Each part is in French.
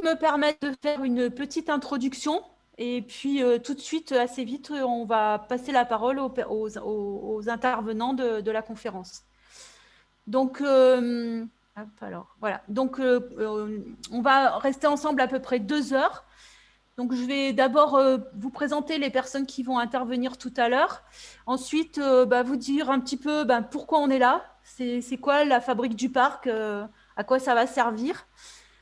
me permettre de faire une petite introduction et puis tout de suite, assez vite, on va passer la parole aux intervenants de la conférence. Donc, alors, voilà. Donc, on va rester ensemble à peu près 2 heures. Donc, je vais d'abord vous présenter les personnes qui vont intervenir tout à l'heure. Ensuite, vous dire un petit peu pourquoi on est là. C'est quoi la fabrique du parc, à quoi ça va servir.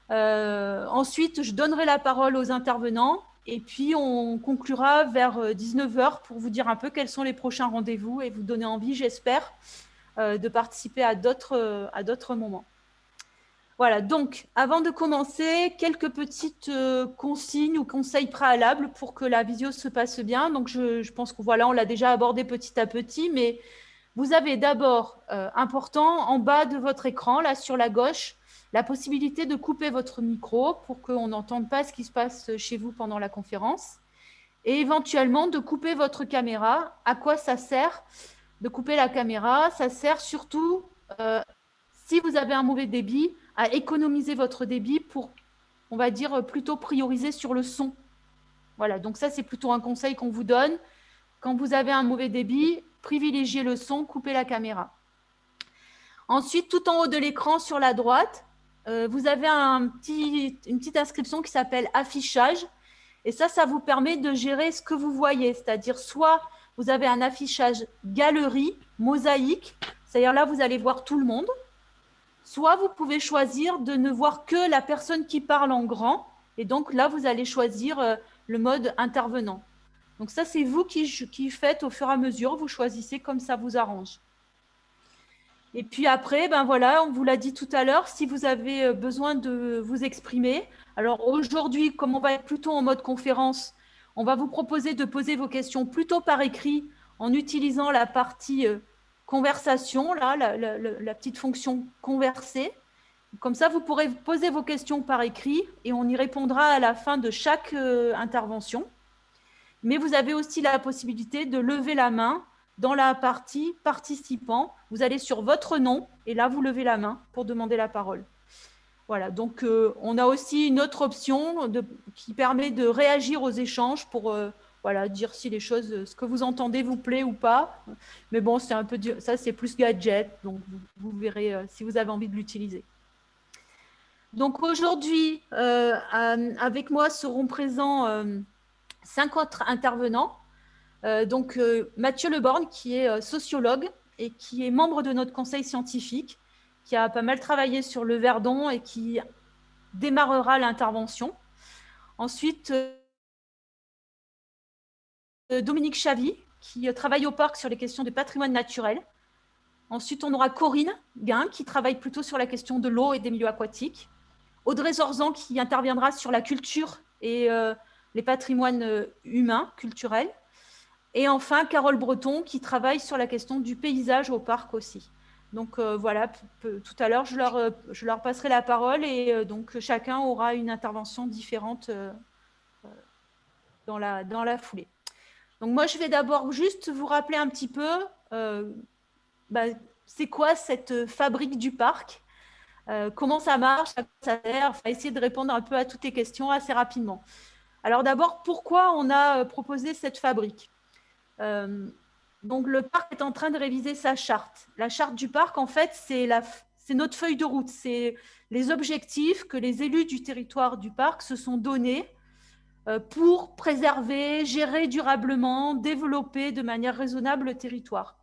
Ensuite, je donnerai la parole aux intervenants et puis on conclura vers 19 heures pour vous dire un peu quels sont les prochains rendez-vous et vous donner envie, j'espère, de participer à d'autres moments. Voilà, donc avant de commencer, quelques petites consignes ou conseils préalables pour que la visio se passe bien. Donc je pense que voilà, on l'a déjà abordé petit à petit, mais vous avez d'abord, important, en bas de votre écran, là sur la gauche, la possibilité de couper votre micro pour qu'on n'entende pas ce qui se passe chez vous pendant la conférence et éventuellement de couper votre caméra. À quoi ça sert de couper la caméra? Ça sert surtout, si vous avez un mauvais débit, à économiser votre débit pour, on va dire, plutôt prioriser sur le son. Voilà, donc ça, c'est plutôt un conseil qu'on vous donne. Quand vous avez un mauvais débit, privilégiez le son, coupez la caméra. Ensuite, tout en haut de l'écran, sur la droite, vous avez une petite inscription qui s'appelle « Affichage ». Et ça vous permet de gérer ce que vous voyez. C'est-à-dire, soit vous avez un affichage galerie, mosaïque, c'est-à-dire là, vous allez voir tout le monde. Soit vous pouvez choisir de ne voir que la personne qui parle en grand. Et donc là, vous allez choisir le mode intervenant. Donc ça, c'est vous qui faites au fur et à mesure. Vous choisissez comme ça vous arrange. Et puis après, voilà, on vous l'a dit tout à l'heure, si vous avez besoin de vous exprimer. Alors aujourd'hui, comme on va être plutôt en mode conférence, on va vous proposer de poser vos questions plutôt par écrit en utilisant la partie conversation, là, la petite fonction converser. Comme ça, vous pourrez poser vos questions par écrit et on y répondra à la fin de chaque intervention. Mais vous avez aussi la possibilité de lever la main dans la partie participants. Vous allez sur votre nom et là, vous levez la main pour demander la parole. Voilà, donc on a aussi une autre option qui permet de réagir aux échanges pour voilà, dire si les choses, ce que vous entendez vous plaît ou pas. Mais bon, c'est un peu ça, c'est plus gadget, donc vous verrez si vous avez envie de l'utiliser. Donc aujourd'hui, avec moi seront présents 5 autres intervenants. Donc Mathieu Leborgne, qui est sociologue et qui est membre de notre conseil scientifique, qui a pas mal travaillé sur le Verdon et qui démarrera l'intervention. Ensuite, Dominique Chavy, qui travaille au parc sur les questions de patrimoine naturel. Ensuite, on aura Corinne Guin, qui travaille plutôt sur la question de l'eau et des milieux aquatiques. Audrey Zorzan, qui interviendra sur la culture et les patrimoines humains, culturels. Et enfin, Carole Breton, qui travaille sur la question du paysage au parc aussi. Donc voilà, tout à l'heure, je leur passerai la parole et donc chacun aura une intervention différente dans la foulée. Donc moi, je vais d'abord juste vous rappeler un petit peu c'est quoi cette fabrique du parc, comment ça marche, à quoi ça sert, enfin, essayer de répondre un peu à toutes les questions assez rapidement. Alors d'abord, pourquoi on a proposé cette fabrique? Donc le parc est en train de réviser sa charte. La charte du parc, en fait, c'est notre feuille de route. C'est les objectifs que les élus du territoire du parc se sont donnés pour préserver, gérer durablement, développer de manière raisonnable le territoire.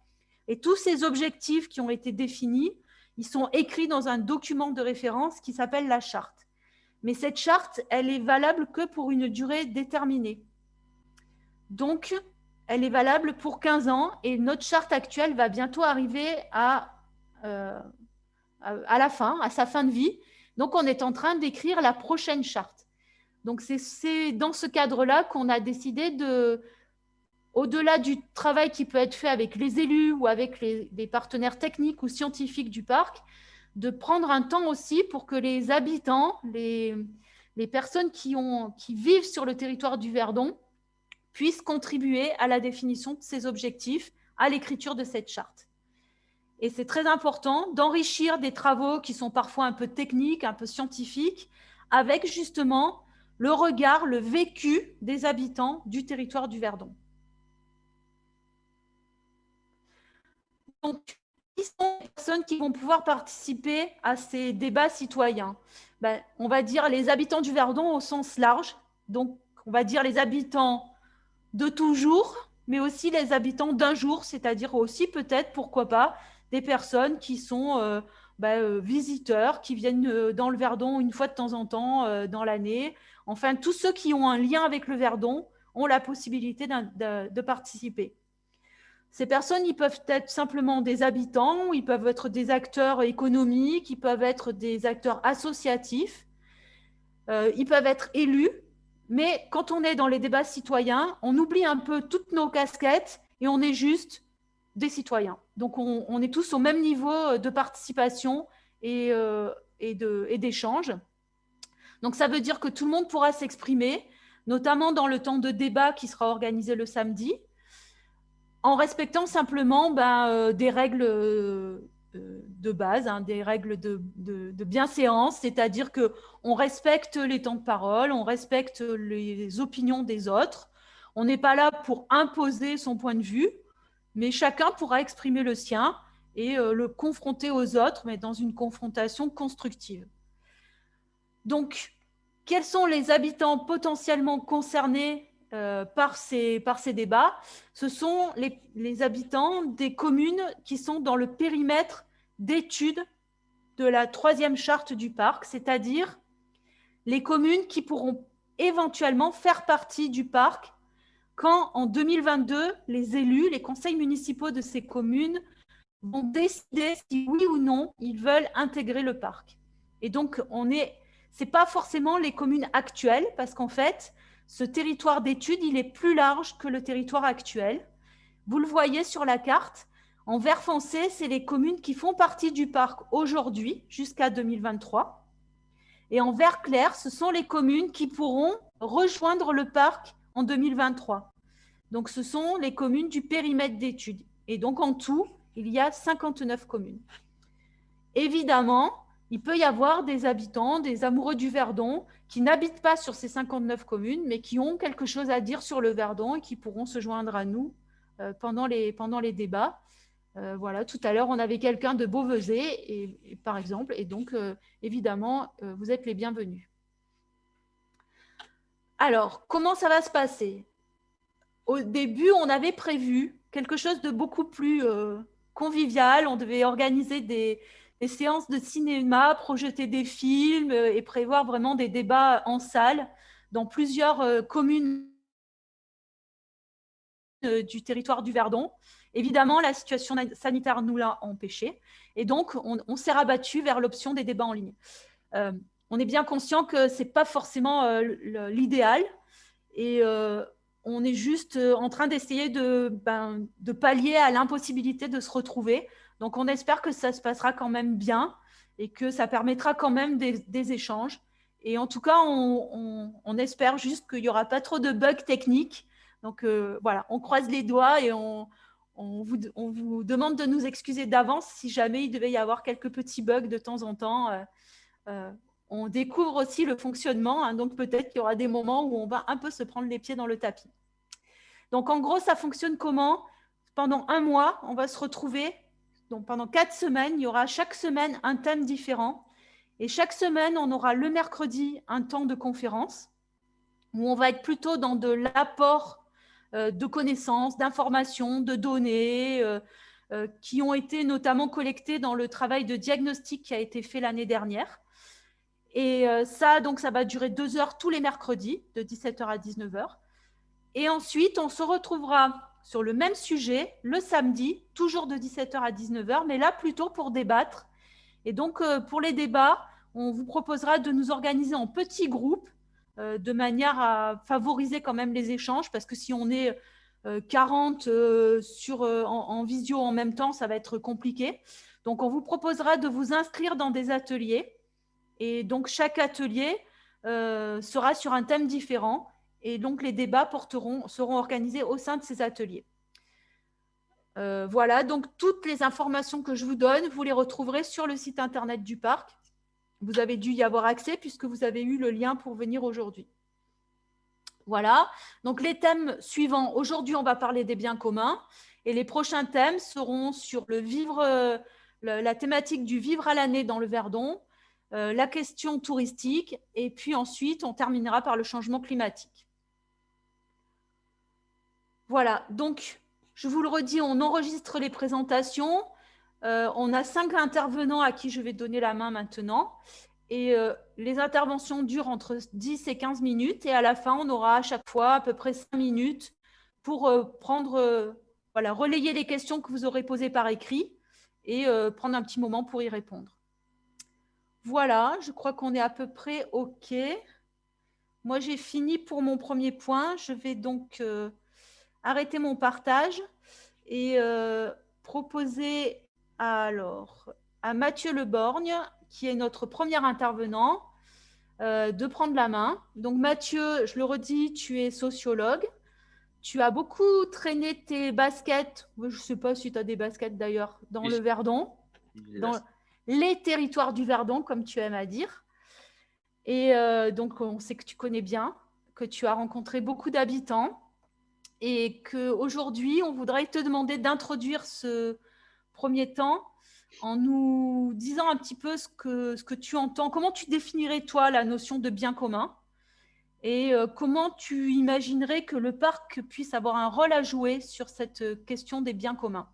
Et tous ces objectifs qui ont été définis, ils sont écrits dans un document de référence qui s'appelle la charte. Mais cette charte, elle est valable que pour une durée déterminée. Donc, elle est valable pour 15 ans et notre charte actuelle va bientôt arriver à la fin, à sa fin de vie. Donc, on est en train d'écrire la prochaine charte. Donc, c'est dans ce cadre-là qu'on a décidé au-delà du travail qui peut être fait avec les élus ou avec les partenaires techniques ou scientifiques du parc, de prendre un temps aussi pour que les habitants, les personnes qui vivent sur le territoire du Verdon, puissent contribuer à la définition de ces objectifs, à l'écriture de cette charte. Et c'est très important d'enrichir des travaux qui sont parfois un peu techniques, un peu scientifiques, avec justement le regard, le vécu des habitants du territoire du Verdon. Donc, qui sont les personnes qui vont pouvoir participer à ces débats citoyens? Ben, on va dire les habitants du Verdon au sens large. Donc, on va dire les habitants de toujours, mais aussi les habitants d'un jour, c'est-à-dire aussi peut-être, pourquoi pas, des personnes qui sont visiteurs, qui viennent dans le Verdon une fois de temps en temps dans l'année. Enfin, tous ceux qui ont un lien avec le Verdon ont la possibilité de participer. Ces personnes, ils peuvent être simplement des habitants, ils peuvent être des acteurs économiques, ils peuvent être des acteurs associatifs, ils peuvent être élus, mais quand on est dans les débats citoyens, on oublie un peu toutes nos casquettes et on est juste des citoyens. Donc on est tous au même niveau de participation et d'échange. Donc ça veut dire que tout le monde pourra s'exprimer, notamment dans le temps de débat qui sera organisé le samedi, en respectant simplement des règles de base, hein, des règles de bienséance, c'est-à-dire qu'on respecte les temps de parole, on respecte les opinions des autres. On n'est pas là pour imposer son point de vue, mais chacun pourra exprimer le sien et le confronter aux autres, mais dans une confrontation constructive. Donc, quels sont les habitants potentiellement concernés par ces débats? Ce sont les habitants des communes qui sont dans le périmètre d'étude de la 3e charte du parc, c'est-à-dire les communes qui pourront éventuellement faire partie du parc quand, en 2022, les élus, les conseils municipaux de ces communes vont décider si oui ou non ils veulent intégrer le parc. Et donc, c'est pas forcément les communes actuelles, parce qu'en fait, ce territoire d'étude, il est plus large que le territoire actuel. Vous le voyez sur la carte. En vert foncé, c'est les communes qui font partie du parc aujourd'hui, jusqu'à 2023. Et en vert clair, ce sont les communes qui pourront rejoindre le parc en 2023. Donc, ce sont les communes du périmètre d'étude. Et donc, en tout, il y a 59 communes. Évidemment, il peut y avoir des habitants, des amoureux du Verdon, qui n'habitent pas sur ces 59 communes, mais qui ont quelque chose à dire sur le Verdon et qui pourront se joindre à nous pendant les débats. Voilà, tout à l'heure, on avait quelqu'un de Beauvesey, par exemple, et donc, évidemment, vous êtes les bienvenus. Alors, comment ça va se passer? Au début, on avait prévu quelque chose de beaucoup plus convivial. On devait organiser des séances de cinéma, projeter des films et prévoir vraiment des débats en salle dans plusieurs communes du territoire du Verdon. Évidemment, la situation sanitaire nous l'a empêché. Et donc, on s'est rabattu vers l'option des débats en ligne. On est bien conscient que ce n'est pas forcément l'idéal. Et on est juste en train d'essayer de pallier à l'impossibilité de se retrouver. Donc, on espère que ça se passera quand même bien et que ça permettra quand même des échanges. Et en tout cas, on espère juste qu'il n'y aura pas trop de bugs techniques. Donc, voilà, on croise les doigts et on vous demande de nous excuser d'avance si jamais il devait y avoir quelques petits bugs de temps en temps. On découvre aussi le fonctionnement, hein, donc peut-être qu'il y aura des moments où on va un peu se prendre les pieds dans le tapis. Donc en gros, ça fonctionne comment? Pendant un mois, on va se retrouver. Donc pendant 4 semaines, il y aura chaque semaine un thème différent. Et chaque semaine, on aura le mercredi un temps de conférence où on va être plutôt dans de l'apport de connaissances, d'informations, de données qui ont été notamment collectées dans le travail de diagnostic qui a été fait l'année dernière. Et ça, donc, ça va durer 2 heures tous les mercredis, de 17h à 19h. Et ensuite, on se retrouvera sur le même sujet le samedi, toujours de 17h à 19h, mais là, plutôt pour débattre. Et donc, pour les débats, on vous proposera de nous organiser en petits groupes, de manière à favoriser quand même les échanges, parce que si on est 40 en visio en même temps, ça va être compliqué. Donc, on vous proposera de vous inscrire dans des ateliers. Et donc, chaque atelier sera sur un thème différent. Et donc, les débats seront organisés au sein de ces ateliers. Voilà, donc toutes les informations que je vous donne, vous les retrouverez sur le site internet du parc. Vous avez dû y avoir accès puisque vous avez eu le lien pour venir aujourd'hui. Voilà, donc les thèmes suivants. Aujourd'hui, on va parler des biens communs et les prochains thèmes seront sur le vivre, la thématique du vivre à l'année dans le Verdon, la question touristique et puis ensuite, on terminera par le changement climatique. Voilà, donc je vous le redis, on enregistre les présentations. On a 5 intervenants à qui je vais donner la main maintenant. Et les interventions durent entre 10 et 15 minutes. Et à la fin, on aura à chaque fois à peu près 5 minutes pour voilà, relayer les questions que vous aurez posées par écrit et prendre un petit moment pour y répondre. Voilà, je crois qu'on est à peu près OK. Moi, j'ai fini pour mon premier point. Je vais donc arrêter mon partage et proposer alors à Mathieu Leborgne, qui est notre premier intervenant, de prendre la main. Donc Mathieu, je le redis, tu es sociologue. Tu as beaucoup traîné tes baskets, je ne sais pas si tu as des baskets d'ailleurs, dans le Verdon, dans les territoires du Verdon, comme tu aimes à dire. Et donc, on sait que tu connais bien, que tu as rencontré beaucoup d'habitants et qu'aujourd'hui, on voudrait te demander d'introduire ce premier temps en nous disant un petit peu ce que tu entends. Comment tu définirais, toi, la notion de bien commun et comment tu imaginerais que le parc puisse avoir un rôle à jouer sur cette question des biens communs?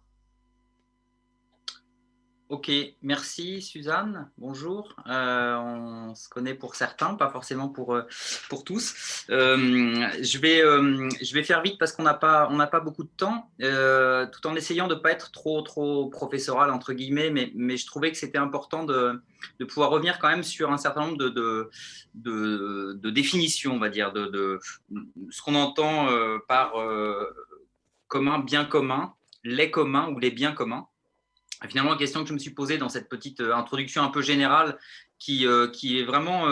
Ok, merci Suzanne, bonjour. On se connaît pour certains, pas forcément pour tous. Je vais faire vite parce qu'on n'a pas beaucoup de temps, tout en essayant de ne pas être trop professoral entre guillemets, mais je trouvais que c'était important de pouvoir revenir quand même sur un certain nombre de définitions, on va dire, de ce qu'on entend par commun, bien commun, les communs ou les biens communs. Finalement, la question que je me suis posée dans cette petite introduction un peu générale, qui est vraiment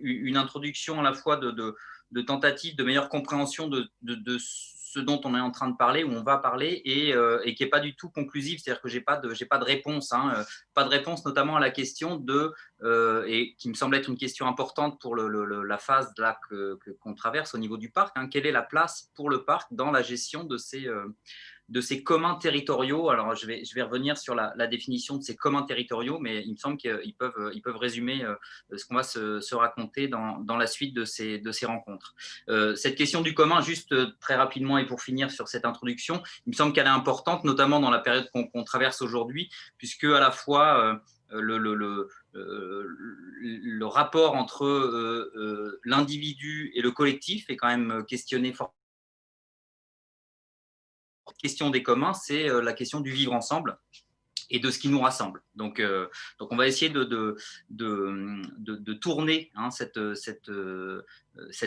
une introduction à la fois de tentative de meilleure compréhension de ce dont on est en train de parler, où on va parler, et qui n'est pas du tout conclusive, c'est-à-dire que je n'ai pas de réponse, pas de réponse notamment à la question et qui me semble être une question importante pour la phase là qu'on traverse au niveau du parc, quelle est la place pour le parc dans la gestion de ces communs territoriaux. Alors, je vais revenir sur la définition de ces communs territoriaux, mais il me semble qu'ils peuvent résumer ce qu'on va se raconter dans la suite de ces rencontres. Cette question du commun, juste très rapidement et pour finir sur cette introduction, il me semble qu'elle est importante, notamment dans la période qu'on traverse aujourd'hui, puisque à la fois le rapport entre l'individu et le collectif est quand même questionné fortement. La question des communs, c'est la question du vivre ensemble et de ce qui nous rassemble. Donc on va essayer de tourner cette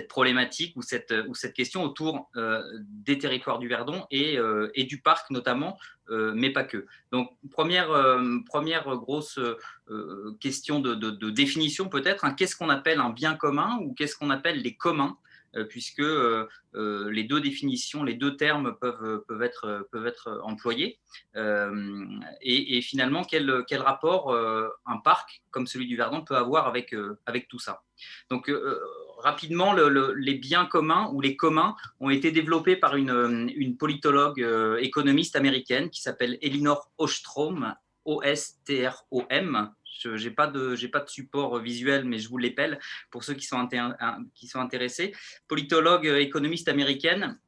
problématique ou cette question autour des territoires du Verdon et du parc notamment, mais pas que. Donc première grosse question de définition peut-être, qu'est-ce qu'on appelle un bien commun ou qu'est-ce qu'on appelle les communs, puisque les deux définitions, les deux termes peuvent être employés. Et finalement, quel rapport un parc comme celui du Verdon peut avoir avec tout ça. Donc, rapidement, les biens communs ou les communs ont été développés par une politologue économiste américaine qui s'appelle Elinor Ostrom, O-S-T-R-O-M. Je n'ai pas de support visuel, mais je vous l'épelle pour ceux qui sont intéressés. Politologue économiste américaine,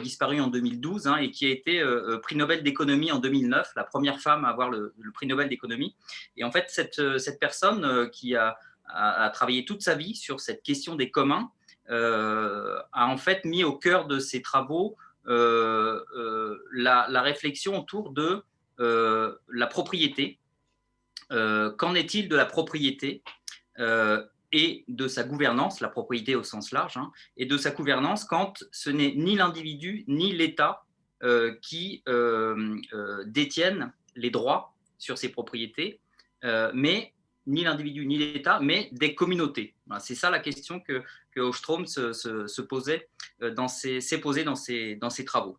disparue en 2012 et qui a été prix Nobel d'économie en 2009, la première femme à avoir le prix Nobel d'économie. Et en fait, cette personne qui a travaillé toute sa vie sur cette question des communs a en fait mis au cœur de ses travaux la réflexion autour de la propriété. Qu'en est-il de la propriété et de sa gouvernance, la propriété au sens large, et de sa gouvernance quand ce n'est ni l'individu ni l'État qui détiennent les droits sur ces propriétés, mais ni l'individu ni l'État, mais des communautés. Voilà, c'est ça la question que Ostrom se posait s'est posée dans ses travaux.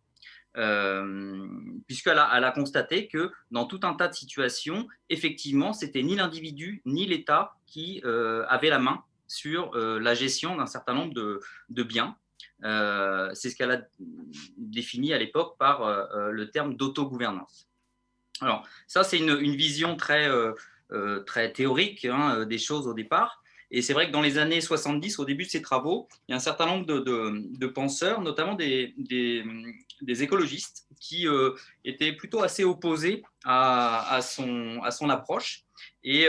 puisqu'elle a constaté que dans tout un tas de situations, effectivement, c'était ni l'individu ni l'État qui avait la main sur la gestion d'un certain nombre de biens. C'est ce qu'elle a défini à l'époque par le terme d'autogouvernance. Alors, ça, c'est une vision très théorique des choses au départ. Et c'est vrai que dans les années 70, au début de ses travaux, il y a un certain nombre de penseurs, notamment des écologistes, qui étaient plutôt assez opposés à son approche. Et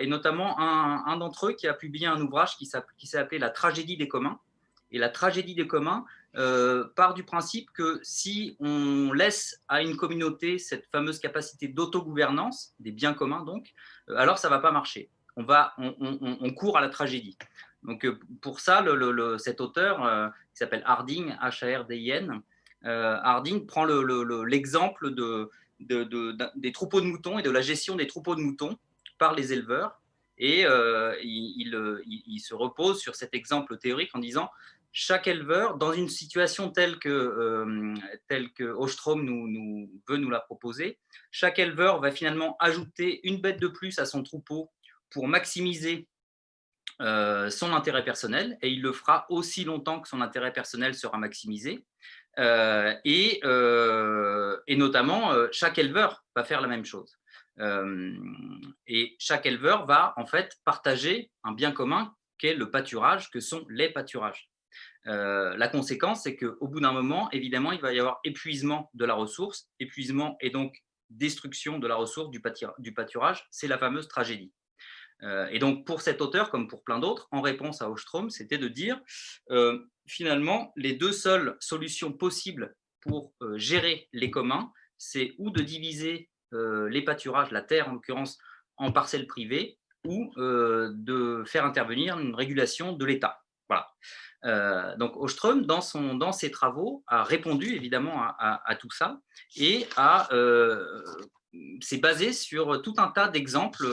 notamment un d'entre eux qui a publié un ouvrage qui s'est appelé La tragédie des communs. Et la tragédie des communs part du principe que si on laisse à une communauté cette fameuse capacité d'autogouvernance, des biens communs donc, alors ça ne va pas marcher. On court à la tragédie. Donc pour ça, cet auteur qui s'appelle Harding, H-A-R-D-I-N, Harding prend l'exemple des troupeaux de moutons et de la gestion des troupeaux de moutons par les éleveurs. Et il se repose sur cet exemple théorique en disant chaque éleveur, dans une situation telle que Ostrom veut nous la proposer, chaque éleveur va finalement ajouter une bête de plus à son troupeau pour maximiser son intérêt personnel, et il le fera aussi longtemps que son intérêt personnel sera maximisé. Et notamment, chaque éleveur va faire la même chose. Et chaque éleveur va en fait partager un bien commun qu'est le pâturage, que sont les pâturages. La conséquence, c'est qu'au bout d'un moment, évidemment, il va y avoir épuisement de la ressource, épuisement et donc destruction de la ressource du pâturage, c'est la fameuse tragédie. Et donc, pour cet auteur, comme pour plein d'autres, en réponse à Ostrom, c'était de dire, finalement, les deux seules solutions possibles pour gérer les communs, c'est ou de diviser les pâturages, la terre en l'occurrence, en parcelles privées, ou de faire intervenir une régulation de l'État. Voilà. Donc Ostrom, dans ses travaux, a répondu évidemment à tout ça et s'est basé sur tout un tas d'exemples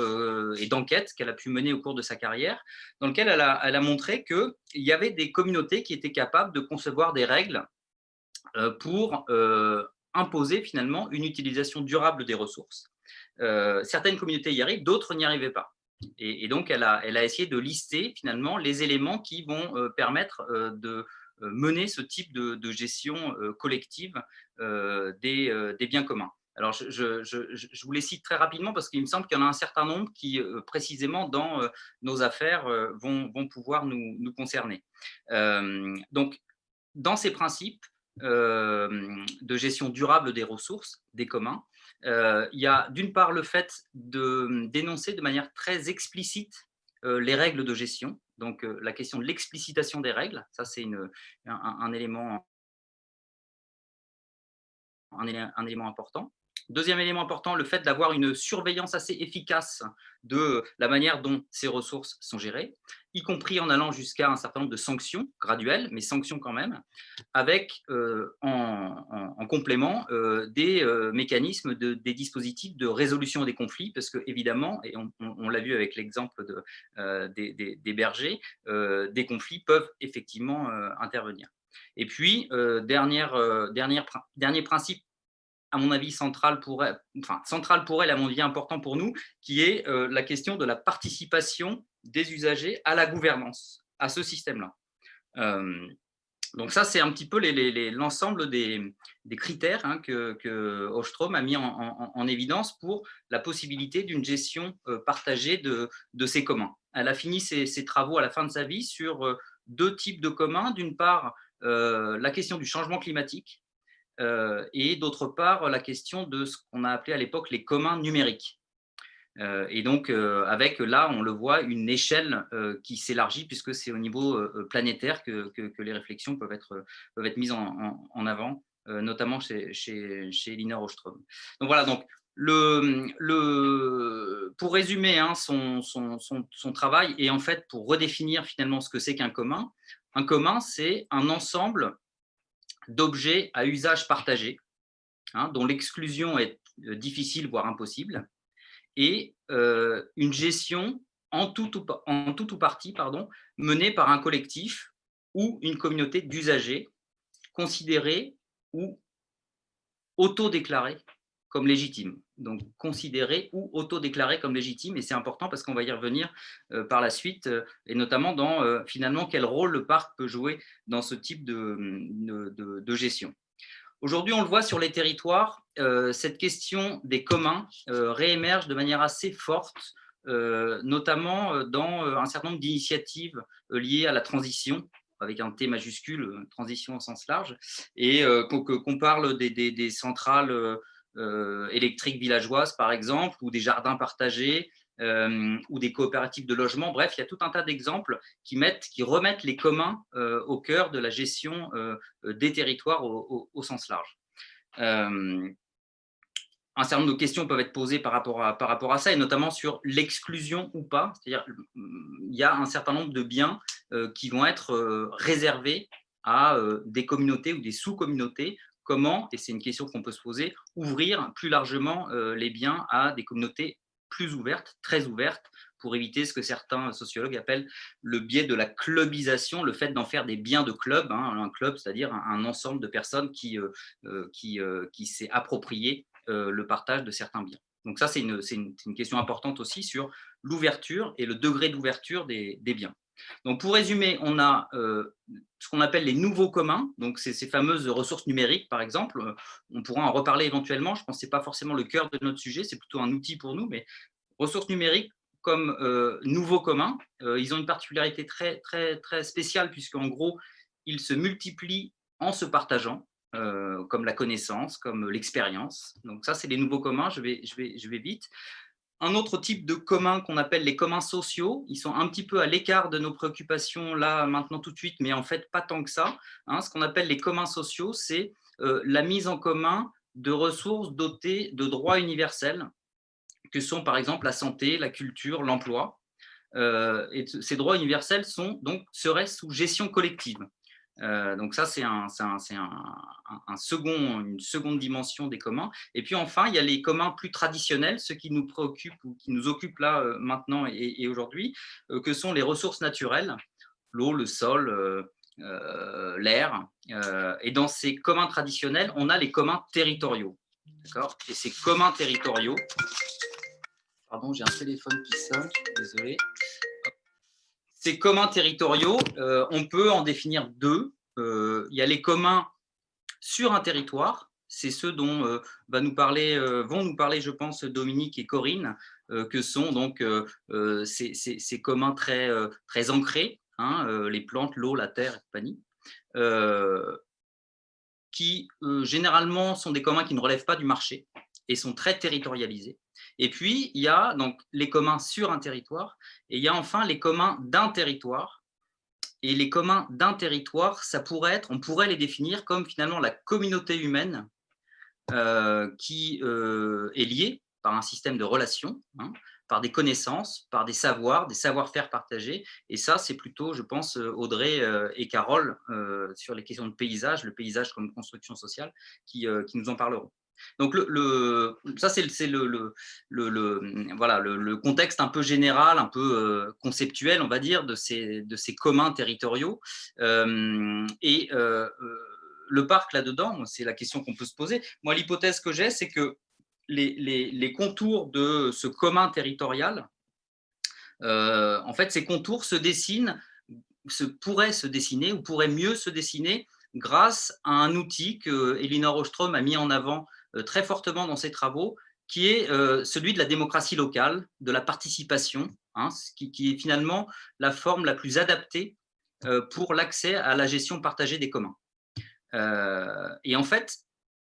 et d'enquêtes qu'elle a pu mener au cours de sa carrière, dans lesquelles elle a montré qu'il y avait des communautés qui étaient capables de concevoir des règles pour imposer finalement une utilisation durable des ressources. Certaines communautés y arrivent, d'autres n'y arrivaient pas. Et donc, elle a essayé de lister finalement les éléments qui vont permettre de mener ce type de gestion collective des biens communs. Alors, je vous les cite très rapidement parce qu'il me semble qu'il y en a un certain nombre qui, précisément, dans nos affaires, vont pouvoir nous concerner. Donc, dans ces principes de gestion durable des ressources, des communs, il y a d'une part le fait de dénoncer de manière très explicite les règles de gestion, donc la question de l'explicitation des règles, ça c'est un élément important. Deuxième élément important, le fait d'avoir une surveillance assez efficace de la manière dont ces ressources sont gérées, y compris en allant jusqu'à un certain nombre de sanctions graduelles, mais sanctions quand même, avec en complément des mécanismes, des dispositifs de résolution des conflits, parce que évidemment, et on l'a vu avec l'exemple des bergers, des conflits peuvent effectivement intervenir. Et puis, dernier principe, à mon avis, central pour elle, à mon avis important pour nous, qui est la question de la participation des usagers à la gouvernance, à ce système-là. Donc ça, c'est un petit peu l'ensemble des critères que Ostrom a mis en évidence pour la possibilité d'une gestion partagée de ces communs. Elle a fini ses travaux à la fin de sa vie sur deux types de communs. D'une part, la question du changement climatique et d'autre part, la question de ce qu'on a appelé à l'époque les communs numériques. Et donc, avec là, on le voit, une échelle qui s'élargit puisque c'est au niveau planétaire que les réflexions peuvent être mises en avant, notamment chez Elinor Ostrom. Donc voilà, donc, pour résumer son travail et en fait pour redéfinir finalement ce que c'est qu'un commun, c'est un ensemble d'objets à usage partagé, dont l'exclusion est difficile, voire impossible, et une gestion en tout ou partie menée par un collectif ou une communauté d'usagers considérés ou autodéclarés comme légitimes. Donc, considérés ou autodéclarés comme légitimes. Et c'est important parce qu'on va y revenir par la suite, et notamment dans finalement quel rôle le parc peut jouer dans ce type de gestion. Aujourd'hui, on le voit sur les territoires, cette question des communs réémerge de manière assez forte, notamment dans un certain nombre d'initiatives liées à la transition, avec un T majuscule, transition au sens large, et qu'on parle des centrales électriques villageoises, par exemple, ou des jardins partagés, ou des coopératives de logement. Bref, il y a tout un tas d'exemples qui remettent les communs au cœur de la gestion des territoires au sens large. Un certain nombre de questions peuvent être posées par rapport à ça, et notamment sur l'exclusion ou pas. C'est-à-dire, il y a un certain nombre de biens qui vont être réservés à des communautés ou des sous-communautés. Comment, et c'est une question qu'on peut se poser, ouvrir plus largement les biens à des communautés plus ouvertes, très ouvertes, pour éviter ce que certains sociologues appellent le biais de la clubisation, le fait d'en faire des biens de club, hein, un club, c'est-à-dire un ensemble de personnes qui s'est approprié le partage de certains biens. Donc ça, c'est une question importante aussi sur l'ouverture et le degré d'ouverture des biens. Donc pour résumer, on a ce qu'on appelle les nouveaux communs, donc ces fameuses ressources numériques par exemple. On pourra en reparler éventuellement, je pense que ce n'est pas forcément le cœur de notre sujet, c'est plutôt un outil pour nous, mais ressources numériques comme nouveaux communs, ils ont une particularité très, très, très spéciale, puisqu'en gros, ils se multiplient en se partageant, comme la connaissance, comme l'expérience. Donc ça, c'est les nouveaux communs, je vais vite. Un autre type de communs qu'on appelle les communs sociaux, ils sont un petit peu à l'écart de nos préoccupations là, maintenant, tout de suite, mais en fait, pas tant que ça. Hein. Ce qu'on appelle les communs sociaux, c'est la mise en commun de ressources dotées de droits universels, que sont par exemple la santé, la culture, l'emploi. Et ces droits universels seraient sous gestion collective. Donc ça, c'est une seconde dimension des communs. Et puis enfin, il y a les communs plus traditionnels, ceux qui nous préoccupent ou qui nous occupent là maintenant et aujourd'hui, que sont les ressources naturelles, l'eau, le sol, l'air. Et dans ces communs traditionnels, on a les communs territoriaux. Et ces communs territoriaux, pardon, j'ai un téléphone qui sonne, désolé. Ces communs territoriaux, on peut en définir deux. Il y a les communs sur un territoire, c'est ceux dont vont nous parler, je pense, Dominique et Corinne, que sont donc ces communs très, très ancrés, hein, les plantes, l'eau, la terre et compagnie, qui généralement sont des communs qui ne relèvent pas du marché et sont très territorialisés. Et puis, il y a donc les communs sur un territoire, et il y a enfin les communs d'un territoire. Et les communs d'un territoire, on pourrait les définir comme finalement la communauté humaine qui est liée par un système de relations, hein, par des connaissances, par des savoir-faire partagés. Et ça, c'est plutôt, je pense, Audrey et Carole, sur les questions de paysage, le paysage comme construction sociale, qui nous en parleront. Donc, ça, c'est le contexte un peu général, un peu conceptuel, on va dire, de ces communs territoriaux. Le parc, là-dedans, c'est la question qu'on peut se poser. Moi, l'hypothèse que j'ai, c'est que les contours de ce commun territorial, en fait, ces contours pourraient se dessiner ou pourraient mieux se dessiner grâce à un outil que Elinor Ostrom a mis en avant très fortement dans ses travaux, qui est celui de la démocratie locale, de la participation, hein, qui est finalement la forme la plus adaptée pour l'accès à la gestion partagée des communs. Et en fait,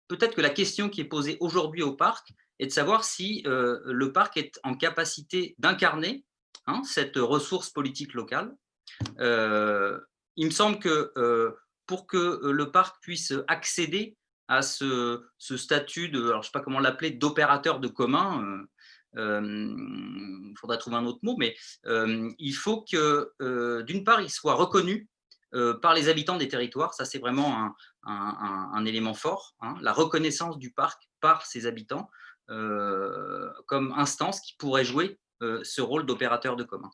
peut-être que la question qui est posée aujourd'hui au parc est de savoir si le parc est en capacité d'incarner, hein, cette ressource politique locale. Il me semble que pour que le parc puisse accéder à ce statut de, alors je ne sais pas comment l'appeler, d'opérateur de commun, il faudrait trouver un autre mot, mais il faut que, d'une part, il soit reconnu par les habitants des territoires. Ça, c'est vraiment un élément fort, hein, la reconnaissance du parc par ses habitants comme instance qui pourrait jouer ce rôle d'opérateur de commun.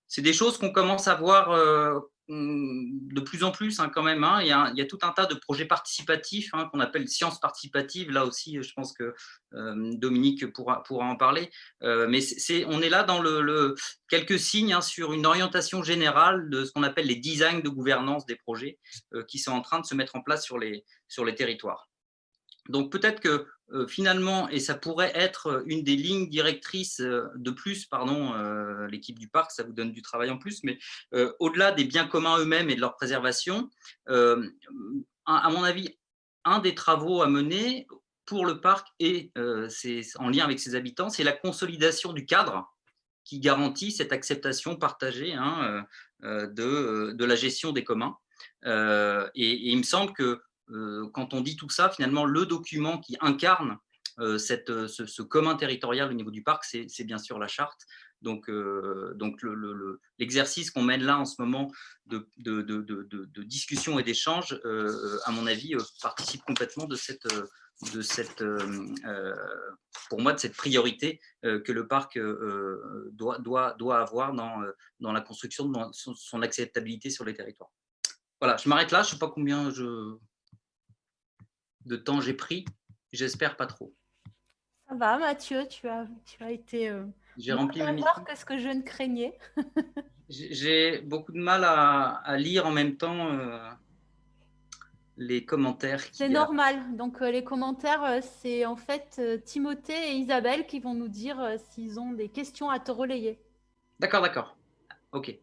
C'est des choses qu'on commence à voir de plus en plus quand même. Il y a tout un tas de projets participatifs qu'on appelle sciences participatives. Là aussi, je pense que Dominique pourra en parler. Mais on est là dans quelques signes sur une orientation générale de ce qu'on appelle les designs de gouvernance des projets qui sont en train de se mettre en place sur les territoires. Donc peut-être que finalement, et ça pourrait être une des lignes directrices de plus, l'équipe du parc, ça vous donne du travail en plus, mais au-delà des biens communs eux-mêmes et de leur préservation, à mon avis, un des travaux à mener pour le parc, et c'est en lien avec ses habitants, c'est la consolidation du cadre qui garantit cette acceptation partagée de la gestion des communs. Et il me semble que quand on dit tout ça, finalement, le document qui incarne ce commun territorial au niveau du parc, c'est bien sûr la charte. Donc l'exercice qu'on mène là en ce moment de discussion et d'échange, à mon avis, participe complètement pour moi, de cette priorité que le parc doit avoir dans la construction de son acceptabilité sur les territoires. Voilà, je m'arrête là, je ne sais pas combien de temps j'ai pris, j'espère pas trop. Ça va, Mathieu, tu as été j'ai rempli ma mission. Que ce que je ne craignais. J'ai beaucoup de mal à lire en même temps les commentaires. C'est normal. Donc, les commentaires, c'est en fait Timothée et Isabelle qui vont nous dire s'ils ont des questions à te relayer. D'accord. Ok.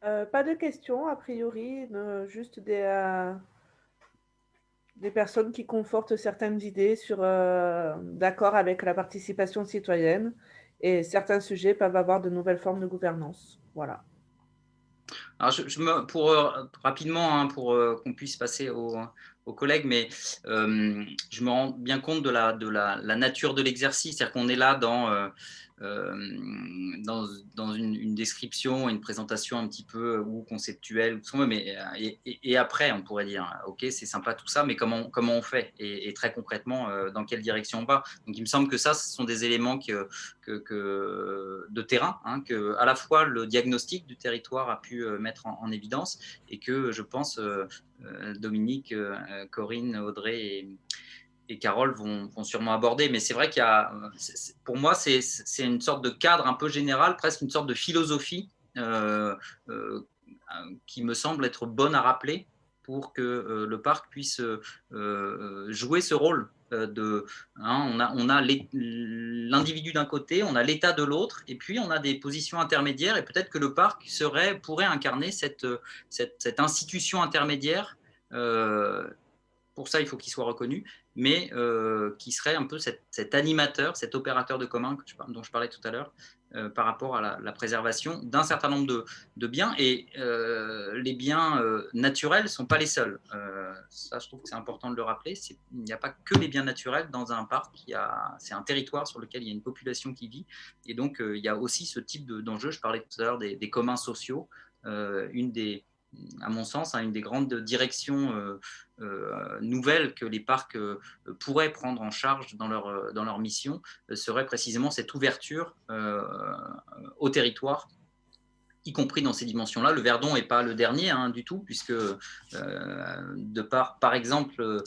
Pas de questions, a priori, juste des personnes qui confortent certaines idées d'accord avec la participation citoyenne, et certains sujets peuvent avoir de nouvelles formes de gouvernance. Voilà. Alors rapidement, pour qu'on puisse passer aux collègues, mais je me rends bien compte de la nature de l'exercice, c'est-à-dire qu'on est là dans une description, une présentation un petit peu conceptuelle, mais et après on pourrait dire ok, c'est sympa tout ça, mais comment on fait, et très concrètement dans quelle direction on va. Donc il me semble que ce sont des éléments de terrain, que à la fois le diagnostic du territoire a pu mettre en évidence, et que je pense Dominique, Corinne, Audrey et Carole vont sûrement aborder. Mais c'est vrai qu'il y a, pour moi, c'est une sorte de cadre un peu général, presque une sorte de philosophie qui me semble être bonne à rappeler pour que le parc puisse jouer ce rôle on a l'individu d'un côté, on a l'État de l'autre, et puis on a des positions intermédiaires, et peut-être que le parc pourrait incarner cette institution intermédiaire. Pour ça, il faut qu'il soit reconnu, mais qui serait un peu cet animateur, cet opérateur de commun dont je parlais tout à l'heure, par rapport à la préservation d'un certain nombre de biens. Et les biens naturels ne sont pas les seuls. Ça, je trouve que c'est important de le rappeler. Il n'y a pas que les biens naturels dans un parc. C'est un territoire sur lequel il y a une population qui vit. Et donc, il y a aussi ce type d'enjeu. Je parlais tout à l'heure des communs sociaux. À mon sens, une des grandes directions nouvelles que les parcs pourraient prendre en charge dans leur mission serait précisément cette ouverture au territoire, y compris dans ces dimensions-là. Le Verdon n'est pas le dernier du tout, puisque par exemple,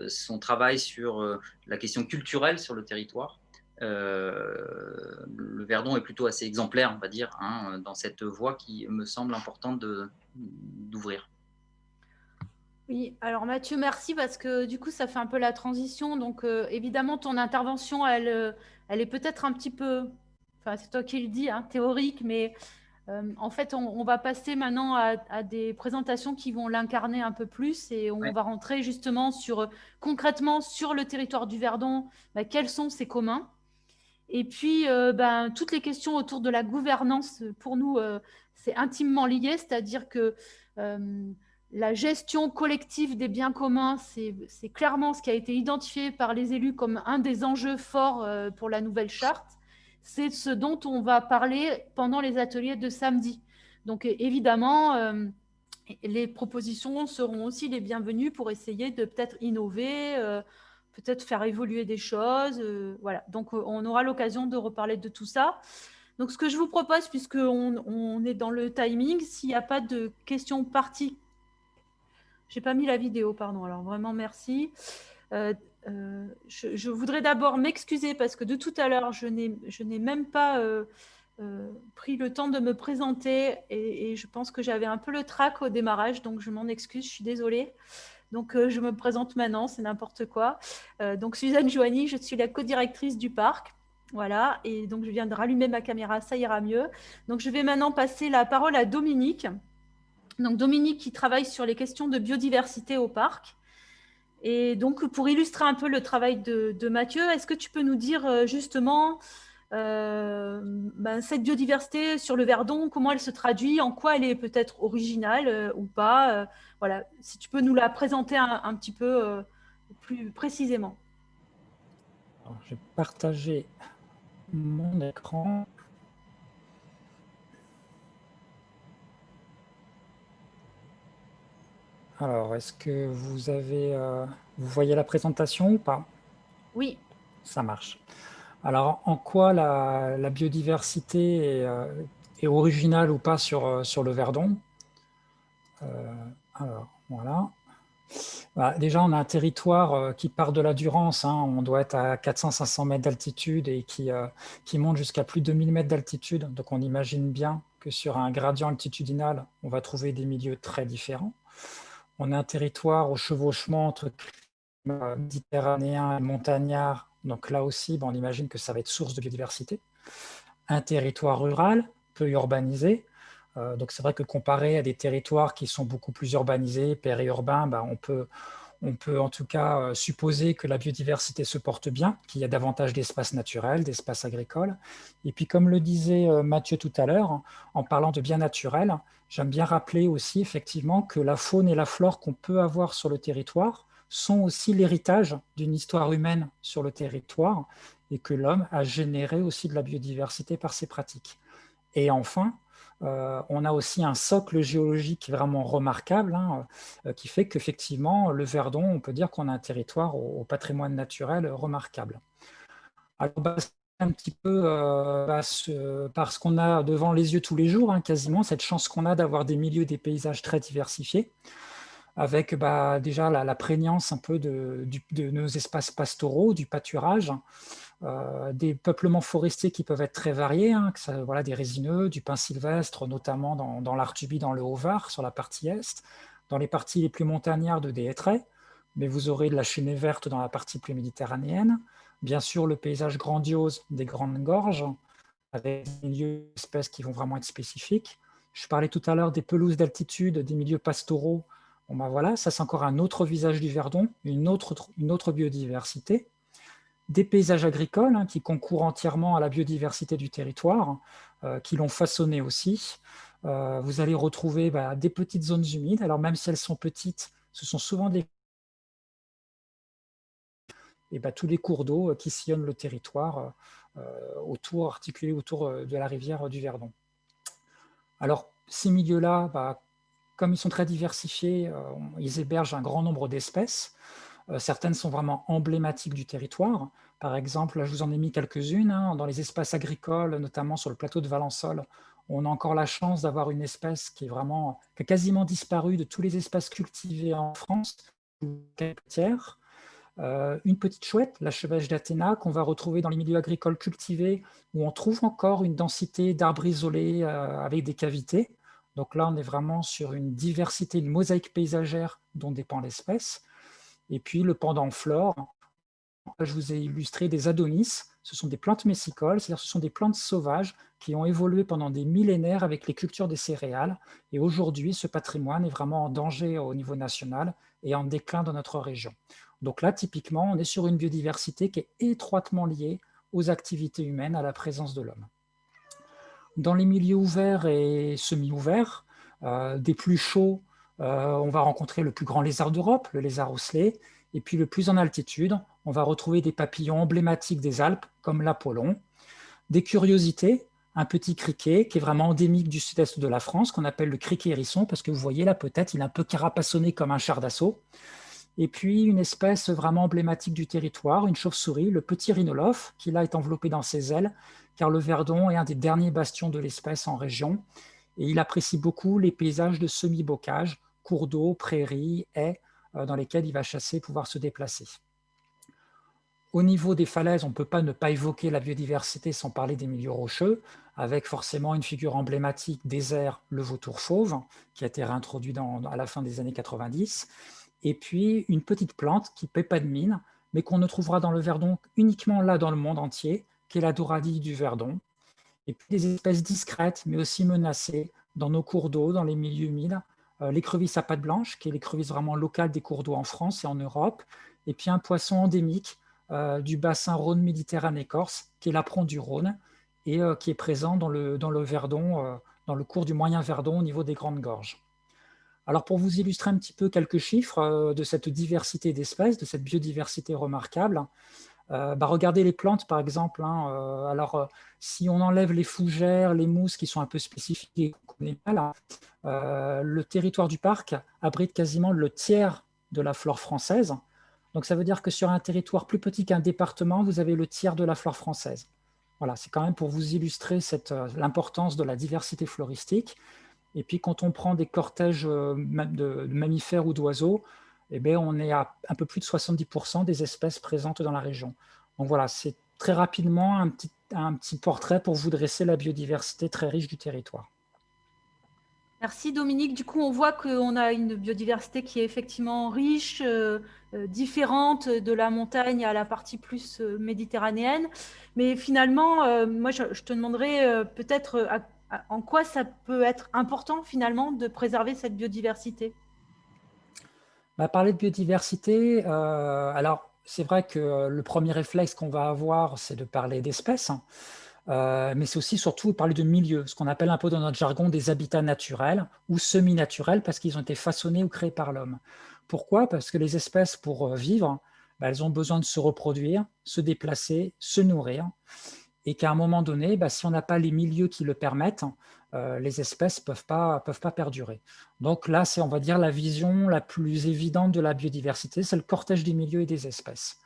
son travail sur la question culturelle sur le territoire, le Verdon est plutôt assez exemplaire, on va dire, dans cette voie qui me semble importante d'ouvrir. Oui, alors Mathieu, merci, parce que du coup, ça fait un peu la transition. Donc, évidemment, ton intervention, elle est peut-être un petit peu, enfin, c'est toi qui le dis, théorique, mais en fait, on va passer maintenant à des présentations qui vont l'incarner un peu plus, et on va rentrer justement concrètement sur le territoire du Verdon, quels sont ses communs. Et puis, toutes les questions autour de la gouvernance, pour nous, c'est intimement lié, c'est-à-dire que la gestion collective des biens communs, c'est clairement ce qui a été identifié par les élus comme un des enjeux forts pour la nouvelle charte. C'est ce dont on va parler pendant les ateliers de samedi. Donc, évidemment, les propositions seront aussi les bienvenues pour essayer de peut-être innover, peut-être faire évoluer des choses. Voilà. Donc, on aura l'occasion de reparler de tout ça. Donc, ce que je vous propose, puisqu'on est dans le timing, s'il n'y a pas de questions particulières, je n'ai pas mis la vidéo, pardon, alors vraiment merci. Je voudrais d'abord m'excuser parce que de tout à l'heure, je n'ai même pas pris le temps de me présenter et je pense que j'avais un peu le trac au démarrage, donc je m'en excuse, je suis désolée. Donc, je me présente maintenant, c'est n'importe quoi. Donc, Suzanne Joigny, je suis la co-directrice du parc. Voilà, et donc je viens de rallumer ma caméra, ça ira mieux. Donc, je vais maintenant passer la parole à Dominique. Donc, Dominique qui travaille sur les questions de biodiversité au parc. Et donc, pour illustrer un peu le travail de Mathieu, est-ce que tu peux nous dire justement cette biodiversité sur le Verdon, comment elle se traduit, en quoi elle est peut-être originale ou pas voilà, si tu peux nous la présenter un petit peu plus précisément. Alors, je vais partager mon écran. Alors, est-ce que vous avez, vous voyez la présentation ou pas? Oui. Ça marche. Alors, en quoi la biodiversité est originale ou pas sur le Verdon? Alors, voilà. Déjà, on a un territoire qui part de la Durance, hein, on doit être à 400-500 mètres d'altitude et qui monte jusqu'à plus de 1000 mètres d'altitude. Donc, on imagine bien que sur un gradient altitudinal, on va trouver des milieux très différents. On a un territoire au chevauchement entre climat méditerranéen et montagnard. Donc là aussi, on imagine que ça va être source de biodiversité. Un territoire rural, peu urbanisé. Donc c'est vrai que comparé à des territoires qui sont beaucoup plus urbanisés, périurbains, on peut en tout cas supposer que la biodiversité se porte bien, qu'il y a davantage d'espaces naturels, d'espaces agricoles. Et puis comme le disait Mathieu tout à l'heure, en parlant de bien naturel, j'aime bien rappeler aussi effectivement que la faune et la flore qu'on peut avoir sur le territoire sont aussi l'héritage d'une histoire humaine sur le territoire et que l'homme a généré aussi de la biodiversité par ses pratiques. Et enfin, on a aussi un socle géologique vraiment remarquable qui fait qu'effectivement, le Verdon, on peut dire qu'on a un territoire au patrimoine naturel remarquable. Alors, c'est un petit peu parce qu'on a devant les yeux tous les jours, quasiment, cette chance qu'on a d'avoir des milieux, des paysages très diversifiés, avec déjà la prégnance un peu de nos espaces pastoraux, du pâturage, des peuplements forestiers qui peuvent être très variés, voilà, des résineux, du pin sylvestre, notamment dans l'Artuby, dans le Haut-Var, sur la partie est, dans les parties les plus montagnardes des hêtraies, mais vous aurez de la chênaie verte dans la partie plus méditerranéenne, bien sûr le paysage grandiose des grandes gorges, avec des milieux d'espèces qui vont vraiment être spécifiques. Je parlais tout à l'heure des pelouses d'altitude, des milieux pastoraux. Bon, voilà, ça c'est encore un autre visage du Verdon, une autre biodiversité. Des paysages agricoles qui concourent entièrement à la biodiversité du territoire, qui l'ont façonné aussi. Vous allez retrouver des petites zones humides. Alors même si elles sont petites, ce sont souvent des... Et tous les cours d'eau qui sillonnent le territoire articulés autour de la rivière du Verdon. Alors ces milieux-là, comme ils sont très diversifiés, ils hébergent un grand nombre d'espèces. Certaines sont vraiment emblématiques du territoire. Par exemple, là, je vous en ai mis quelques-unes. Dans les espaces agricoles, notamment sur le plateau de Valençol, on a encore la chance d'avoir une espèce qui a quasiment disparu de tous les espaces cultivés en France, une petite chouette, la chevêche d'Athéna, qu'on va retrouver dans les milieux agricoles cultivés, où on trouve encore une densité d'arbres isolés avec des cavités. Donc là, on est vraiment sur une diversité, une mosaïque paysagère dont dépend l'espèce. Et puis le pendant flore, je vous ai illustré des adonis. Ce sont des plantes messicoles, c'est-à-dire ce sont des plantes sauvages qui ont évolué pendant des millénaires avec les cultures des céréales. Et aujourd'hui, ce patrimoine est vraiment en danger au niveau national et en déclin dans notre région. Donc là, typiquement, on est sur une biodiversité qui est étroitement liée aux activités humaines, à la présence de l'homme. Dans les milieux ouverts et semi-ouverts, des plus chauds, on va rencontrer le plus grand lézard d'Europe, le lézard osselet, et puis le plus en altitude, on va retrouver des papillons emblématiques des Alpes, comme l'Apollon. Des curiosités, un petit criquet qui est vraiment endémique du sud-est de la France, qu'on appelle le criquet hérisson, parce que vous voyez là, peut-être, il est un peu carapassonné comme un char d'assaut. Et puis une espèce vraiment emblématique du territoire, une chauve-souris, le petit rhinolophe, qui là est enveloppé dans ses ailes, car le Verdon est un des derniers bastions de l'espèce en région et il apprécie beaucoup les paysages de semi-bocage, cours d'eau, prairies, haies, dans lesquels il va chasser et pouvoir se déplacer. Au niveau des falaises, on ne peut pas ne pas évoquer la biodiversité sans parler des milieux rocheux, avec forcément une figure emblématique désert, le vautour fauve, qui a été réintroduit à la fin des années 90, et puis une petite plante qui ne paie pas de mine, mais qu'on ne trouvera dans le Verdon uniquement là dans le monde entier, qui est la douradille du Verdon. Et puis des espèces discrètes, mais aussi menacées, dans nos cours d'eau, dans les milieux humides, l'écrevisse à pattes blanches, qui est l'écrevisse vraiment locale des cours d'eau en France et en Europe, et puis un poisson endémique du bassin Rhône-Méditerranée-Corse, qui est l'apron du Rhône, et qui est présent dans le Verdon, dans le cours du Moyen Verdon au niveau des Grandes Gorges. Alors pour vous illustrer un petit peu quelques chiffres de cette diversité d'espèces, de cette biodiversité remarquable, regardez les plantes par exemple. Si on enlève les fougères, les mousses qui sont un peu spécifiques et qu'on connaît mal, le territoire du parc abrite quasiment le tiers de la flore française. Donc ça veut dire que sur un territoire plus petit qu'un département, vous avez le tiers de la flore française. Voilà, c'est quand même pour vous illustrer l'importance de la diversité floristique. Et puis quand on prend des cortèges de mammifères ou d'oiseaux, on est à un peu plus de 70% des espèces présentes dans la région. Donc voilà, c'est très rapidement un petit portrait pour vous dresser la biodiversité très riche du territoire. Merci Dominique. Du coup, on voit qu'on a une biodiversité qui est effectivement riche, différente de la montagne à la partie plus méditerranéenne. Mais finalement, moi, je te demanderais peut-être en quoi ça peut être important finalement de préserver cette biodiversité. Parler de biodiversité, alors c'est vrai que le premier réflexe qu'on va avoir, c'est de parler d'espèces. Mais c'est aussi surtout parler de milieux, ce qu'on appelle un peu dans notre jargon des habitats naturels ou semi-naturels parce qu'ils ont été façonnés ou créés par l'homme. Pourquoi? Parce que les espèces, pour vivre, elles ont besoin de se reproduire, se déplacer, se nourrir, et qu'à un moment donné, si on n'a pas les milieux qui le permettent, les espèces ne peuvent pas perdurer. Donc là, c'est, on va dire, la vision la plus évidente de la biodiversité, c'est le cortège des milieux et des espèces.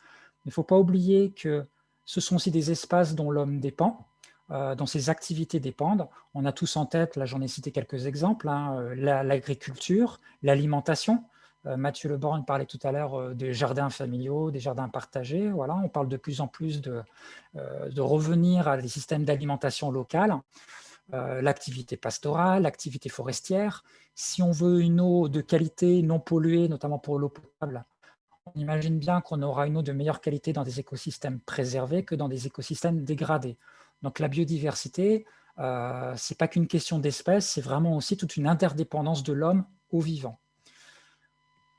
Il ne faut pas oublier que ce sont aussi des espaces dont l'homme dépend, dont ses activités dépendent. On a tous en tête, là j'en ai cité quelques exemples, l'agriculture, l'alimentation. Mathieu Leborgne parlait tout à l'heure des jardins familiaux, des jardins partagés. Voilà, on parle de plus en plus de revenir à des systèmes d'alimentation locale, l'activité pastorale, l'activité forestière. Si on veut une eau de qualité non polluée, notamment pour l'eau potable, on imagine bien qu'on aura une eau de meilleure qualité dans des écosystèmes préservés que dans des écosystèmes dégradés. Donc la biodiversité, ce n'est pas qu'une question d'espèces, c'est vraiment aussi toute une interdépendance de l'homme au vivant.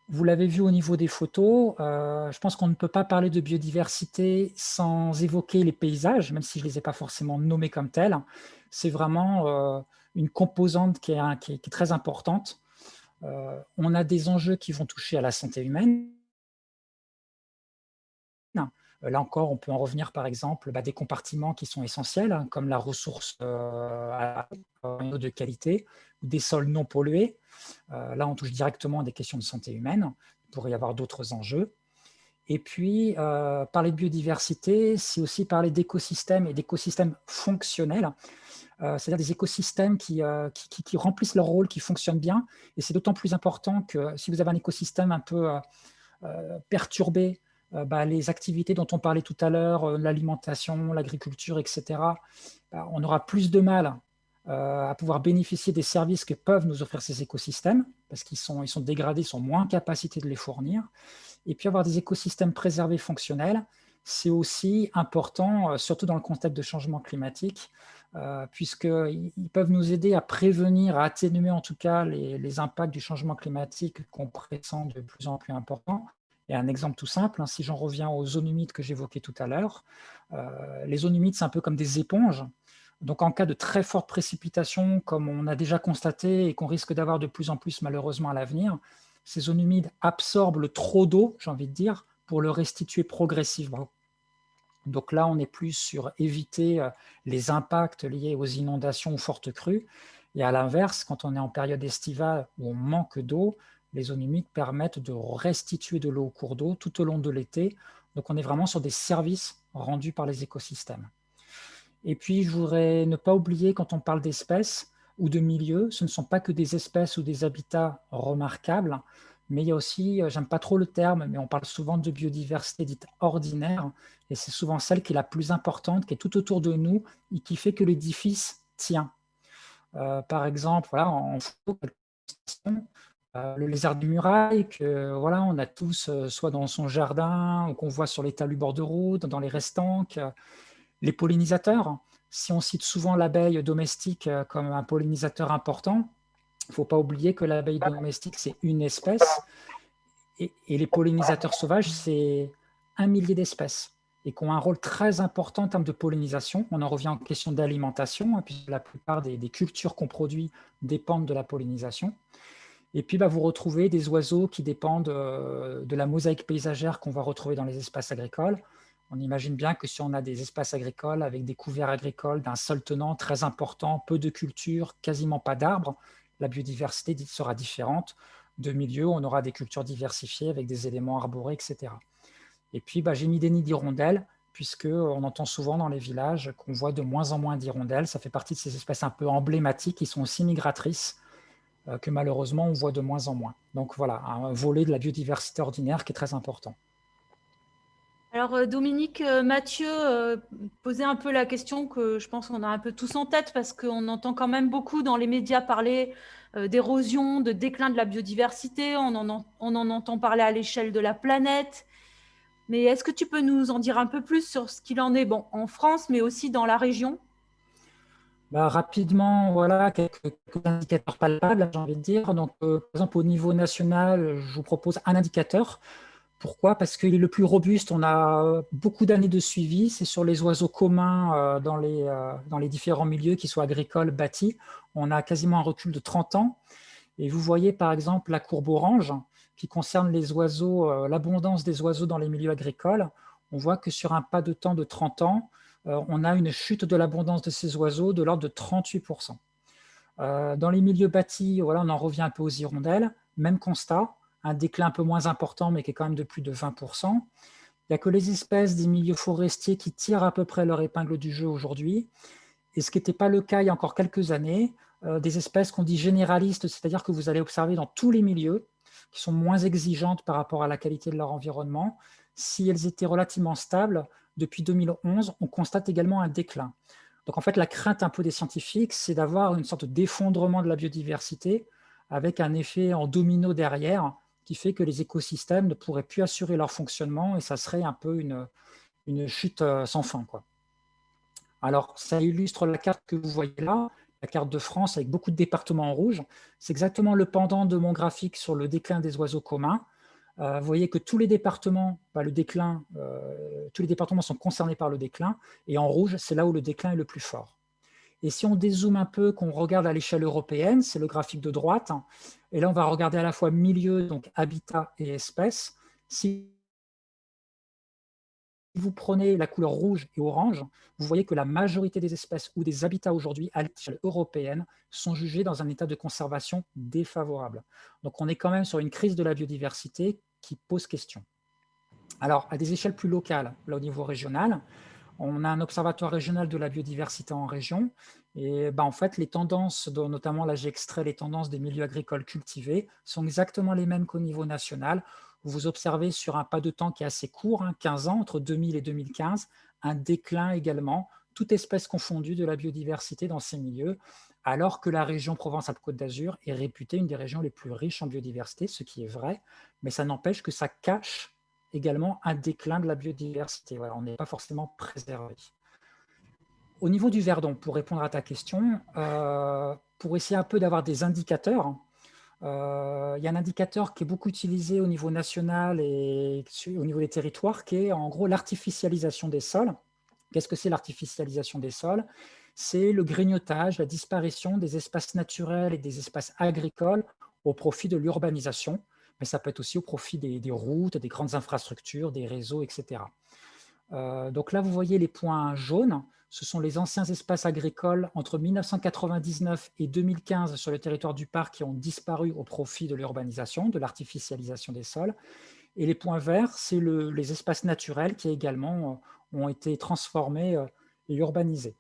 Vous l'avez vu au niveau des photos, je pense qu'on ne peut pas parler de biodiversité sans évoquer les paysages, même si je ne les ai pas forcément nommés comme tels. C'est vraiment une composante qui est très importante. On a des enjeux qui vont toucher à la santé humaine. Là encore, on peut en revenir par exemple des compartiments qui sont essentiels, comme la ressource à une eau de qualité, ou des sols non pollués. Là, on touche directement à des questions de santé humaine. Il pourrait y avoir d'autres enjeux. Et puis, parler de biodiversité, c'est aussi parler d'écosystèmes et d'écosystèmes fonctionnels, c'est-à-dire des écosystèmes qui remplissent leur rôle, qui fonctionnent bien. Et c'est d'autant plus important que si vous avez un écosystème un peu perturbé, les activités dont on parlait tout à l'heure, l'alimentation, l'agriculture, etc., on aura plus de mal à pouvoir bénéficier des services que peuvent nous offrir ces écosystèmes, parce qu'ils sont dégradés, ils sont moins en capacité de les fournir. Et puis avoir des écosystèmes préservés fonctionnels, c'est aussi important, surtout dans le contexte de changement climatique, puisqu'ils peuvent nous aider à prévenir, à atténuer en tout cas les impacts du changement climatique qu'on pressent de plus en plus importants. Et un exemple tout simple, si j'en reviens aux zones humides que j'évoquais tout à l'heure, les zones humides, c'est un peu comme des éponges. Donc en cas de très forte précipitation, comme on a déjà constaté et qu'on risque d'avoir de plus en plus malheureusement à l'avenir, ces zones humides absorbent le trop d'eau, j'ai envie de dire, pour le restituer progressivement. Donc là, on est plus sur éviter les impacts liés aux inondations ou fortes crues. Et à l'inverse, quand on est en période estivale où on manque d'eau, les zones humides permettent de restituer de l'eau au cours d'eau tout au long de l'été. Donc on est vraiment sur des services rendus par les écosystèmes. Et puis, je voudrais ne pas oublier, quand on parle d'espèces ou de milieux, ce ne sont pas que des espèces ou des habitats remarquables, mais il y a aussi, j'aime pas trop le terme, mais on parle souvent de biodiversité dite ordinaire, et c'est souvent celle qui est la plus importante, qui est tout autour de nous et qui fait que l'édifice tient. Par exemple, voilà, en photo, le lézard du muraille, que voilà, on a tous, soit dans son jardin, ou qu'on voit sur les talus bord de route, dans les restanques. Les pollinisateurs, si on cite souvent l'abeille domestique comme un pollinisateur important, il ne faut pas oublier que l'abeille domestique, c'est une espèce, et les pollinisateurs sauvages, c'est 1 millier d'espèces, et qui ont un rôle très important en termes de pollinisation. On en revient en question d'alimentation, puisque la plupart des cultures qu'on produit dépendent de la pollinisation. Et puis, vous retrouvez des oiseaux qui dépendent de la mosaïque paysagère qu'on va retrouver dans les espaces agricoles. On imagine bien que si on a des espaces agricoles avec des couverts agricoles d'un sol tenant très important, peu de cultures, quasiment pas d'arbres, la biodiversité sera différente. De milieux, on aura des cultures diversifiées avec des éléments arborés, etc. Et puis, j'ai mis des nids d'hirondelles, puisqu'on entend souvent dans les villages qu'on voit de moins en moins d'hirondelles. Ça fait partie de ces espèces un peu emblématiques qui sont aussi migratrices, que malheureusement on voit de moins en moins. Donc voilà, un volet de la biodiversité ordinaire qui est très important. Alors Dominique, Mathieu posait un peu la question que je pense qu'on a un peu tous en tête, parce qu'on entend quand même beaucoup dans les médias parler d'érosion, de déclin de la biodiversité, on en entend parler à l'échelle de la planète. Mais est-ce que tu peux nous en dire un peu plus sur ce qu'il en est, bon, en France, mais aussi dans la région? Rapidement, voilà, quelques indicateurs palpables, j'ai envie de dire. Donc, par exemple, au niveau national, je vous propose un indicateur. Pourquoi? Parce qu'il est le plus robuste. On a beaucoup d'années de suivi. C'est sur les oiseaux communs dans les différents milieux, qu'ils soient agricoles, bâtis. On a quasiment un recul de 30 ans. Et vous voyez, par exemple, la courbe orange qui concerne les oiseaux, l'abondance des oiseaux dans les milieux agricoles. On voit que sur un pas de temps de 30 ans, on a une chute de l'abondance de ces oiseaux de l'ordre de 38%. Dans les milieux bâtis, voilà, on en revient un peu aux hirondelles. Même constat, un déclin un peu moins important, mais qui est quand même de plus de 20%. Il n'y a que les espèces des milieux forestiers qui tirent à peu près leur épingle du jeu aujourd'hui. Et ce qui n'était pas le cas il y a encore quelques années, des espèces qu'on dit généralistes, c'est-à-dire que vous allez observer dans tous les milieux, qui sont moins exigeantes par rapport à la qualité de leur environnement. Si elles étaient relativement stables, depuis 2011, on constate également un déclin. Donc en fait, la crainte un peu des scientifiques, c'est d'avoir une sorte d'effondrement de la biodiversité avec un effet en domino derrière qui fait que les écosystèmes ne pourraient plus assurer leur fonctionnement et ça serait un peu une chute sans fin, quoi. Alors, ça illustre la carte que vous voyez là, la carte de France avec beaucoup de départements en rouge. C'est exactement le pendant de mon graphique sur le déclin des oiseaux communs. Vous voyez que tous les départements, tous les départements sont concernés par le déclin, et en rouge, c'est là où le déclin est le plus fort. Et si on dézoome un peu, qu'on regarde à l'échelle européenne, c'est le graphique de droite, et là on va regarder à la fois milieu, donc habitat et espèces. Si vous prenez la couleur rouge et orange, vous voyez que la majorité des espèces ou des habitats aujourd'hui à l'échelle européenne sont jugés dans un état de conservation défavorable. Donc on est quand même sur une crise de la biodiversité qui pose question. Alors à des échelles plus locales, là au niveau régional, on a un observatoire régional de la biodiversité en région et en fait les tendances, notamment là j'ai extrait les tendances des milieux agricoles cultivés, sont exactement les mêmes qu'au niveau national. Vous observez sur un pas de temps qui est assez court, 15 ans, entre 2000 et 2015, un déclin également, toute espèce confondue, de la biodiversité dans ces milieux, alors que la région Provence-Alpes-Côte d'Azur est réputée une des régions les plus riches en biodiversité, ce qui est vrai, mais ça n'empêche que ça cache également un déclin de la biodiversité. Voilà, on n'est pas forcément préservé. Au niveau du verdon, pour répondre à ta question, pour essayer un peu d'avoir des indicateurs, il y a un indicateur qui est beaucoup utilisé au niveau national et au niveau des territoires, qui est en gros l'artificialisation des sols. Qu'est-ce que c'est l'artificialisation des sols? C'est le grignotage, la disparition des espaces naturels et des espaces agricoles au profit de l'urbanisation, mais ça peut être aussi au profit des routes, des grandes infrastructures, des réseaux, etc. Donc là, vous voyez les points jaunes, ce sont les anciens espaces agricoles entre 1999 et 2015 sur le territoire du parc qui ont disparu au profit de l'urbanisation, de l'artificialisation des sols. Et les points verts, c'est les espaces naturels qui également ont été transformés et urbanisés.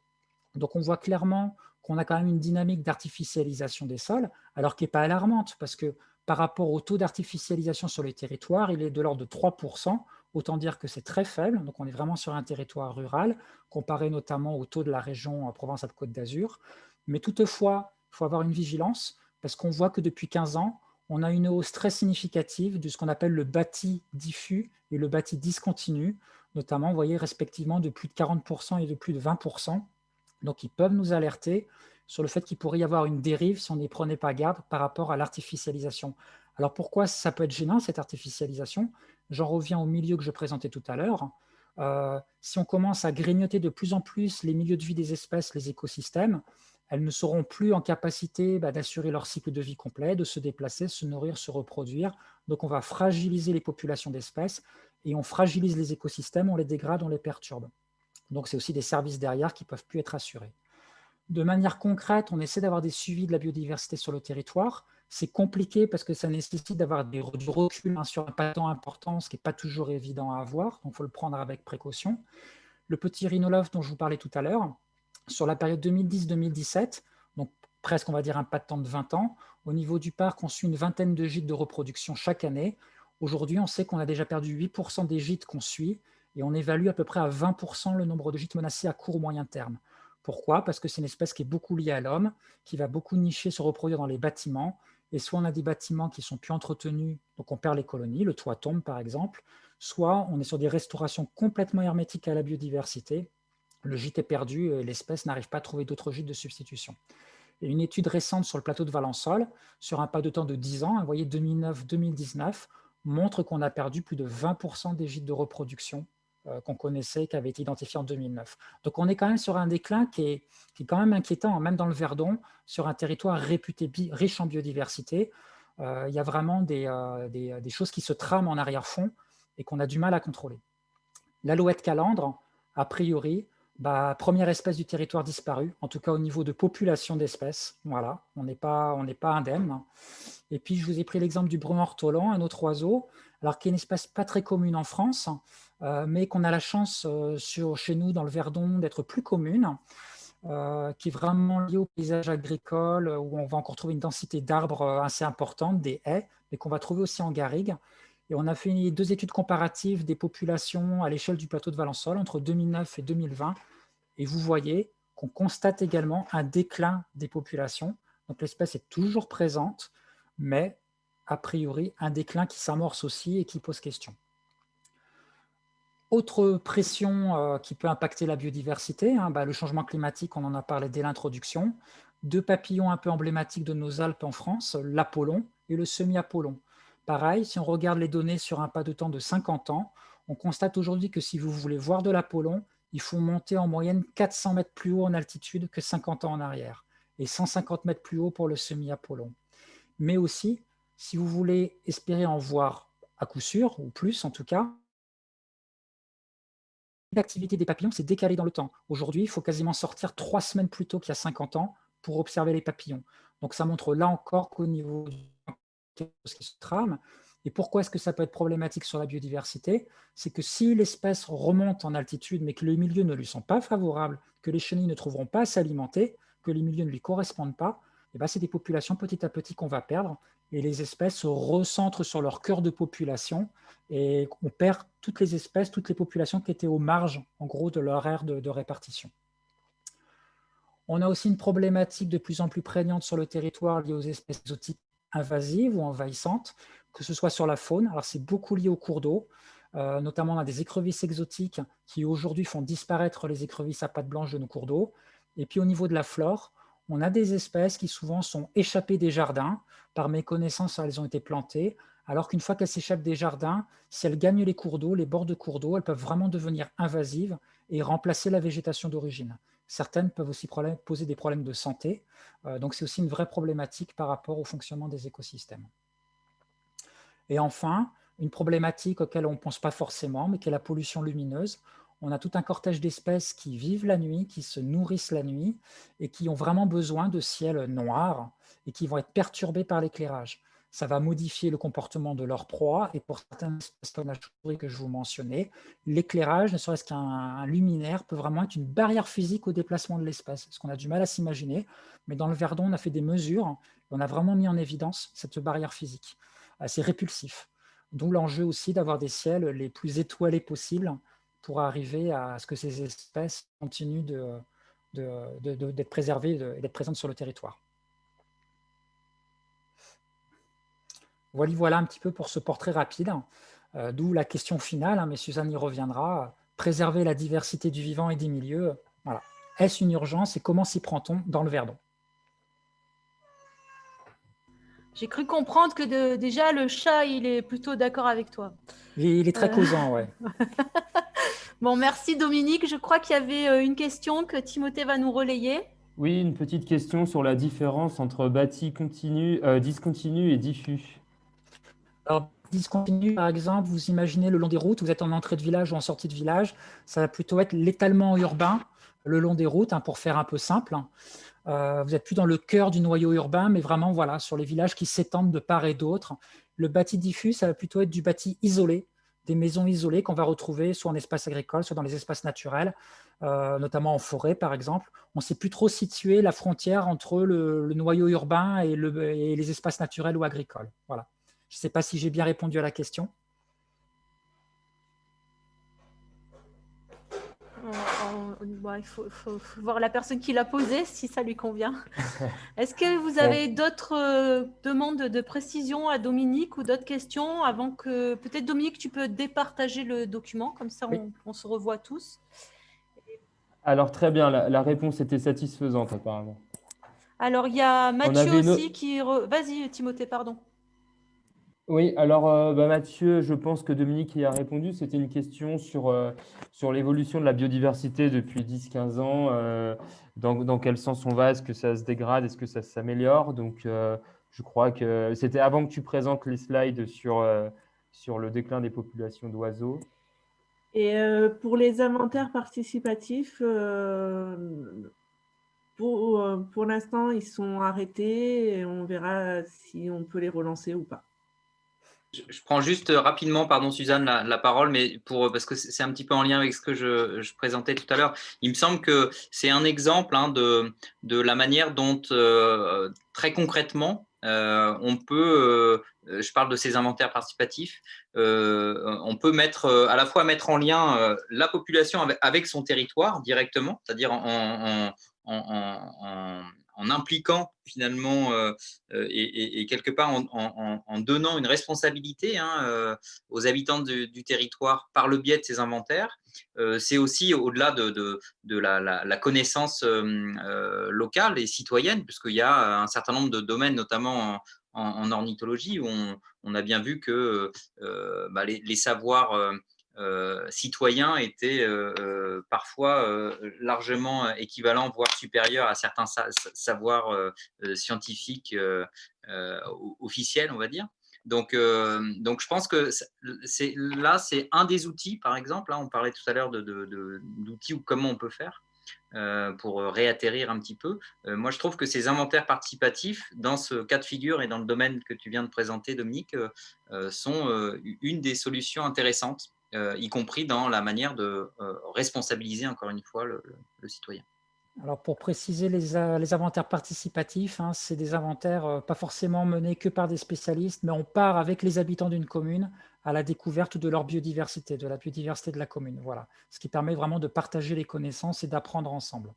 Donc on voit clairement qu'on a quand même une dynamique d'artificialisation des sols, alors qui n'est pas alarmante, parce que par rapport au taux d'artificialisation sur les territoires, il est de l'ordre de 3%, autant dire que c'est très faible, donc on est vraiment sur un territoire rural, comparé notamment au taux de la région Provence-Alpes-Côte d'Azur. Mais toutefois, il faut avoir une vigilance, parce qu'on voit que depuis 15 ans, on a une hausse très significative de ce qu'on appelle le bâti diffus et le bâti discontinu, notamment, vous voyez, respectivement de plus de 40% et de plus de 20%. Donc, ils peuvent nous alerter sur le fait qu'il pourrait y avoir une dérive si on n'y prenait pas garde par rapport à l'artificialisation. Alors, pourquoi ça peut être gênant, cette artificialisation? J'en reviens au milieu que je présentais tout à l'heure. Si on commence à grignoter de plus en plus les milieux de vie des espèces, les écosystèmes, elles ne seront plus en capacité d'assurer leur cycle de vie complet, de se déplacer, se nourrir, se reproduire. Donc, on va fragiliser les populations d'espèces et on fragilise les écosystèmes, on les dégrade, on les perturbe. Donc, c'est aussi des services derrière qui ne peuvent plus être assurés. De manière concrète, on essaie d'avoir des suivis de la biodiversité sur le territoire. C'est compliqué parce que ça nécessite d'avoir du recul sur un pas de temps important, ce qui n'est pas toujours évident à avoir, donc il faut le prendre avec précaution. Le petit rhinolophe dont je vous parlais tout à l'heure, sur la période 2010-2017, donc presque on va dire un pas de temps de 20 ans, au niveau du parc, on suit une vingtaine de gîtes de reproduction chaque année. Aujourd'hui, on sait qu'on a déjà perdu 8% des gîtes qu'on suit, et on évalue à peu près à 20% le nombre de gîtes menacés à court ou moyen terme. Pourquoi? Parce que c'est une espèce qui est beaucoup liée à l'homme, qui va beaucoup nicher, se reproduire dans les bâtiments, et soit on a des bâtiments qui sont plus entretenus, donc on perd les colonies, le toit tombe par exemple, soit on est sur des restaurations complètement hermétiques à la biodiversité, le gîte est perdu et l'espèce n'arrive pas à trouver d'autres gîtes de substitution. Et une étude récente sur le plateau de Valençol, sur un pas de temps de 10 ans, vous voyez 2009-2019, montre qu'on a perdu plus de 20% des gîtes de reproduction qu'on connaissait, qui avaient été identifiés en 2009. Donc on est quand même sur un déclin qui est quand même inquiétant, même dans le Verdon, sur un territoire réputé riche en biodiversité. Il y a vraiment des choses qui se trament en arrière-fond et qu'on a du mal à contrôler. L'alouette calandre, a priori, première espèce du territoire disparue, en tout cas au niveau de population d'espèces. Voilà, on n'est pas indemne. Et puis, je vous ai pris l'exemple du brun ortolan, un autre oiseau, alors qui est une espèce pas très commune en France, mais qu'on a la chance chez nous, dans le Verdon, d'être plus commune, qui est vraiment liée au paysage agricole, où on va encore trouver une densité d'arbres assez importante, des haies, mais qu'on va trouver aussi en garrigue. Et on a fait 2 études comparatives des populations à l'échelle du plateau de Valençol entre 2009 et 2020. Et vous voyez qu'on constate également un déclin des populations. Donc l'espèce est toujours présente, mais a priori un déclin qui s'amorce aussi et qui pose question. Autre pression qui peut impacter la biodiversité, le changement climatique, on en a parlé dès l'introduction. 2 papillons un peu emblématiques de nos Alpes en France, l'Apollon et le semi-Apollon. Pareil, si on regarde les données sur un pas de temps de 50 ans, on constate aujourd'hui que si vous voulez voir de l'Apollon, il faut monter en moyenne 400 mètres plus haut en altitude que 50 ans en arrière, et 150 mètres plus haut pour le semi-Apollon. Mais aussi, si vous voulez espérer en voir à coup sûr, ou plus en tout cas, l'activité des papillons s'est décalée dans le temps. Aujourd'hui, il faut quasiment sortir 3 semaines plus tôt qu'il y a 50 ans pour observer les papillons. Donc ça montre là encore qu'au niveau de ce qui se trame. Et pourquoi est-ce que ça peut être problématique sur la biodiversité? C'est que si l'espèce remonte en altitude, mais que les milieux ne lui sont pas favorables, que les chenilles ne trouveront pas à s'alimenter, que les milieux ne lui correspondent pas, c'est des populations petit à petit qu'on va perdre, et les espèces se recentrent sur leur cœur de population, et on perd toutes les espèces, toutes les populations qui étaient aux marges, en gros, de leur aire de répartition. On a aussi une problématique de plus en plus prégnante sur le territoire liée aux espèces exotiques invasives ou envahissantes, que ce soit sur la faune. Alors c'est beaucoup lié aux cours d'eau, notamment on a des écrevisses exotiques qui aujourd'hui font disparaître les écrevisses à pattes blanches de nos cours d'eau. Et puis au niveau de la flore, on a des espèces qui souvent sont échappées des jardins. Par méconnaissance, elles ont été plantées, alors qu'une fois qu'elles s'échappent des jardins, si elles gagnent les cours d'eau, les bords de cours d'eau, elles peuvent vraiment devenir invasives et remplacer la végétation d'origine. Certaines peuvent aussi poser des problèmes de santé, donc c'est aussi une vraie problématique par rapport au fonctionnement des écosystèmes. Et enfin, une problématique auquel on ne pense pas forcément, mais qui est la pollution lumineuse. On a tout un cortège d'espèces qui vivent la nuit, qui se nourrissent la nuit et qui ont vraiment besoin de ciel noir et qui vont être perturbés par l'éclairage. ça va modifier le comportement de leur proie. Et pour certaines espèces comme la chauve-souris que je vous mentionnais, l'éclairage, ne serait-ce qu'un luminaire, peut vraiment être une barrière physique au déplacement de l'espèce, ce qu'on a du mal à s'imaginer. Mais dans le Verdon, on a fait des mesures, et on a vraiment mis en évidence cette barrière physique. C'est répulsif. D'où l'enjeu aussi d'avoir des ciels les plus étoilés possibles pour arriver à ce que ces espèces continuent d'être préservées et d'être présentes sur le territoire. Voilà un petit peu pour ce portrait rapide, d'où la question finale, mais Suzanne y reviendra, préserver la diversité du vivant et des milieux. Voilà. Est-ce une urgence et comment s'y prend-on dans le Verdon? J'ai cru comprendre que déjà, le chat, il est plutôt d'accord avec toi. Il est très causant, ouais. Bon, merci Dominique. Je crois qu'il y avait une question que Timothée va nous relayer. Oui, une petite question sur la différence entre bâti discontinu et diffus. Alors, discontinu, par exemple, vous imaginez le long des routes, vous êtes en entrée de village ou en sortie de village, ça va plutôt être l'étalement urbain le long des routes, pour faire un peu simple. Vous n'êtes plus dans le cœur du noyau urbain, mais vraiment voilà, sur les villages qui s'étendent de part et d'autre. Le bâti diffus, ça va plutôt être du bâti isolé, des maisons isolées qu'on va retrouver soit en espace agricole, soit dans les espaces naturels, notamment en forêt par exemple. On ne sait plus trop situer la frontière entre le noyau urbain et les espaces naturels ou agricoles. Voilà. Je ne sais pas si j'ai bien répondu à la question. Il faut voir la personne qui l'a posée, si ça lui convient. Est-ce que vous avez d'autres demandes de précision à Dominique ou d'autres questions avant que… Peut-être Dominique, tu peux départager le document, comme ça Oui. on se revoit tous. Alors très bien, la réponse était satisfaisante apparemment. Alors il y a Mathieu avait aussi qui… Vas-y Timothée, pardon. Oui, alors Mathieu, je pense que Dominique y a répondu. C'était une question sur l'évolution de la biodiversité depuis 10-15 ans. Dans quel sens on va? Est-ce que ça se dégrade? Est-ce que ça s'améliore? Donc, je crois que c'était avant que tu présentes les slides sur le déclin des populations d'oiseaux. Et pour les inventaires participatifs, pour l'instant, ils sont arrêtés et on verra si on peut les relancer ou pas. Je prends juste rapidement, pardon Suzanne, la parole, mais parce que c'est un petit peu en lien avec ce que je présentais tout à l'heure. Il me semble que c'est un exemple de la manière dont, très concrètement, on peut, je parle de ces inventaires participatifs, on peut à la fois mettre en lien la population avec son territoire directement, c'est-à-dire en impliquant finalement et quelque part en donnant une responsabilité aux habitants du territoire par le biais de ces inventaires. C'est aussi au-delà de la connaissance locale et citoyenne, puisqu'il y a un certain nombre de domaines, notamment en ornithologie, où on a bien vu que les savoirs citoyens étaient parfois largement équivalents, voire supérieurs à certains savoirs scientifiques officiels, on va dire. Donc, je pense que c'est un des outils, par exemple. On parlait tout à l'heure d'outils ou comment on peut faire pour réatterrir un petit peu. Moi, je trouve que ces inventaires participatifs, dans ce cas de figure et dans le domaine que tu viens de présenter, Dominique, sont une des solutions intéressantes, y compris dans la manière de responsabiliser, encore une fois, le citoyen. Alors pour préciser les inventaires participatifs, c'est des inventaires pas forcément menés que par des spécialistes, mais on part avec les habitants d'une commune à la découverte de leur biodiversité, de la biodiversité de la commune. Voilà, ce qui permet vraiment de partager les connaissances et d'apprendre ensemble.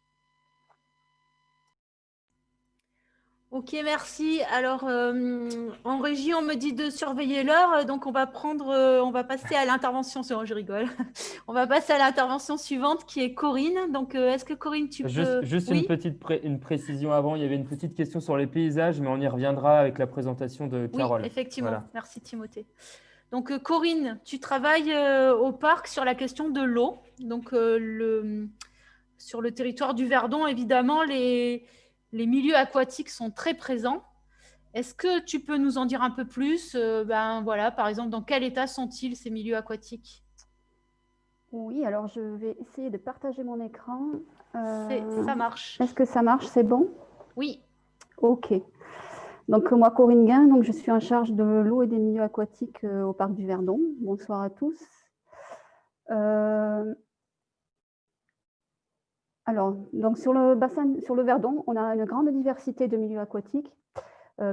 Ok, merci. Alors, en régie, on me dit de surveiller l'heure, donc on va passer à l'intervention. Je rigole. On va passer à l'intervention suivante qui est Corinne. Donc, est-ce que Corinne, tu peux… Juste Oui. une précision avant. Il y avait une petite question sur les paysages, mais on y reviendra avec la présentation de Carole. Oui, effectivement. Voilà. Merci Timothée. Donc, Corinne, tu travailles au parc sur la question de l'eau. Donc, sur le territoire du Verdon, évidemment, les milieux aquatiques sont très présents. Est-ce que tu peux nous en dire un peu plus? Voilà, par exemple, dans quel état sont-ils ces milieux aquatiques? Oui, alors je vais essayer de partager mon écran. Ça marche. Est-ce que ça marche? C'est bon? Oui. Ok. Donc, moi, Corinne Guin, donc, je suis en charge de l'eau et des milieux aquatiques au Parc du Verdon. Bonsoir à tous. Alors, donc, sur le Verdon, on a une grande diversité de milieux aquatiques,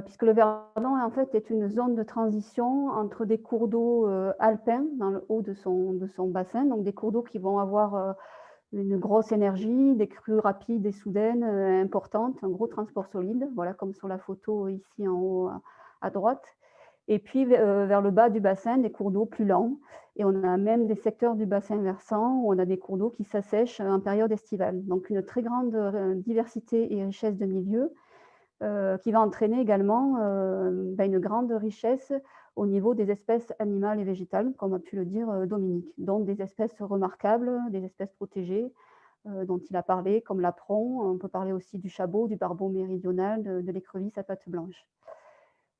puisque le Verdon, en fait, est une zone de transition entre des cours d'eau alpins dans le haut de son bassin, donc des cours d'eau qui vont avoir une grosse énergie, des crues rapides et soudaines importantes, un gros transport solide, voilà, comme sur la photo ici en haut à droite. Et puis vers le bas du bassin, des cours d'eau plus lents. Et on a même des secteurs du bassin versant où on a des cours d'eau qui s'assèchent en période estivale. Donc une très grande diversité et richesse de milieux qui va entraîner également une grande richesse au niveau des espèces animales et végétales, comme a pu le dire Dominique, dont des espèces remarquables, des espèces protégées dont il a parlé, comme l'apron. On peut parler aussi du chabot, du barbeau méridional, de l'écrevisse à pattes blanches.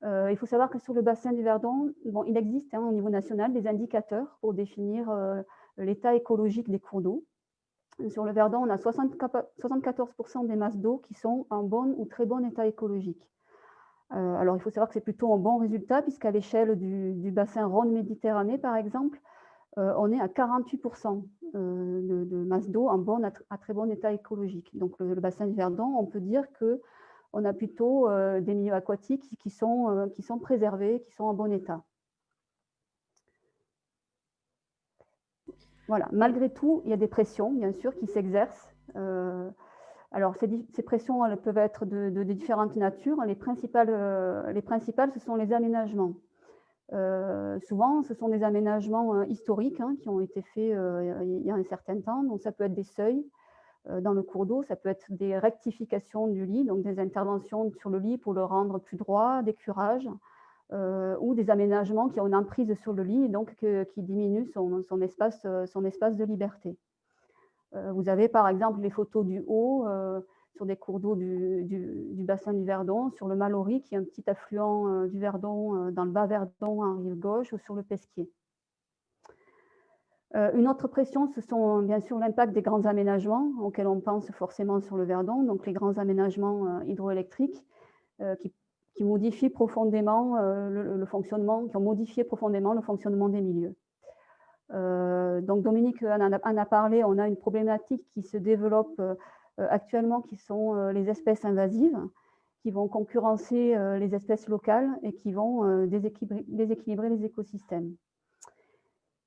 Il faut savoir que sur le bassin du Verdon, bon, il existe au niveau national des indicateurs pour définir l'état écologique des cours d'eau. Sur le Verdon, on a 74% des masses d'eau qui sont en bon ou très bon état écologique. Alors, il faut savoir que c'est plutôt un bon résultat, puisqu'à l'échelle du bassin Rhône-Méditerranée, par exemple, on est à 48% de masse d'eau en bon à très bon état écologique. Donc, le bassin du Verdon, on peut dire qu'on a plutôt des milieux aquatiques qui sont préservés, qui sont en bon état. Voilà. Malgré tout, il y a des pressions, bien sûr, qui s'exercent. Alors, ces pressions, elles peuvent être de différentes natures. Les principales, ce sont les aménagements. Souvent, ce sont des aménagements historiques qui ont été faits il y a un certain temps. Donc, ça peut être des seuils dans le cours d'eau, ça peut être des rectifications du lit, donc des interventions sur le lit pour le rendre plus droit, des curages, ou des aménagements qui ont une emprise sur le lit et donc qui diminuent son espace de liberté. Vous avez par exemple les photos du haut sur des cours d'eau du bassin du Verdon, sur le Mallory, qui est un petit affluent du Verdon dans le bas Verdon en rive gauche, ou sur le Pesquier. Une autre pression, ce sont bien sûr l'impact des grands aménagements auxquels on pense forcément sur le Verdon, donc les grands aménagements hydroélectriques qui modifient profondément le fonctionnement, qui ont modifié profondément le fonctionnement des milieux. Donc Dominique en a parlé, on a une problématique qui se développe actuellement, qui sont les espèces invasives, qui vont concurrencer les espèces locales et qui vont déséquilibrer les écosystèmes.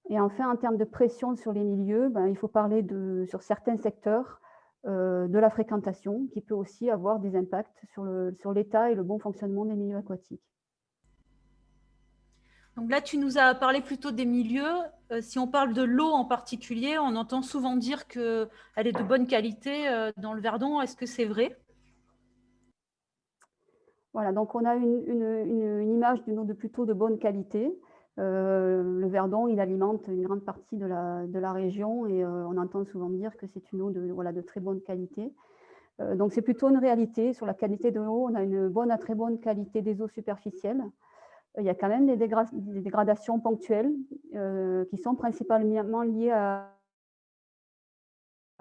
Et enfin, en termes de pression sur les milieux, il faut parler sur certains secteurs de la fréquentation, qui peut aussi avoir des impacts sur l'état et le bon fonctionnement des milieux aquatiques. Donc là, tu nous as parlé plutôt des milieux. Si on parle de l'eau en particulier, on entend souvent dire qu'elle est de bonne qualité dans le Verdon. Est-ce que c'est vrai? Voilà, donc on a une image d'une eau plutôt de bonne qualité. Le Verdon, il alimente une grande partie de la région et on entend souvent dire que c'est une eau de très bonne qualité. Donc c'est plutôt une réalité. Sur la qualité de l'eau, on a une bonne à très bonne qualité des eaux superficielles. Il y a quand même des dégradations ponctuelles qui sont principalement liées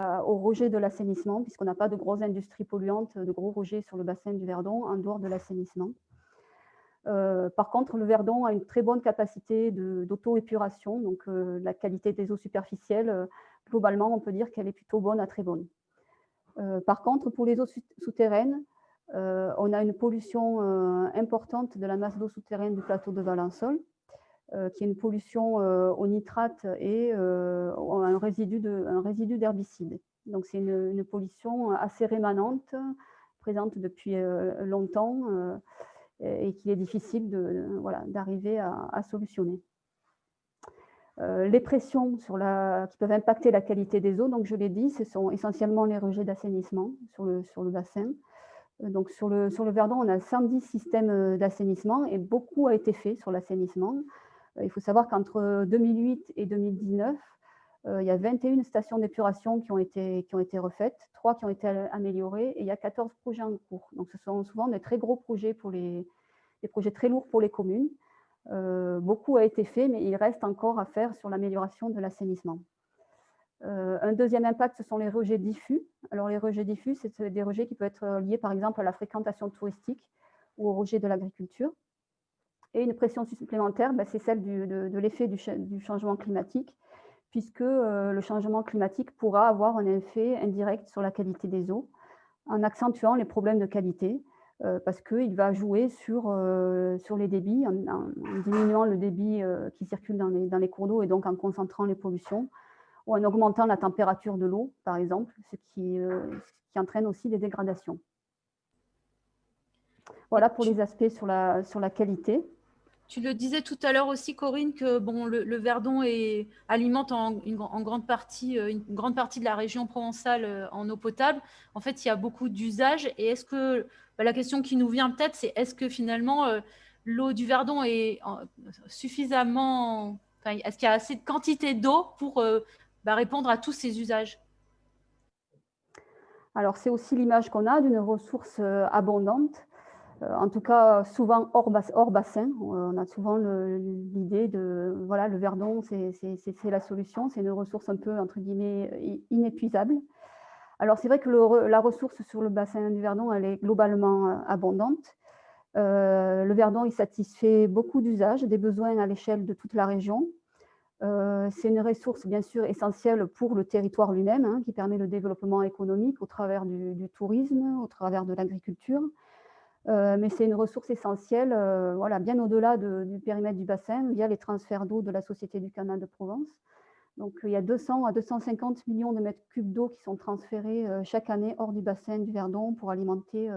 au rejet de l'assainissement, puisqu'on n'a pas de grosses industries polluantes, de gros rejets sur le bassin du Verdon en dehors de l'assainissement. Par contre, le Verdon a une très bonne capacité d'auto-épuration, donc la qualité des eaux superficielles, globalement, on peut dire qu'elle est plutôt bonne à très bonne. Par contre, pour les eaux souterraines, on a une pollution importante de la masse d'eau souterraine du plateau de Valensole, qui est une pollution au nitrate et un résidu d'herbicide. Donc c'est une pollution assez rémanente, présente depuis longtemps et qu'il est difficile d'arriver à solutionner. Les pressions qui peuvent impacter la qualité des eaux, donc je l'ai dit, ce sont essentiellement les rejets d'assainissement sur le bassin. Donc sur le Verdon, on a 110 systèmes d'assainissement et beaucoup a été fait sur l'assainissement. Il faut savoir qu'entre 2008 et 2019, il y a 21 stations d'épuration qui ont été refaites, 3 qui ont été améliorées et il y a 14 projets en cours. Donc ce sont souvent des très gros projets, des projets très lourds pour les communes. Beaucoup a été fait, mais il reste encore à faire sur l'amélioration de l'assainissement. Un deuxième impact, ce sont les rejets diffus. Alors les rejets diffus, c'est des rejets qui peuvent être liés par exemple à la fréquentation touristique ou au rejet de l'agriculture. Et une pression supplémentaire, c'est celle de l'effet du changement climatique, puisque le changement climatique pourra avoir un effet indirect sur la qualité des eaux, en accentuant les problèmes de qualité, parce qu'il va jouer sur les débits, en diminuant le débit qui circule dans les cours d'eau et donc en concentrant les pollutions, ou en augmentant la température de l'eau, par exemple, ce qui entraîne aussi des dégradations. Voilà pour les aspects sur la qualité. Tu le disais tout à l'heure aussi, Corinne, que bon, le Verdon alimente une grande partie de la région provençale en eau potable. En fait, il y a beaucoup d'usages. Et est-ce que la question qui nous vient peut-être, c'est est-ce que finalement l'eau du Verdon est suffisamment, est-ce qu'il y a assez de quantité d'eau pour répondre à tous ces usages? Alors, c'est aussi l'image qu'on a d'une ressource abondante. En tout cas, souvent hors bassin. On a souvent l'idée de, voilà, le Verdon, c'est la solution. C'est une ressource un peu, entre guillemets, inépuisable. Alors, c'est vrai que la ressource sur le bassin du Verdon, elle est globalement abondante. Le Verdon, il satisfait beaucoup d'usages, des besoins à l'échelle de toute la région. C'est une ressource, bien sûr, essentielle pour le territoire lui-même, qui permet le développement économique au travers du tourisme, au travers de l'agriculture. Mais c'est une ressource essentielle, voilà, bien au-delà du périmètre du bassin, via les transferts d'eau de la Société du canal de Provence. Donc, il y a 200 à 250 millions de mètres cubes d'eau qui sont transférés chaque année hors du bassin du Verdon pour alimenter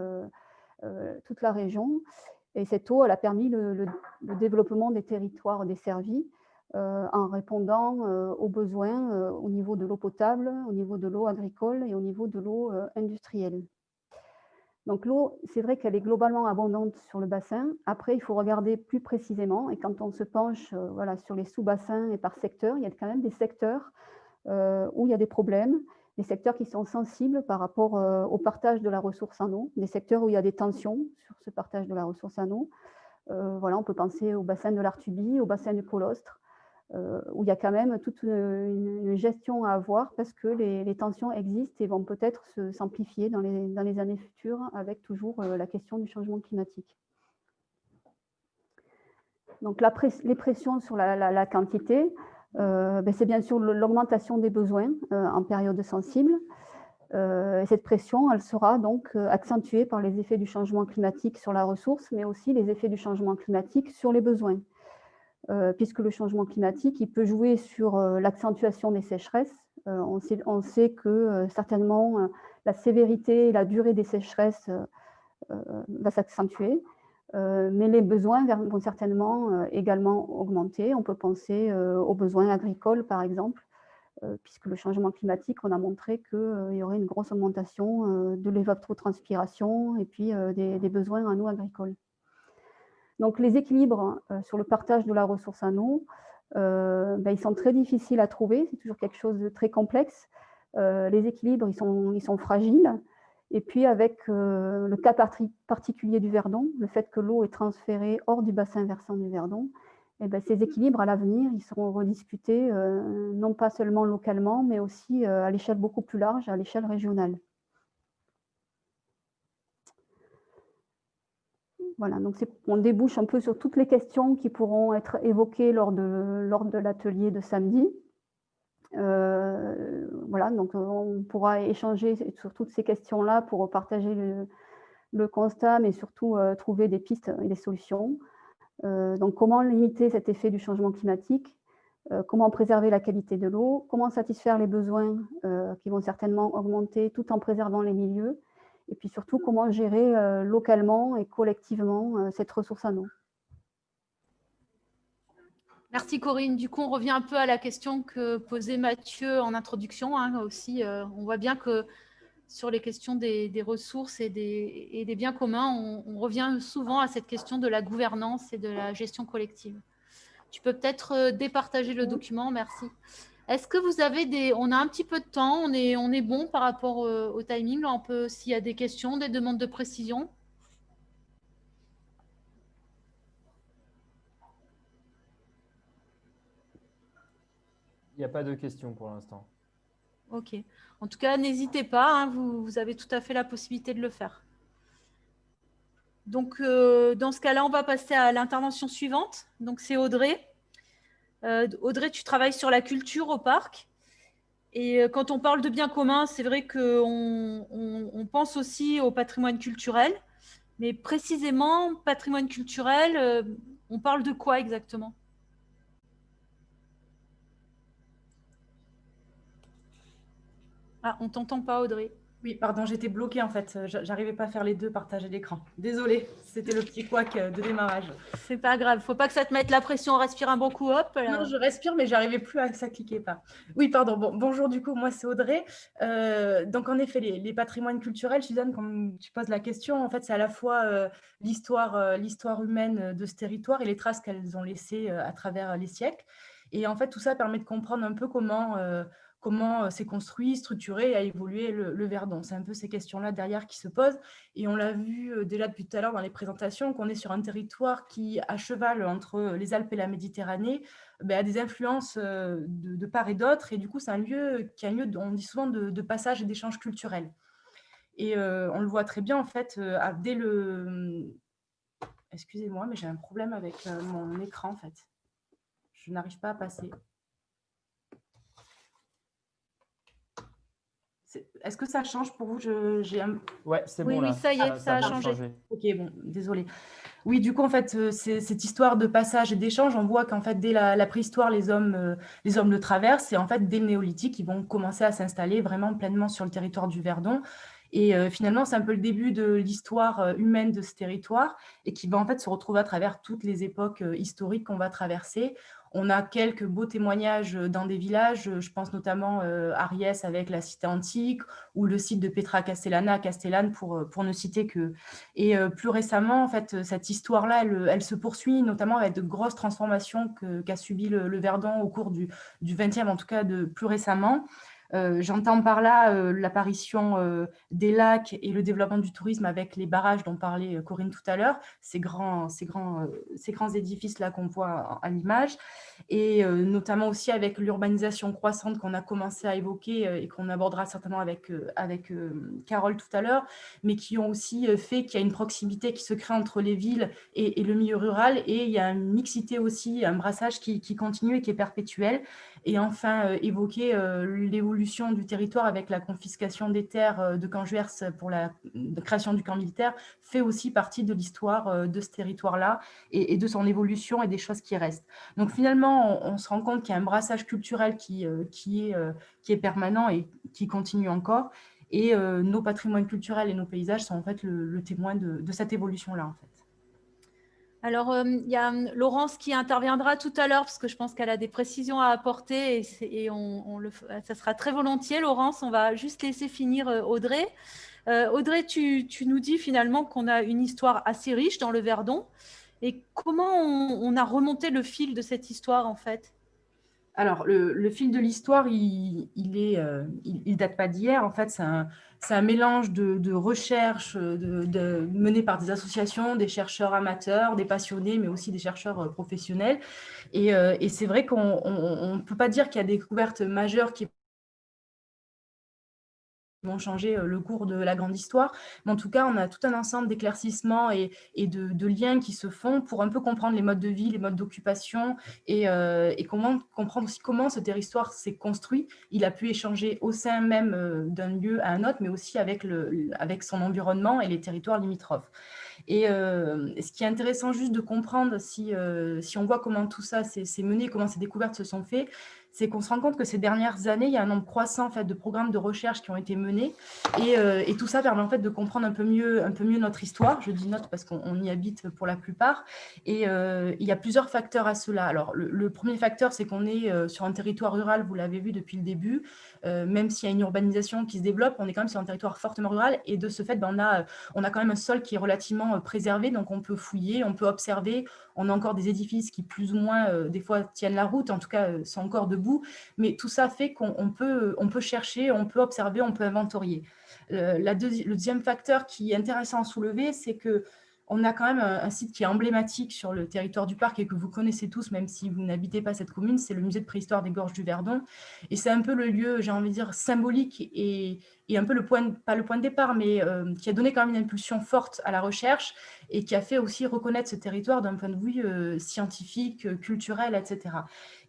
toute la région. Et cette eau, elle a permis le développement des territoires desservis en répondant aux besoins au niveau de l'eau potable, au niveau de l'eau agricole et au niveau de l'eau industrielle. Donc l'eau, c'est vrai qu'elle est globalement abondante sur le bassin. Après, il faut regarder plus précisément. Et quand on se penche voilà, sur les sous-bassins et par secteur, il y a quand même des secteurs où il y a des problèmes, des secteurs qui sont sensibles par rapport au partage de la ressource en eau, des secteurs où il y a des tensions sur ce partage de la ressource en eau. Voilà, on peut penser au bassin de l'Artubie, au bassin du Colostre, où il y a quand même toute une gestion à avoir parce que les tensions existent et vont peut-être s'amplifier dans les années futures avec toujours la question du changement climatique. Donc les pressions sur la quantité, c'est bien sûr l'augmentation des besoins en période sensible. Et cette pression, elle sera donc accentuée par les effets du changement climatique sur la ressource, mais aussi les effets du changement climatique sur les besoins. Puisque le changement climatique, il peut jouer sur l'accentuation des sécheresses. On sait que certainement la sévérité et la durée des sécheresses va s'accentuer, mais les besoins vont certainement également augmenter. On peut penser aux besoins agricoles, par exemple, puisque le changement climatique, on a montré qu'il y aurait une grosse augmentation de l'évapotranspiration et puis des besoins en eau agricole. Donc, les équilibres sur le partage de la ressource en eau, ils sont très difficiles à trouver. C'est toujours quelque chose de très complexe. Les équilibres, ils sont fragiles. Et puis, avec le cas particulier du Verdon, le fait que l'eau est transférée hors du bassin versant du Verdon, ces équilibres, à l'avenir, ils seront rediscutés, non pas seulement localement, mais aussi à l'échelle beaucoup plus large, à l'échelle régionale. Voilà, donc on débouche un peu sur toutes les questions qui pourront être évoquées lors de l'atelier de samedi. Voilà, donc on pourra échanger sur toutes ces questions-là pour partager le constat, mais surtout trouver des pistes et des solutions. Donc, comment limiter cet effet du changement climatique? Comment préserver la qualité de l'eau? Comment satisfaire les besoins qui vont certainement augmenter tout en préservant les milieux? Et puis surtout, comment gérer localement et collectivement cette ressource en eau. Merci Corinne. Du coup, on revient un peu à la question que posait Mathieu en introduction. Aussi, on voit bien que sur les questions des ressources et des biens communs, on revient souvent à cette question de la gouvernance et de la gestion collective. Tu peux peut-être départager le document, merci. Est-ce que vous avez on a un petit peu de temps, on est bon par rapport au timing, là, s'il y a des questions, des demandes de précision. Il n'y a pas de questions pour l'instant. Ok. En tout cas, n'hésitez pas, vous avez tout à fait la possibilité de le faire. Donc, dans ce cas-là, on va passer à l'intervention suivante. Donc, c'est Audrey. Audrey, tu travailles sur la culture au parc. Et quand on parle de biens communs, c'est vrai qu'on pense aussi au patrimoine culturel. Mais précisément, patrimoine culturel, on parle de quoi exactement? Ah, on t'entend pas, Audrey. Oui, pardon, j'étais bloquée en fait. J'arrivais pas à faire les deux, partager l'écran. Désolée, c'était le petit couac de démarrage. C'est pas grave, faut pas que ça te mette la pression, respire un bon coup, hop. Là. Non, je respire, mais j'arrivais plus à ça cliquait pas. Oui, pardon. Bon, bonjour du coup, moi c'est Audrey. Donc en effet, les patrimoines culturels, Suzanne, comme tu poses la question, en fait, c'est à la fois l'histoire humaine de ce territoire et les traces qu'elles ont laissées à travers les siècles. Et en fait, tout ça permet de comprendre un peu comment s'est construit, structuré et a évolué le Verdon. C'est un peu ces questions-là derrière qui se posent. Et on l'a vu déjà depuis tout à l'heure dans les présentations, qu'on est sur un territoire qui, à cheval entre les Alpes et la Méditerranée, a des influences de part et d'autre. Et du coup, c'est un lieu qui est un lieu, on dit souvent, de passage et d'échange culturel. Et on le voit très bien, en fait, dès le... Excusez-moi, mais j'ai un problème avec mon écran, en fait. Je n'arrive pas à passer. Est-ce que ça change pour vous? Ouais, c'est Oui, bon là. oui, ça y est, ça a changé. Ok, bon, désolé. Oui, du coup, en fait, c'est cette histoire de passage et d'échange. On voit qu'en fait, dès la préhistoire, les hommes le traversent. Et en fait, dès le néolithique, ils vont commencer à s'installer vraiment pleinement sur le territoire du Verdon. Et finalement, c'est un peu le début de l'histoire humaine de ce territoire et qui va en fait se retrouver à travers toutes les époques historiques qu'on va traverser. On a quelques beaux témoignages dans des villages. Je pense notamment à Riès avec la cité antique ou le site de Petra Castellana à Castellane pour ne citer que. Et plus récemment, en fait, cette histoire-là, elle se poursuit notamment avec de grosses transformations qu'a subi le Verdon au cours du XXe, en tout cas de plus récemment. J'entends par là l'apparition des lacs et le développement du tourisme avec les barrages dont parlait Corinne tout à l'heure, ces grands édifices-là qu'on voit à l'image, et notamment aussi avec l'urbanisation croissante qu'on a commencé à évoquer et qu'on abordera certainement avec Carole tout à l'heure, mais qui ont aussi fait qu'il y a une proximité qui se crée entre les villes et le milieu rural, et il y a une mixité aussi, un brassage qui continue et qui est perpétuel. Et enfin, évoquer l'évolution du territoire avec la confiscation des terres de Canjuers pour la création du camp militaire fait aussi partie de l'histoire de ce territoire-là et de son évolution et des choses qui restent. Donc finalement, on se rend compte qu'il y a un brassage culturel qui est permanent et qui continue encore. Et nos patrimoines culturels et nos paysages sont en fait le témoin de cette évolution-là, en fait. Alors, il y a Laurence qui interviendra tout à l'heure parce que je pense qu'elle a des précisions à apporter et ça sera très volontiers, Laurence. On va juste laisser finir Audrey. Audrey, tu nous dis finalement qu'on a une histoire assez riche dans le Verdon. Et comment on a remonté le fil de cette histoire, en fait? Alors, le fil de l'histoire, il date pas d'hier. En fait, c'est un mélange de recherches menées par des associations, des chercheurs amateurs, des passionnés, mais aussi des chercheurs professionnels. Et c'est vrai qu'on ne peut pas dire qu'il y a des découvertes majeures qui vont changer le cours de la grande histoire. Mais en tout cas, on a tout un ensemble d'éclaircissements et de liens qui se font pour un peu comprendre les modes de vie, les modes d'occupation et comprendre aussi comment ce territoire s'est construit. Il a pu échanger au sein même d'un lieu à un autre, mais aussi avec son environnement et les territoires limitrophes. Et ce qui est intéressant juste de comprendre, si on voit comment tout ça s'est mené, comment ces découvertes se sont faites, c'est qu'on se rend compte que ces dernières années, il y a un nombre croissant en fait, de programmes de recherche qui ont été menés. Et tout ça permet en fait, de comprendre un peu mieux notre histoire. Je dis notre parce qu'on y habite pour la plupart. Et il y a plusieurs facteurs à cela. Alors, le premier facteur, c'est qu'on est sur un territoire rural, vous l'avez vu depuis le début. Même s'il y a une urbanisation qui se développe, on est quand même sur un territoire fortement rural. Et de ce fait, on a quand même un sol qui est relativement préservé. Donc, on peut fouiller, on peut observer. On a encore des édifices qui, plus ou moins, des fois, tiennent la route, en tout cas, sont encore debout. Mais tout ça fait qu'on peut chercher, on peut observer, on peut inventorier. Le deuxième facteur qui est intéressant à soulever, c'est qu'on a quand même un site qui est emblématique sur le territoire du parc et que vous connaissez tous, même si vous n'habitez pas cette commune, c'est le musée de préhistoire des Gorges du Verdon. Et c'est un peu le lieu, j'ai envie de dire, symbolique et et un peu pas le point de départ, mais qui a donné quand même une impulsion forte à la recherche et qui a fait aussi reconnaître ce territoire d'un point de vue scientifique, culturel, etc.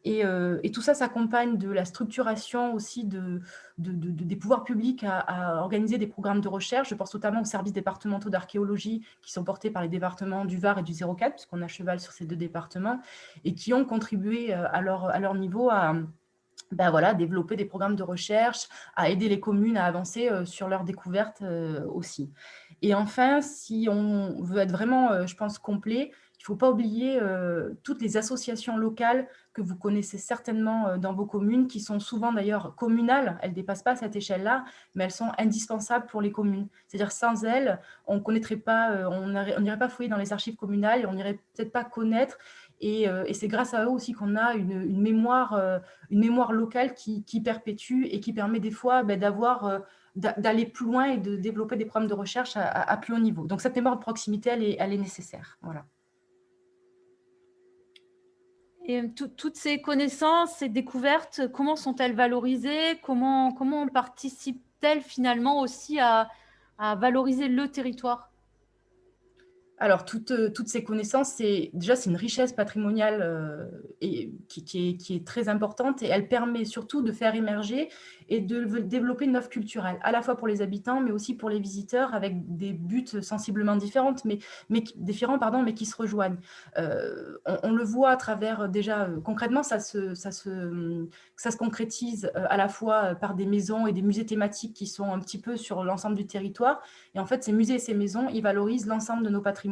Et tout ça s'accompagne de la structuration aussi des pouvoirs publics à organiser des programmes de recherche. Je pense notamment aux services départementaux d'archéologie qui sont portés par les départements du Var et du 04, puisqu'on a cheval sur ces deux départements, et qui ont contribué à leur niveau à développer des programmes de recherche, à aider les communes à avancer sur leurs découvertes aussi. Et enfin, si on veut être vraiment, je pense, complet, il ne faut pas oublier toutes les associations locales que vous connaissez certainement dans vos communes, qui sont souvent d'ailleurs communales. Elles ne dépassent pas cette échelle-là, mais elles sont indispensables pour les communes. C'est-à-dire sans elles, on connaîtrait pas, on n'irait pas fouiller dans les archives communales et on n'irait peut-être pas connaître. Et c'est grâce à eux aussi qu'on a une mémoire locale qui perpétue et qui permet des fois d'aller plus loin et de développer des programmes de recherche à plus haut niveau. Donc cette mémoire de proximité, elle est nécessaire. Voilà. Et toutes ces connaissances, ces découvertes, comment sont-elles valorisées? Comment participent-elles finalement aussi à valoriser le territoire? Alors, toutes ces connaissances, c'est une richesse patrimoniale qui est très importante, et elle permet surtout de faire émerger et de développer une offre culturelle, à la fois pour les habitants, mais aussi pour les visiteurs, avec des buts sensiblement différents, mais qui se rejoignent. On le voit à travers, déjà, concrètement, ça se concrétise à la fois par des maisons et des musées thématiques qui sont un petit peu sur l'ensemble du territoire. Et en fait, ces musées et ces maisons, ils valorisent l'ensemble de nos patrimoines.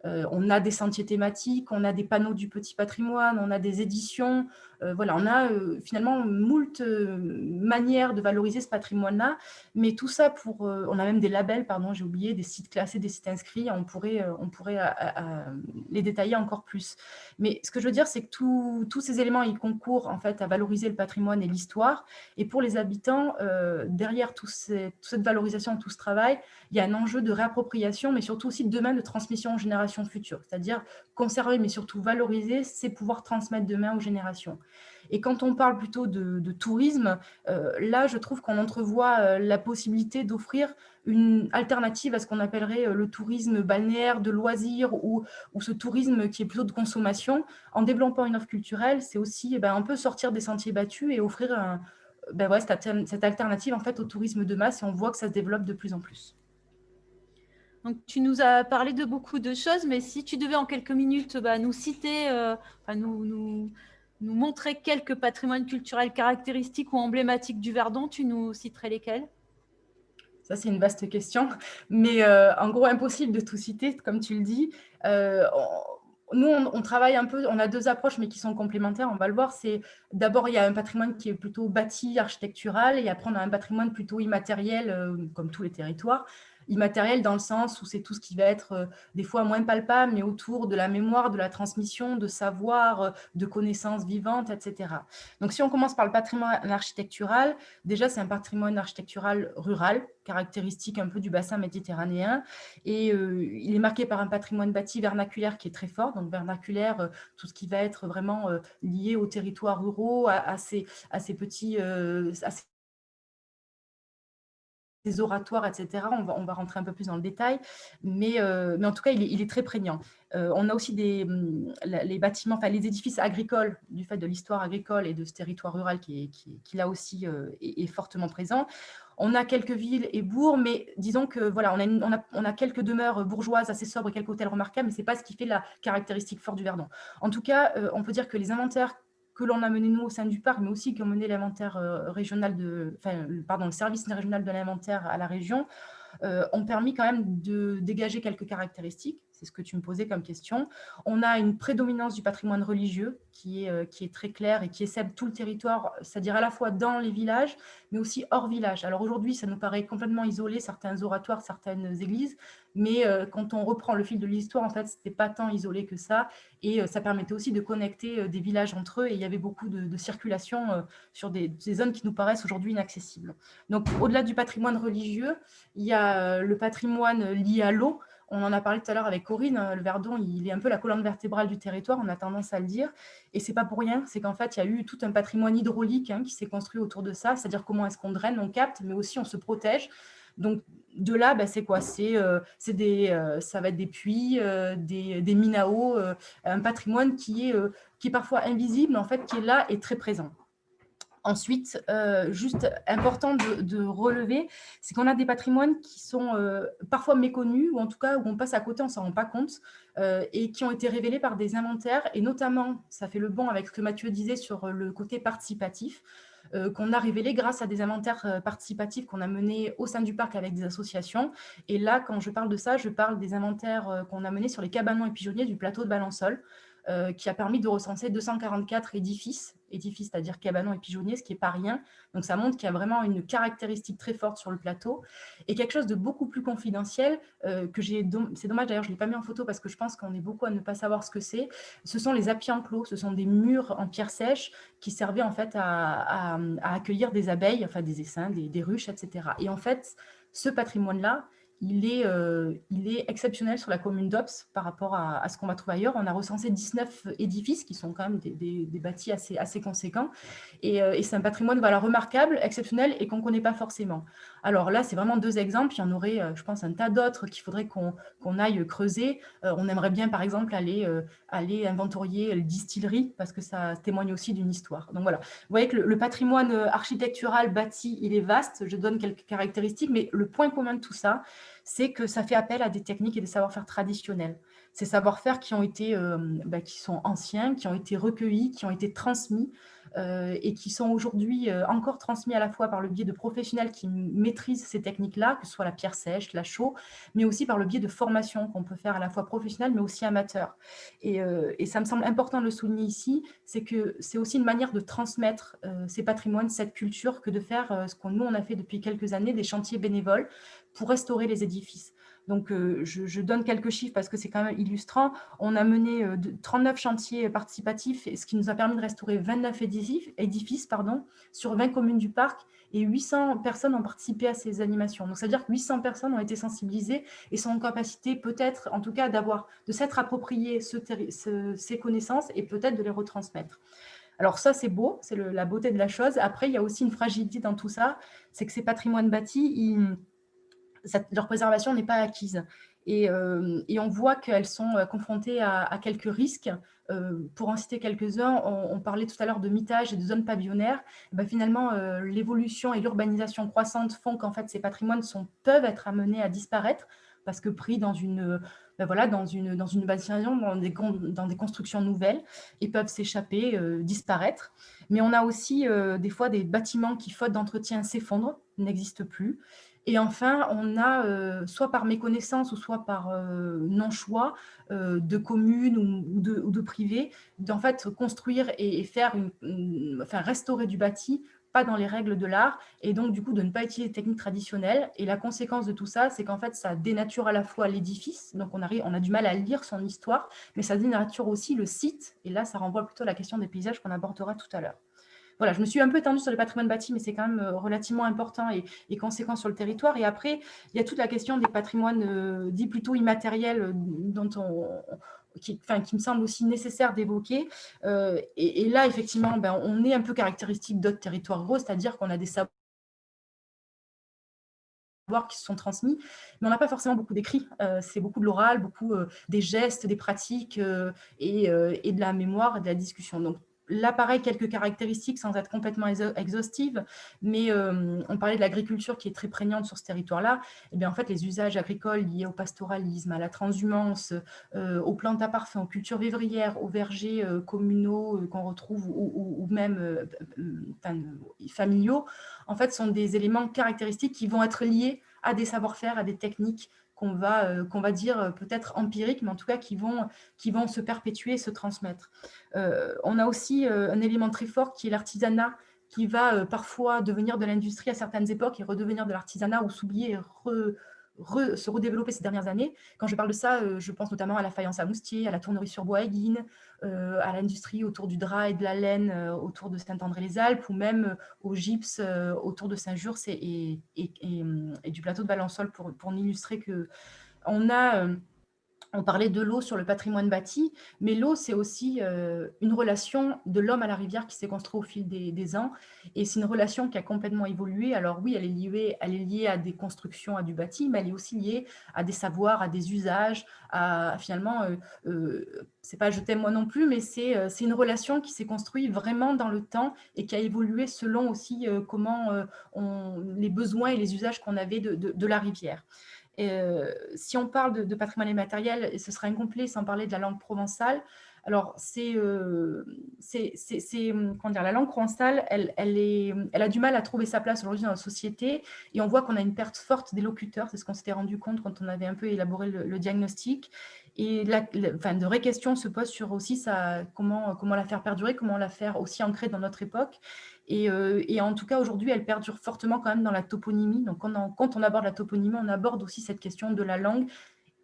On a des sentiers thématiques, on a des panneaux du petit patrimoine, on a des éditions. On a finalement moult manières de valoriser ce patrimoine-là. Mais tout ça on a même des labels, j'ai oublié, des sites classés, des sites inscrits. On pourrait les détailler encore plus. Mais ce que je veux dire, c'est que tous ces éléments, ils concourent en fait à valoriser le patrimoine et l'histoire. Et pour les habitants, derrière toute cette valorisation, tout ce travail, il y a un enjeu de réappropriation, mais surtout aussi demain de transmission aux générations futures. C'est-à-dire conserver, mais surtout valoriser, c'est pouvoir transmettre demain aux générations. Et quand on parle plutôt de tourisme, là, je trouve qu'on entrevoit la possibilité d'offrir une alternative à ce qu'on appellerait le tourisme balnéaire de loisirs ou ce tourisme qui est plutôt de consommation. En développant une offre culturelle, c'est aussi un peu sortir des sentiers battus et offrir cette alternative en fait, au tourisme de masse, et on voit que ça se développe de plus en plus. Donc, tu nous as parlé de beaucoup de choses, mais si tu devais en quelques minutes nous citer, nous montrer quelques patrimoines culturels caractéristiques ou emblématiques du Verdon, tu nous citerais lesquels? Ça, c'est une vaste question, mais en gros, impossible de tout citer, comme tu le dis. Nous, on travaille un peu, on a deux approches, mais qui sont complémentaires, on va le voir. D'abord, il y a un patrimoine qui est plutôt bâti, architectural, et après, on a un patrimoine plutôt immatériel, comme tous les territoires. Immatériel dans le sens où c'est tout ce qui va être des fois moins palpable, mais autour de la mémoire, de la transmission, de savoir, de connaissances vivantes, etc. Donc, si on commence par le patrimoine architectural, déjà, c'est un patrimoine architectural rural, caractéristique un peu du bassin méditerranéen, et il est marqué par un patrimoine bâti vernaculaire qui est très fort. Donc, vernaculaire, tout ce qui va être vraiment lié aux territoires ruraux, à ces petits... des oratoires, etc. On va rentrer un peu plus dans le détail, mais en tout cas, il est très prégnant. On a aussi les bâtiments, les édifices agricoles, du fait de l'histoire agricole et de ce territoire rural qui là aussi est fortement présent. On a quelques villes et bourgs, mais disons que on a quelques demeures bourgeoises assez sobres et quelques hôtels remarquables, mais ce n'est pas ce qui fait la caractéristique forte du Verdon. En tout cas, on peut dire que les inventaires que l'on a mené nous au sein du parc, mais aussi qui ont mené l'inventaire régional le service régional de l'inventaire à la région, ont permis quand même de dégager quelques caractéristiques. C'est ce que tu me posais comme question. On a une prédominance du patrimoine religieux qui est très claire et qui essaie tout le territoire, c'est-à-dire à la fois dans les villages, mais aussi hors village. Alors aujourd'hui, ça nous paraît complètement isolé, certains oratoires, certaines églises, mais quand on reprend le fil de l'histoire, en fait, ce n'était pas tant isolé que ça, et ça permettait aussi de connecter des villages entre eux, et il y avait beaucoup de circulation sur des zones qui nous paraissent aujourd'hui inaccessibles. Donc, au-delà du patrimoine religieux, il y a le patrimoine lié à l'eau. On en a parlé tout à l'heure avec Corinne, le Verdon, il est un peu la colonne vertébrale du territoire, on a tendance à le dire, et c'est pas pour rien, c'est qu'en fait, il y a eu tout un patrimoine hydraulique qui s'est construit autour de ça, c'est-à-dire comment est-ce qu'on draine, on capte, mais aussi on se protège. Donc, de là, c'est quoi? Ça va être des puits, des mines à eau, un patrimoine qui est parfois invisible, en fait, qui est là et très présent. Ensuite, juste important de relever, c'est qu'on a des patrimoines qui sont parfois méconnus, ou en tout cas où on passe à côté, on ne s'en rend pas compte, et qui ont été révélés par des inventaires, et notamment, ça fait le bond avec ce que Mathieu disait sur le côté participatif, qu'on a révélé grâce à des inventaires participatifs qu'on a menés au sein du parc avec des associations. Et là, quand je parle de ça, je parle des inventaires qu'on a menés sur les cabanons et pigeonniers du plateau de Balançol, qui a permis de recenser 244 édifices, c'est-à-dire cabanons et pigeonniers, ce qui n'est pas rien. Donc, ça montre qu'il y a vraiment une caractéristique très forte sur le plateau. Et quelque chose de beaucoup plus confidentiel, c'est dommage d'ailleurs, je ne l'ai pas mis en photo parce que je pense qu'on est beaucoup à ne pas savoir ce que c'est. Ce sont les apis enclos, ce sont des murs en pierre sèche qui servaient en fait à accueillir des abeilles, enfin des essaims, des ruches, etc. Et en fait, ce patrimoine-là, il est exceptionnel sur la commune d'Ops par rapport à ce qu'on va trouver ailleurs. On a recensé 19 édifices qui sont quand même des bâtis assez conséquents. Et c'est un patrimoine remarquable, exceptionnel et qu'on ne connaît pas forcément. Alors là, c'est vraiment 2 exemples. Il y en aurait, je pense, un tas d'autres qu'il faudrait qu'on aille creuser. On aimerait bien, par exemple, aller inventorier les distilleries parce que ça témoigne aussi d'une histoire. Donc voilà, vous voyez que le patrimoine architectural bâti, il est vaste. Je donne quelques caractéristiques, mais le point commun de tout ça, c'est que ça fait appel à des techniques et des savoir-faire traditionnels. Ces savoir-faire qui sont anciens, qui ont été recueillis, qui ont été transmis et qui sont aujourd'hui encore transmis à la fois par le biais de professionnels qui maîtrisent ces techniques-là, que ce soit la pierre sèche, la chaux, mais aussi par le biais de formations qu'on peut faire à la fois professionnelles, mais aussi amateurs. Et ça me semble important de le souligner ici, c'est que c'est aussi une manière de transmettre ces patrimoines, cette culture, que de faire ce qu'on nous on a fait depuis quelques années, des chantiers bénévoles pour restaurer les édifices. Donc, je donne quelques chiffres parce que c'est quand même illustrant. On a mené 39 chantiers participatifs, ce qui nous a permis de restaurer 29 édifices sur 20 communes du parc, et 800 personnes ont participé à ces animations. Donc, c'est-à-dire que 800 personnes ont été sensibilisées et sont en capacité peut-être, en tout cas, de s'être appropriées ces connaissances et peut-être de les retransmettre. Alors ça, c'est beau, c'est la beauté de la chose. Après, il y a aussi une fragilité dans tout ça, c'est que ces patrimoines bâtis, leur préservation n'est pas acquise. Et on voit qu'elles sont confrontées à quelques risques. Pour en citer quelques-uns, on parlait tout à l'heure de mitage et de zones pavillonnaires. Finalement, l'évolution et l'urbanisation croissante font qu'en fait, ces patrimoines peuvent être amenés à disparaître parce que pris dans une urbanisation, dans des constructions nouvelles, et peuvent s'échapper, disparaître. Mais on a aussi des fois des bâtiments qui, faute d'entretien, s'effondrent, n'existent plus. Et enfin, on a, soit par méconnaissance ou soit par non-choix de communes ou de privés, d'en fait construire et faire restaurer du bâti, pas dans les règles de l'art, et donc du coup de ne pas utiliser les techniques traditionnelles. Et la conséquence de tout ça, c'est qu'en fait, ça dénature à la fois l'édifice, donc on a du mal à lire son histoire, mais ça dénature aussi le site, et là, ça renvoie plutôt à la question des paysages qu'on abordera tout à l'heure. Voilà, je me suis un peu étendue sur les patrimoines bâtis, mais c'est quand même relativement important et conséquent sur le territoire. Et après, il y a toute la question des patrimoines dits plutôt immatériels qui me semble aussi nécessaire d'évoquer. Et là, effectivement, on est un peu caractéristique d'autres territoires ruraux, c'est-à-dire qu'on a des savoirs qui se sont transmis, mais on n'a pas forcément beaucoup d'écrits. C'est beaucoup de l'oral, beaucoup des gestes, des pratiques et de la mémoire et de la discussion. Donc, là, pareil, quelques caractéristiques sans être complètement exhaustive, mais on parlait de l'agriculture qui est très prégnante sur ce territoire-là. Et bien, en fait, les usages agricoles liés au pastoralisme, à la transhumance, aux plantes à parfum, aux cultures vivrières, aux vergers communaux qu'on retrouve ou même familiaux, en fait, sont des éléments caractéristiques qui vont être liés à des savoir-faire, à des techniques qu'on va dire peut-être empiriques, mais en tout cas qui vont se perpétuer et se transmettre. On a aussi un élément très fort qui est l'artisanat, qui va parfois devenir de l'industrie à certaines époques et redevenir de l'artisanat ou s'oublier et se redévelopper ces dernières années. Quand je parle de ça, je pense notamment à la faïence à moustier, à la tournerie sur bois et guine, à l'industrie autour du drap et de la laine autour de Saint-André-les-Alpes, ou même au gypse autour de Saint-Jurs et du plateau de Balançol pour n'illustrer que on parlait de l'eau sur le patrimoine bâti, mais l'eau, c'est aussi une relation de l'homme à la rivière qui s'est construite au fil des ans. Et c'est une relation qui a complètement évolué. Alors oui, elle est liée à des constructions, à du bâti, mais elle est aussi liée à des savoirs, à des usages, à finalement, c'est pas je t'aime moi non plus, mais c'est une relation qui s'est construite vraiment dans le temps et qui a évolué selon aussi comment les besoins et les usages qu'on avait de la rivière. Si on parle de patrimoine immatériel, ce serait incomplet sans parler de la langue provençale. Alors, comment dire, la langue provençale, elle a du mal à trouver sa place aujourd'hui dans la société et on voit qu'on a une perte forte des locuteurs. C'est ce qu'on s'était rendu compte quand on avait un peu élaboré le diagnostic. Et de vraies questions se posent sur aussi comment la faire perdurer, comment la faire aussi ancrer dans notre époque. Et en tout cas, aujourd'hui, elle perdure fortement quand même dans la toponymie. Donc, quand on aborde la toponymie, on aborde aussi cette question de la langue.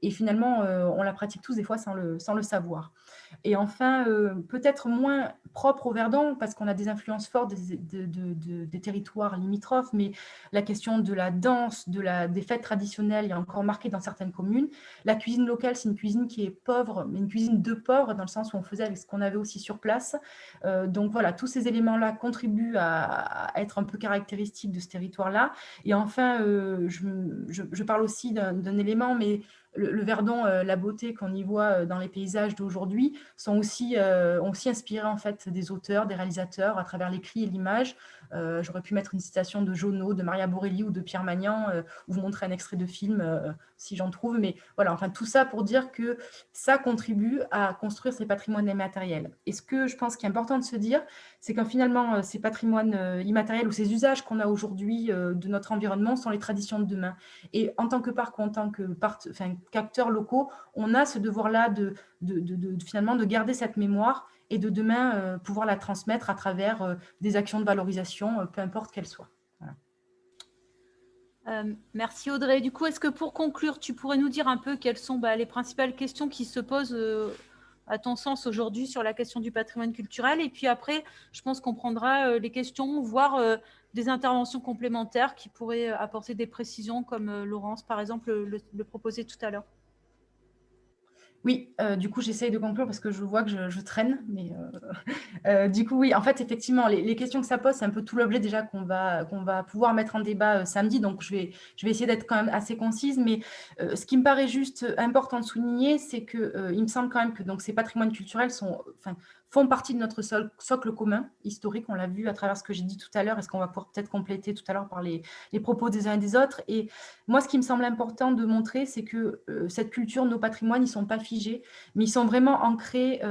Et finalement, on la pratique tous des fois sans le savoir. Et enfin, peut-être moins propre au Verdon, parce qu'on a des influences fortes des territoires limitrophes, mais la question de la danse, des fêtes traditionnelles est encore marquée dans certaines communes. La cuisine locale, c'est une cuisine qui est pauvre, mais une cuisine de pauvres, dans le sens où on faisait avec ce qu'on avait aussi sur place. Donc voilà, tous ces éléments-là contribuent à être un peu caractéristiques de ce territoire-là. Et enfin, je parle aussi d'un élément, mais le Verdon, la beauté qu'on y voit dans les paysages d'aujourd'hui ont aussi inspiré en fait des auteurs, des réalisateurs à travers l'écrit et l'image. J'aurais pu mettre une citation de Jonot, de Maria Borelli ou de Pierre Magnan, ou vous montrer un extrait de film si j'en trouve. Mais voilà, enfin tout ça pour dire que ça contribue à construire ces patrimoines immatériels. Et ce que je pense qu'il est important de se dire, c'est que finalement, ces patrimoines immatériels ou ces usages qu'on a aujourd'hui de notre environnement sont les traditions de demain. Et en tant que parc ou en tant qu'acteurs locaux, on a ce devoir-là finalement de garder cette mémoire et de demain pouvoir la transmettre à travers des actions de valorisation, peu importe qu'elles soient. Voilà. Merci Audrey. Du coup, est-ce que pour conclure, tu pourrais nous dire un peu quelles sont les principales questions qui se posent à ton sens aujourd'hui sur la question du patrimoine culturel? Et puis après, je pense qu'on prendra les questions, voire des interventions complémentaires qui pourraient apporter des précisions, comme Laurence, par exemple, le proposait tout à l'heure. Oui, du coup, j'essaye de conclure parce que je vois que je traîne. Mais du coup, oui, en fait, effectivement, les questions que ça pose, c'est un peu tout l'objet déjà qu'on va pouvoir mettre en débat samedi. Donc, je vais essayer d'être quand même assez concise. Mais ce qui me paraît juste important de souligner, c'est qu'il me semble quand même que donc, ces patrimoines culturels font partie de notre socle commun historique. On l'a vu à travers ce que j'ai dit tout à l'heure et ce qu'on va pouvoir peut-être compléter tout à l'heure par les propos des uns et des autres. Et moi, ce qui me semble important de montrer, c'est que cette culture, nos patrimoines, ils ne sont pas figés, mais ils sont vraiment ancrés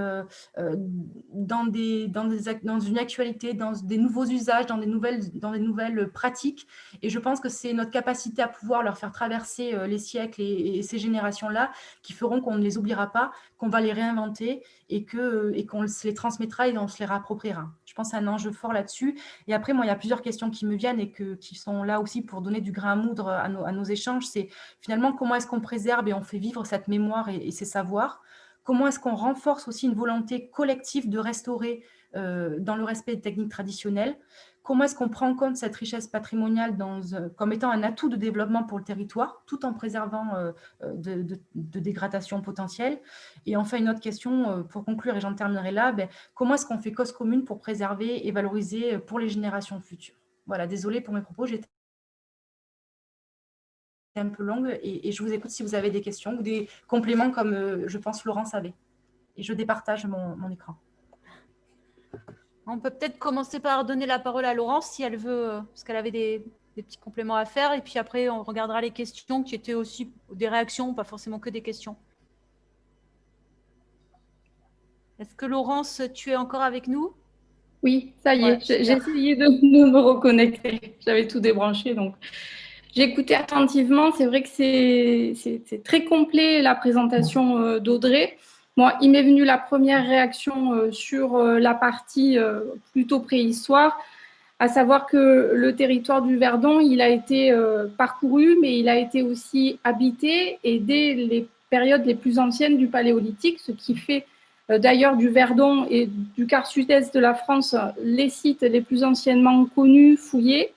dans une actualité, dans des nouveaux usages, dans des nouvelles pratiques. Et je pense que c'est notre capacité à pouvoir leur faire traverser les siècles et ces générations-là qui feront qu'on ne les oubliera pas, qu'on va les réinventer et qu'on se les transmettra et on se les réappropriera. Je pense à un enjeu fort là-dessus. Et après, moi, il y a plusieurs questions qui me viennent et qui sont là aussi pour donner du grain à moudre à nos échanges. C'est finalement comment est-ce qu'on préserve et on fait vivre cette mémoire et ces savoirs? Comment est-ce qu'on renforce aussi une volonté collective de restaurer dans le respect des techniques traditionnelles? Comment est-ce qu'on prend en compte cette richesse patrimoniale comme étant un atout de développement pour le territoire, tout en préservant de dégradation potentielle? Et enfin, une autre question pour conclure, et j'en terminerai là, comment est-ce qu'on fait cause commune pour préserver et valoriser pour les générations futures? Voilà, désolée pour mes propos, j'étais un peu longue et je vous écoute si vous avez des questions ou des compléments comme je pense Laurence avait. Et je départage mon écran. On peut peut-être commencer par donner la parole à Laurence si elle veut, parce qu'elle avait des petits compléments à faire. Et puis après, on regardera les questions qui étaient aussi des réactions, pas forcément que des questions. Est-ce que Laurence, tu es encore avec nous? Oui, ça y est, Ouais, j'ai essayé de me reconnecter. J'avais tout débranché, donc j'ai écouté attentivement. C'est vrai que c'est très complet la présentation d'Audrey. Moi, il m'est venu la première réaction sur la partie plutôt préhistoire, à savoir que le territoire du Verdon, il a été parcouru, mais il a été aussi habité, et dès les périodes les plus anciennes du Paléolithique, ce qui fait d'ailleurs du Verdon et du quart sud-est de la France les sites les plus anciennement connus, fouillés.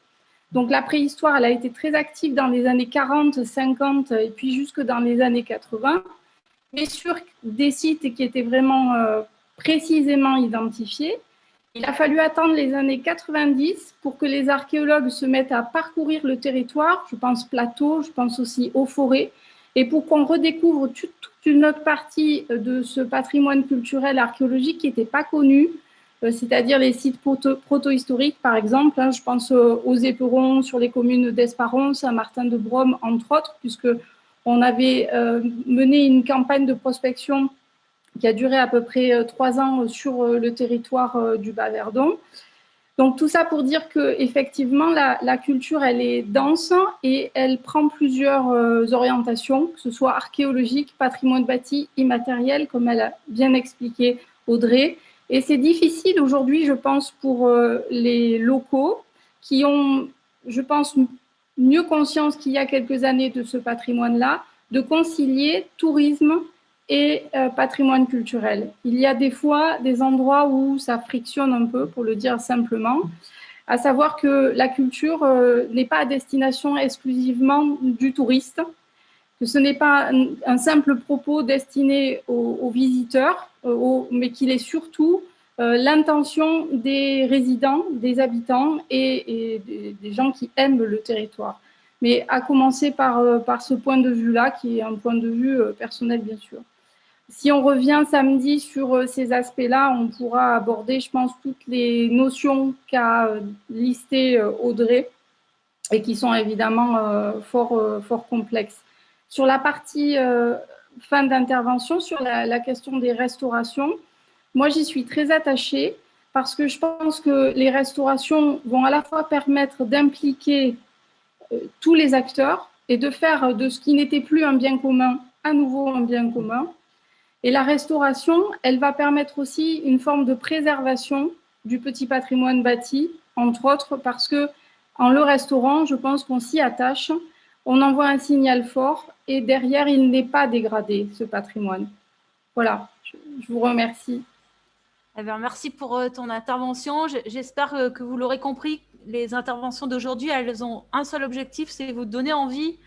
Donc la préhistoire, elle a été très active dans les années 40, 50 et puis jusque dans les années 80, mais sur des sites qui étaient vraiment précisément identifiés. Il a fallu attendre les années 90 pour que les archéologues se mettent à parcourir le territoire, je pense plateau, je pense aussi aux forêts, et pour qu'on redécouvre toute une autre partie de ce patrimoine culturel archéologique qui n'était pas connu, c'est-à-dire les sites proto-historiques, par exemple. Je pense aux éperons sur les communes d'Esparon, Saint-Martin-de-Brome, entre autres, puisqu'on avait mené une campagne de prospection qui a duré à peu près 3 ans sur le territoire du Bas-Verdon. Donc tout ça pour dire qu'effectivement, la culture, elle est dense et elle prend plusieurs orientations, que ce soit archéologique, patrimoine bâti, immatériel, comme elle a bien expliqué Audrey. Et c'est difficile aujourd'hui, je pense, pour les locaux qui ont, je pense, mieux conscience qu'il y a quelques années de ce patrimoine-là, de concilier tourisme et patrimoine culturel. Il y a des fois des endroits où ça frictionne un peu, pour le dire simplement, à savoir que la culture n'est pas à destination exclusivement du touriste, que ce n'est pas un simple propos destiné aux visiteurs, mais qu'il est surtout l'intention des résidents, des habitants et des gens qui aiment le territoire. Mais à commencer par ce point de vue-là, qui est un point de vue personnel, bien sûr. Si on revient samedi sur ces aspects-là, on pourra aborder, je pense, toutes les notions qu'a listées Audrey et qui sont évidemment fort complexes. Sur la partie fin d'intervention, sur la question des restaurations, moi, j'y suis très attachée parce que je pense que les restaurations vont à la fois permettre d'impliquer tous les acteurs et de faire de ce qui n'était plus un bien commun à nouveau un bien commun. Et la restauration, elle va permettre aussi une forme de préservation du petit patrimoine bâti, entre autres, parce que en le restaurant, je pense qu'on s'y attache, on envoie un signal fort et derrière, il n'est pas dégradé, ce patrimoine. Voilà, je vous remercie. Eh bien, merci pour ton intervention. J'espère que vous l'aurez compris, les interventions d'aujourd'hui, elles ont un seul objectif, c'est vous donner envie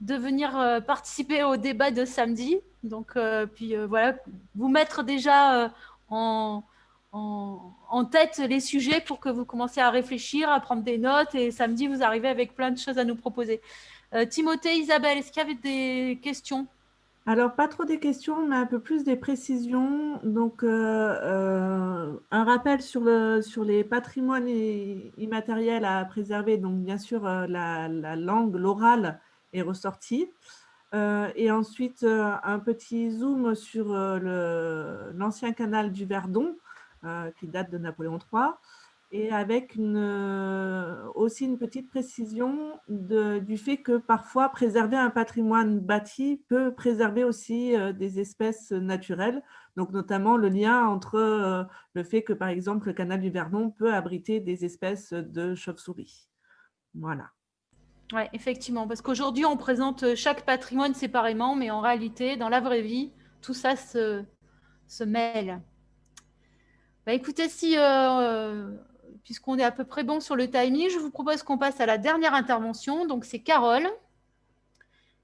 de venir participer au débat de samedi. Donc, voilà, vous mettre déjà en tête les sujets pour que vous commenciez à réfléchir, à prendre des notes. Et samedi, vous arrivez avec plein de choses à nous proposer. Timothée, Isabelle, est-ce qu'il y avait des questions? Alors, pas trop des questions, mais un peu plus des précisions. Donc, un rappel sur les patrimoines immatériels à préserver. Donc, bien sûr, la langue, l'oral est ressorti. Et ensuite, un petit zoom sur l'ancien canal du Verdon, qui date de Napoléon III, et avec aussi une petite précision du fait que parfois préserver un patrimoine bâti peut préserver aussi des espèces naturelles, donc notamment le lien entre le fait que par exemple le canal du Verdon peut abriter des espèces de chauves-souris. Voilà. Oui, effectivement, parce qu'aujourd'hui on présente chaque patrimoine séparément, mais en réalité, dans la vraie vie, tout ça se mêle. Bah, écoutez, puisqu'on est à peu près bon sur le timing, je vous propose qu'on passe à la dernière intervention. Donc, c'est Carole.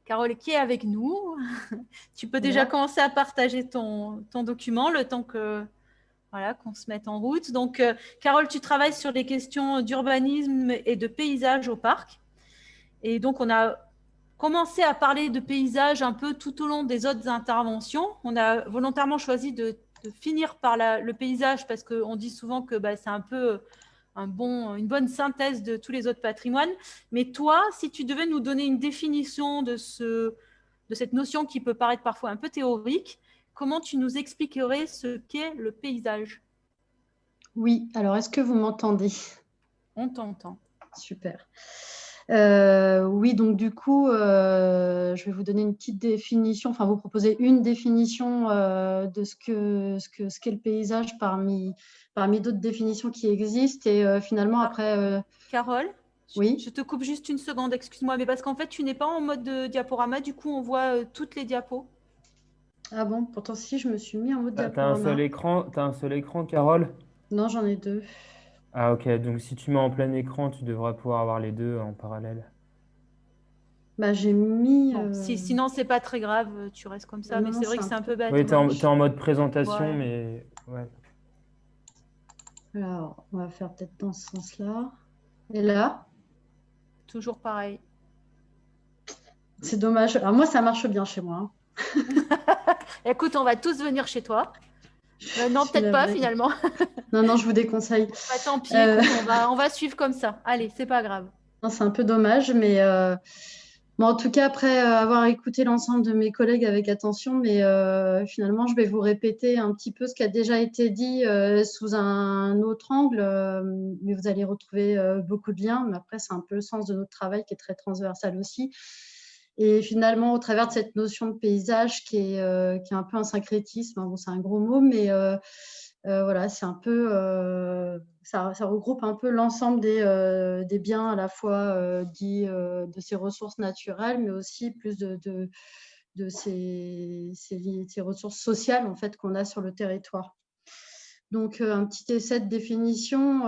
Carole qui est avec nous. Tu peux déjà commencer à partager ton document le temps qu'on se mette en route. Donc, Carole, tu travailles sur les questions d'urbanisme et de paysage au parc. Et donc, on a commencé à parler de paysage un peu tout au long des autres interventions. On a volontairement choisi de finir par le paysage parce qu'on dit souvent que c'est un peu une bonne synthèse de tous les autres patrimoines. Mais toi, si tu devais nous donner une définition de cette notion qui peut paraître parfois un peu théorique, comment tu nous expliquerais ce qu'est le paysage? Oui, alors est-ce que vous m'entendez? On t'entend. Super. Oui, donc du coup, je vais vous donner une petite définition, enfin vous proposer une définition de ce qu'est le paysage parmi d'autres définitions qui existent. Et finalement, après… Carole, oui. Je te coupe juste une seconde, excuse-moi, mais parce qu'en fait, tu n'es pas en mode de diaporama, du coup, on voit toutes les diapos. Ah bon, pourtant si, je me suis mis en mode T'as diaporama. un seul écran, Carole? Non, j'en ai deux. Ah, ok. Donc, si tu mets en plein écran, tu devrais pouvoir avoir les deux en parallèle. Bah, j'ai mis. Bon, sinon, c'est pas très grave, tu restes comme ça, mais Non, c'est vrai c'est que un c'est un peu peu bête. Oui, tu es Ouais. en mode présentation, Ouais, mais ouais. Alors, on va faire peut-être dans ce sens-là. Et là, toujours pareil. c'est dommage. Alors, moi, ça marche bien chez moi, hein. Écoute, on va tous venir chez toi. Non, Je suis peut-être pas navrée. finalement. Non, non, je vous déconseille. Bah, tant pis, Euh, écoute, on va suivre comme ça. Allez, c'est pas grave. non, c'est un peu dommage, mais bon, en tout cas, après avoir écouté l'ensemble de mes collègues avec attention, mais finalement, je vais vous répéter un petit peu ce qui a déjà été dit sous un autre angle, mais vous allez retrouver beaucoup de liens. Mais après, c'est un peu le sens de notre travail qui est très transversal aussi. Et finalement, au travers de cette notion de paysage qui est un peu un syncrétisme, hein, bon, c'est un gros mot, mais voilà, c'est un peu, ça regroupe un peu l'ensemble des biens à la fois dits de ces ressources naturelles, mais aussi plus de ces ressources sociales en fait qu'on a sur le territoire. Donc, un petit essai de définition.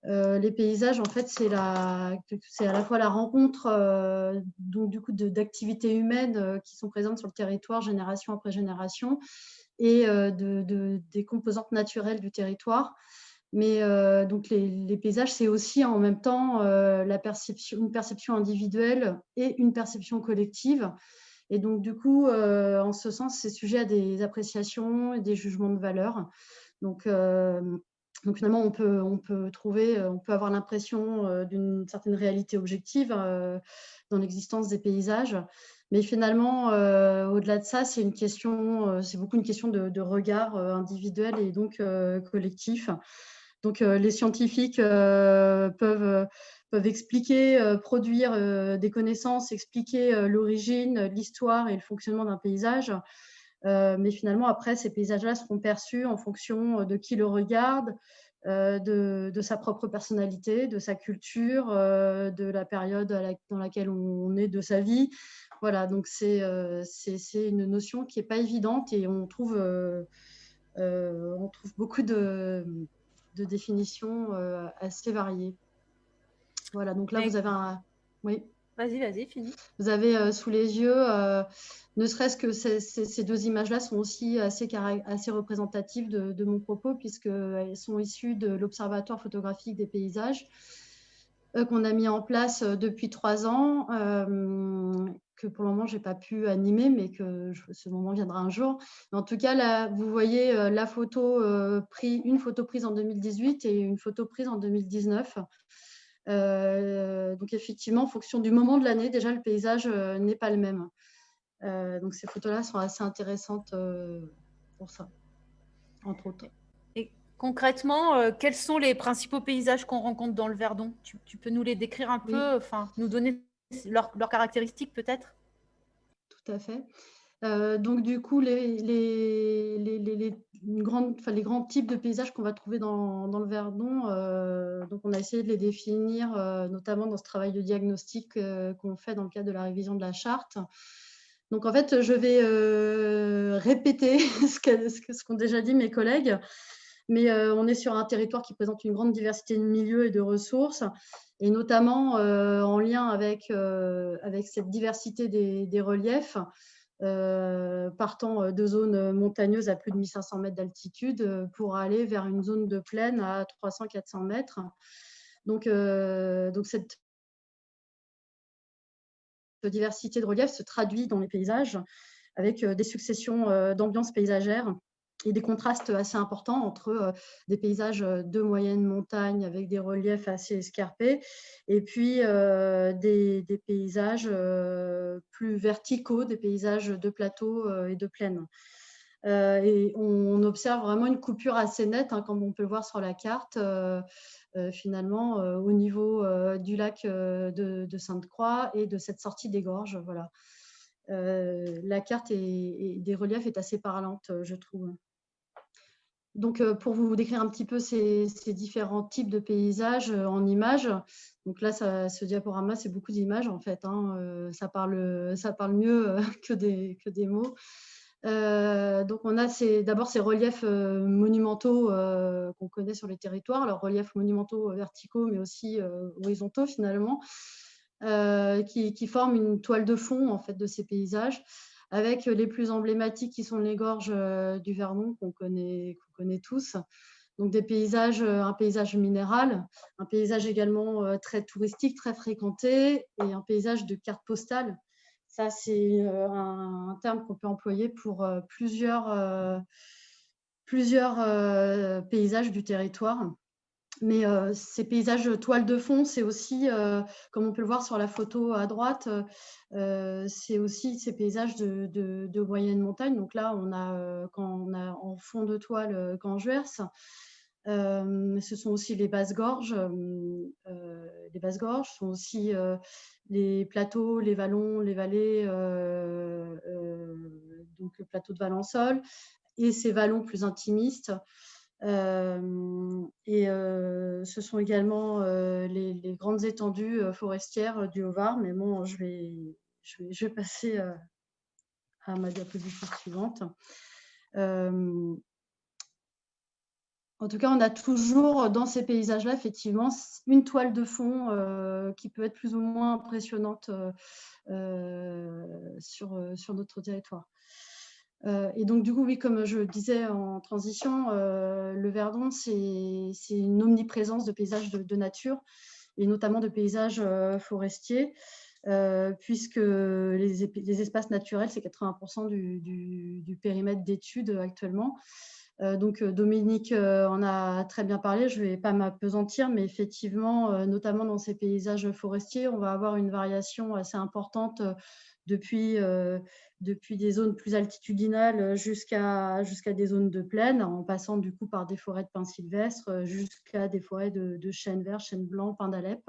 Les paysages, en fait, c'est à la fois la rencontre donc, du coup, d'activités humaines qui sont présentes sur le territoire génération après génération et des composantes naturelles du territoire. Mais donc les paysages, c'est aussi en même temps une perception individuelle et une perception collective. Et donc, du coup, en ce sens, c'est sujet à des appréciations et des jugements de valeur. Donc finalement, on peut avoir l'impression d'une certaine réalité objective dans l'existence des paysages. Mais finalement, au-delà de ça, c'est beaucoup une question de regard individuel et donc collectif. Donc, les scientifiques peuvent expliquer, produire des connaissances, expliquer l'origine, l'histoire et le fonctionnement d'un paysage. Mais finalement, après, ces paysages-là seront perçus en fonction de qui le regarde, de sa propre personnalité, de sa culture, de la période dans laquelle on est de sa vie. Voilà, donc c'est une notion qui n'est pas évidente et on trouve beaucoup de définitions assez variées. Voilà, donc là, vous avez un… Oui. Vas-y, finis. Vous avez sous les yeux, ne serait-ce que ces deux images-là sont aussi assez représentatives de mon propos, puisqu'elles sont issues de l'Observatoire photographique des paysages qu'on a mis en place depuis 3 ans, que pour le moment, je n'ai pas pu animer, mais que ce moment viendra un jour. Mais en tout cas, là, vous voyez une photo prise en 2018 et une photo prise en 2019. Donc effectivement, en fonction du moment de l'année, déjà le paysage n'est pas le même. Donc ces photos-là sont assez intéressantes pour ça, entre autres. Et concrètement, quels sont les principaux paysages qu'on rencontre dans le Verdon? Tu peux nous les décrire un peu, enfin, nous donner leurs caractéristiques peut-être? Tout à fait. Donc du coup, les grands types de paysages qu'on va trouver dans le Verdon, donc on a essayé de les définir, notamment dans ce travail de diagnostic qu'on fait dans le cadre de la révision de la charte. Donc en fait, je vais répéter ce qu'ont déjà dit mes collègues, mais on est sur un territoire qui présente une grande diversité de milieux et de ressources, et notamment en lien avec cette diversité des reliefs. Partant de zones montagneuses à plus de 1500 mètres d'altitude pour aller vers une zone de plaine à 300-400 mètres. Donc cette diversité de relief se traduit dans les paysages avec des successions d'ambiances paysagères et des contrastes assez importants entre des paysages de moyenne montagne avec des reliefs assez escarpés et puis des paysages plus verticaux, des paysages de plateau et de plaine. Et on observe vraiment une coupure assez nette, hein, comme on peut le voir sur la carte, finalement, au niveau du lac de Sainte-Croix et de cette sortie des gorges. Voilà. La carte des reliefs est assez parlante, je trouve. Donc, pour vous décrire un petit peu ces différents types de paysages en images, donc là, ce diaporama, c'est beaucoup d'images en fait, hein, ça parle mieux que des mots. Donc, on a d'abord ces reliefs monumentaux qu'on connaît sur les territoires, alors reliefs monumentaux verticaux, mais aussi horizontaux finalement, qui forment une toile de fond en fait de ces paysages, avec les plus emblématiques qui sont les gorges du Verdon qu'on connaît tous. Donc des paysages, un paysage minéral, un paysage également très touristique, très fréquenté, et un paysage de carte postale. Ça, c'est un terme qu'on peut employer pour plusieurs paysages du territoire. Mais ces paysages toile de fond, c'est aussi, comme on peut le voir sur la photo à droite, c'est aussi ces paysages de moyenne montagne. Donc là, quand on a en fond de toile Canjuers, ce sont aussi les basses-gorges. Les basses-gorges sont aussi les plateaux, les vallons, les vallées, donc le plateau de Valençol, et ces vallons plus intimistes. Ce sont également les grandes étendues forestières du Haut-Var. Mais bon, je vais passer à ma diapositive suivante. En tout cas, on a toujours dans ces paysages-là, effectivement, une toile de fond qui peut être plus ou moins impressionnante sur notre territoire. Et donc, du coup, oui, comme je le disais en transition, le Verdon, c'est une omniprésence de paysages de nature, et notamment de paysages forestiers, puisque les espaces naturels, c'est 80% du périmètre d'études actuellement. Donc, Dominique en a très bien parlé, je ne vais pas m'appesantir, mais effectivement, notamment dans ces paysages forestiers, on va avoir une variation assez importante depuis des zones plus altitudinales jusqu'à des zones de plaine, en passant du coup par des forêts de pins sylvestres jusqu'à des forêts de chênes verts, chênes blancs, pins d'Alep.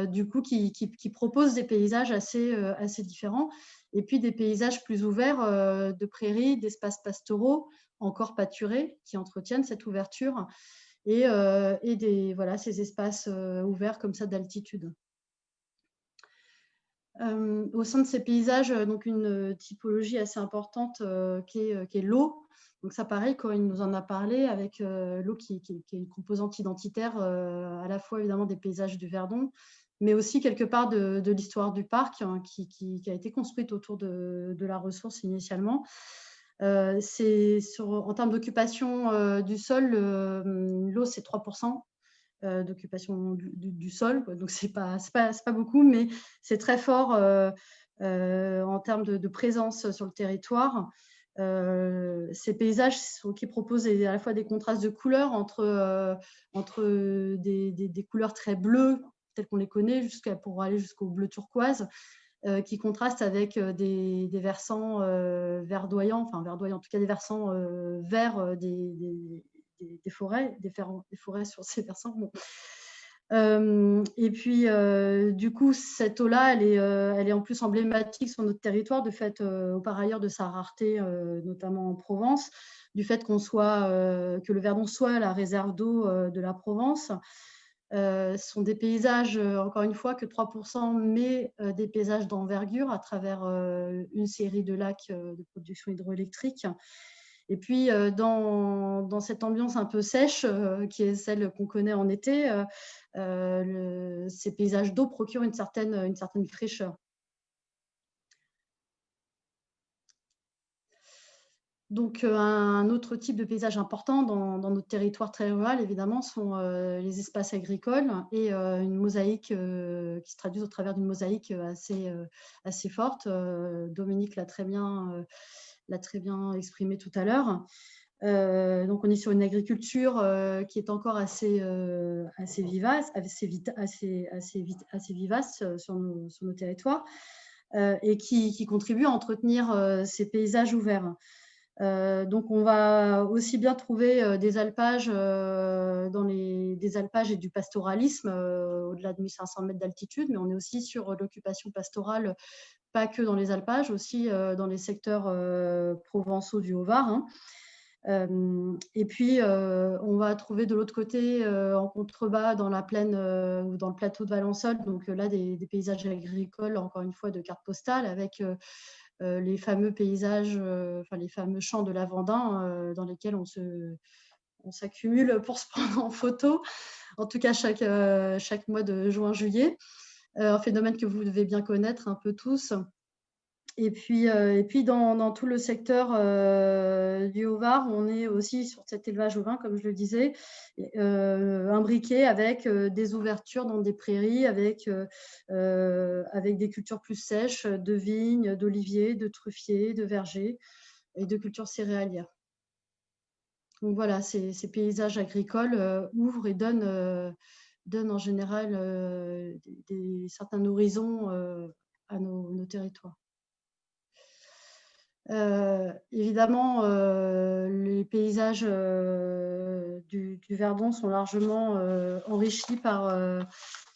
Du coup, qui proposent des paysages assez différents, et puis des paysages plus ouverts de prairies, d'espaces pastoraux, encore pâturés, qui entretiennent cette ouverture, et ces espaces ouverts comme ça d'altitude. Au sein de ces paysages, donc une typologie assez importante qui est l'eau. Donc ça, pareil, Corinne nous en a parlé, avec l'eau qui est une composante identitaire à la fois évidemment des paysages du Verdon, mais aussi quelque part de l'histoire du parc, hein, qui a été construite autour de la ressource initialement. En termes d'occupation du sol, l'eau, c'est 3% d'occupation du sol, quoi. Donc c'est pas beaucoup, mais c'est très fort en termes de présence sur le territoire. Ces paysages qui proposent à la fois des contrastes de couleurs entre des couleurs très bleues, telles qu'on les connaît, pour aller jusqu'au bleu turquoise, qui contrastent avec des versants verdoyants, en tout cas des versants verts des forêts sur ces versants. Bon. Et puis, du coup, cette eau-là, elle est en plus emblématique sur notre territoire, de fait, par ailleurs, de sa rareté, notamment en Provence, du fait que le Verdon soit la réserve d'eau de la Provence. Ce sont des paysages, encore une fois, que 3%, mais des paysages d'envergure à travers une série de lacs de production hydroélectrique. Et puis, dans cette ambiance un peu sèche, qui est celle qu'on connaît en été, ces paysages d'eau procurent une certaine fraîcheur. Donc, un autre type de paysage important dans notre territoire très rural, évidemment, sont les espaces agricoles, et une mosaïque qui se traduit au travers d'une mosaïque assez forte. Dominique l'a très bien exprimé tout à l'heure. Donc, on est sur une agriculture qui est encore assez vivace, assez vivace sur nos territoires, et qui contribue à entretenir ces paysages ouverts. Donc, on va aussi bien trouver des alpages des alpages et du pastoralisme au-delà de 1500 mètres d'altitude, mais on est aussi sur l'occupation pastorale, pas que dans les alpages, aussi dans les secteurs provençaux du Haut-Var, hein. Et puis, on va trouver de l'autre côté, en contrebas, dans la plaine ou dans le plateau de Valençol, donc là, des paysages agricoles, encore une fois, de carte postale, avec les fameux paysages, enfin les fameux champs de lavandin dans lesquels on s'accumule pour se prendre en photo, en tout cas chaque mois de juin-juillet. Un phénomène que vous devez bien connaître un peu tous. Et puis dans tout le secteur du Haut-Var, on est aussi sur cet élevage ovin, comme je le disais, imbriqué avec des ouvertures dans des prairies, avec des cultures plus sèches, de vignes, d'oliviers, de truffiers, de vergers et de cultures céréalières. Donc voilà, ces paysages agricoles ouvrent et donnent en général certains horizons à nos territoires. Évidemment, les paysages du Verdon sont largement enrichis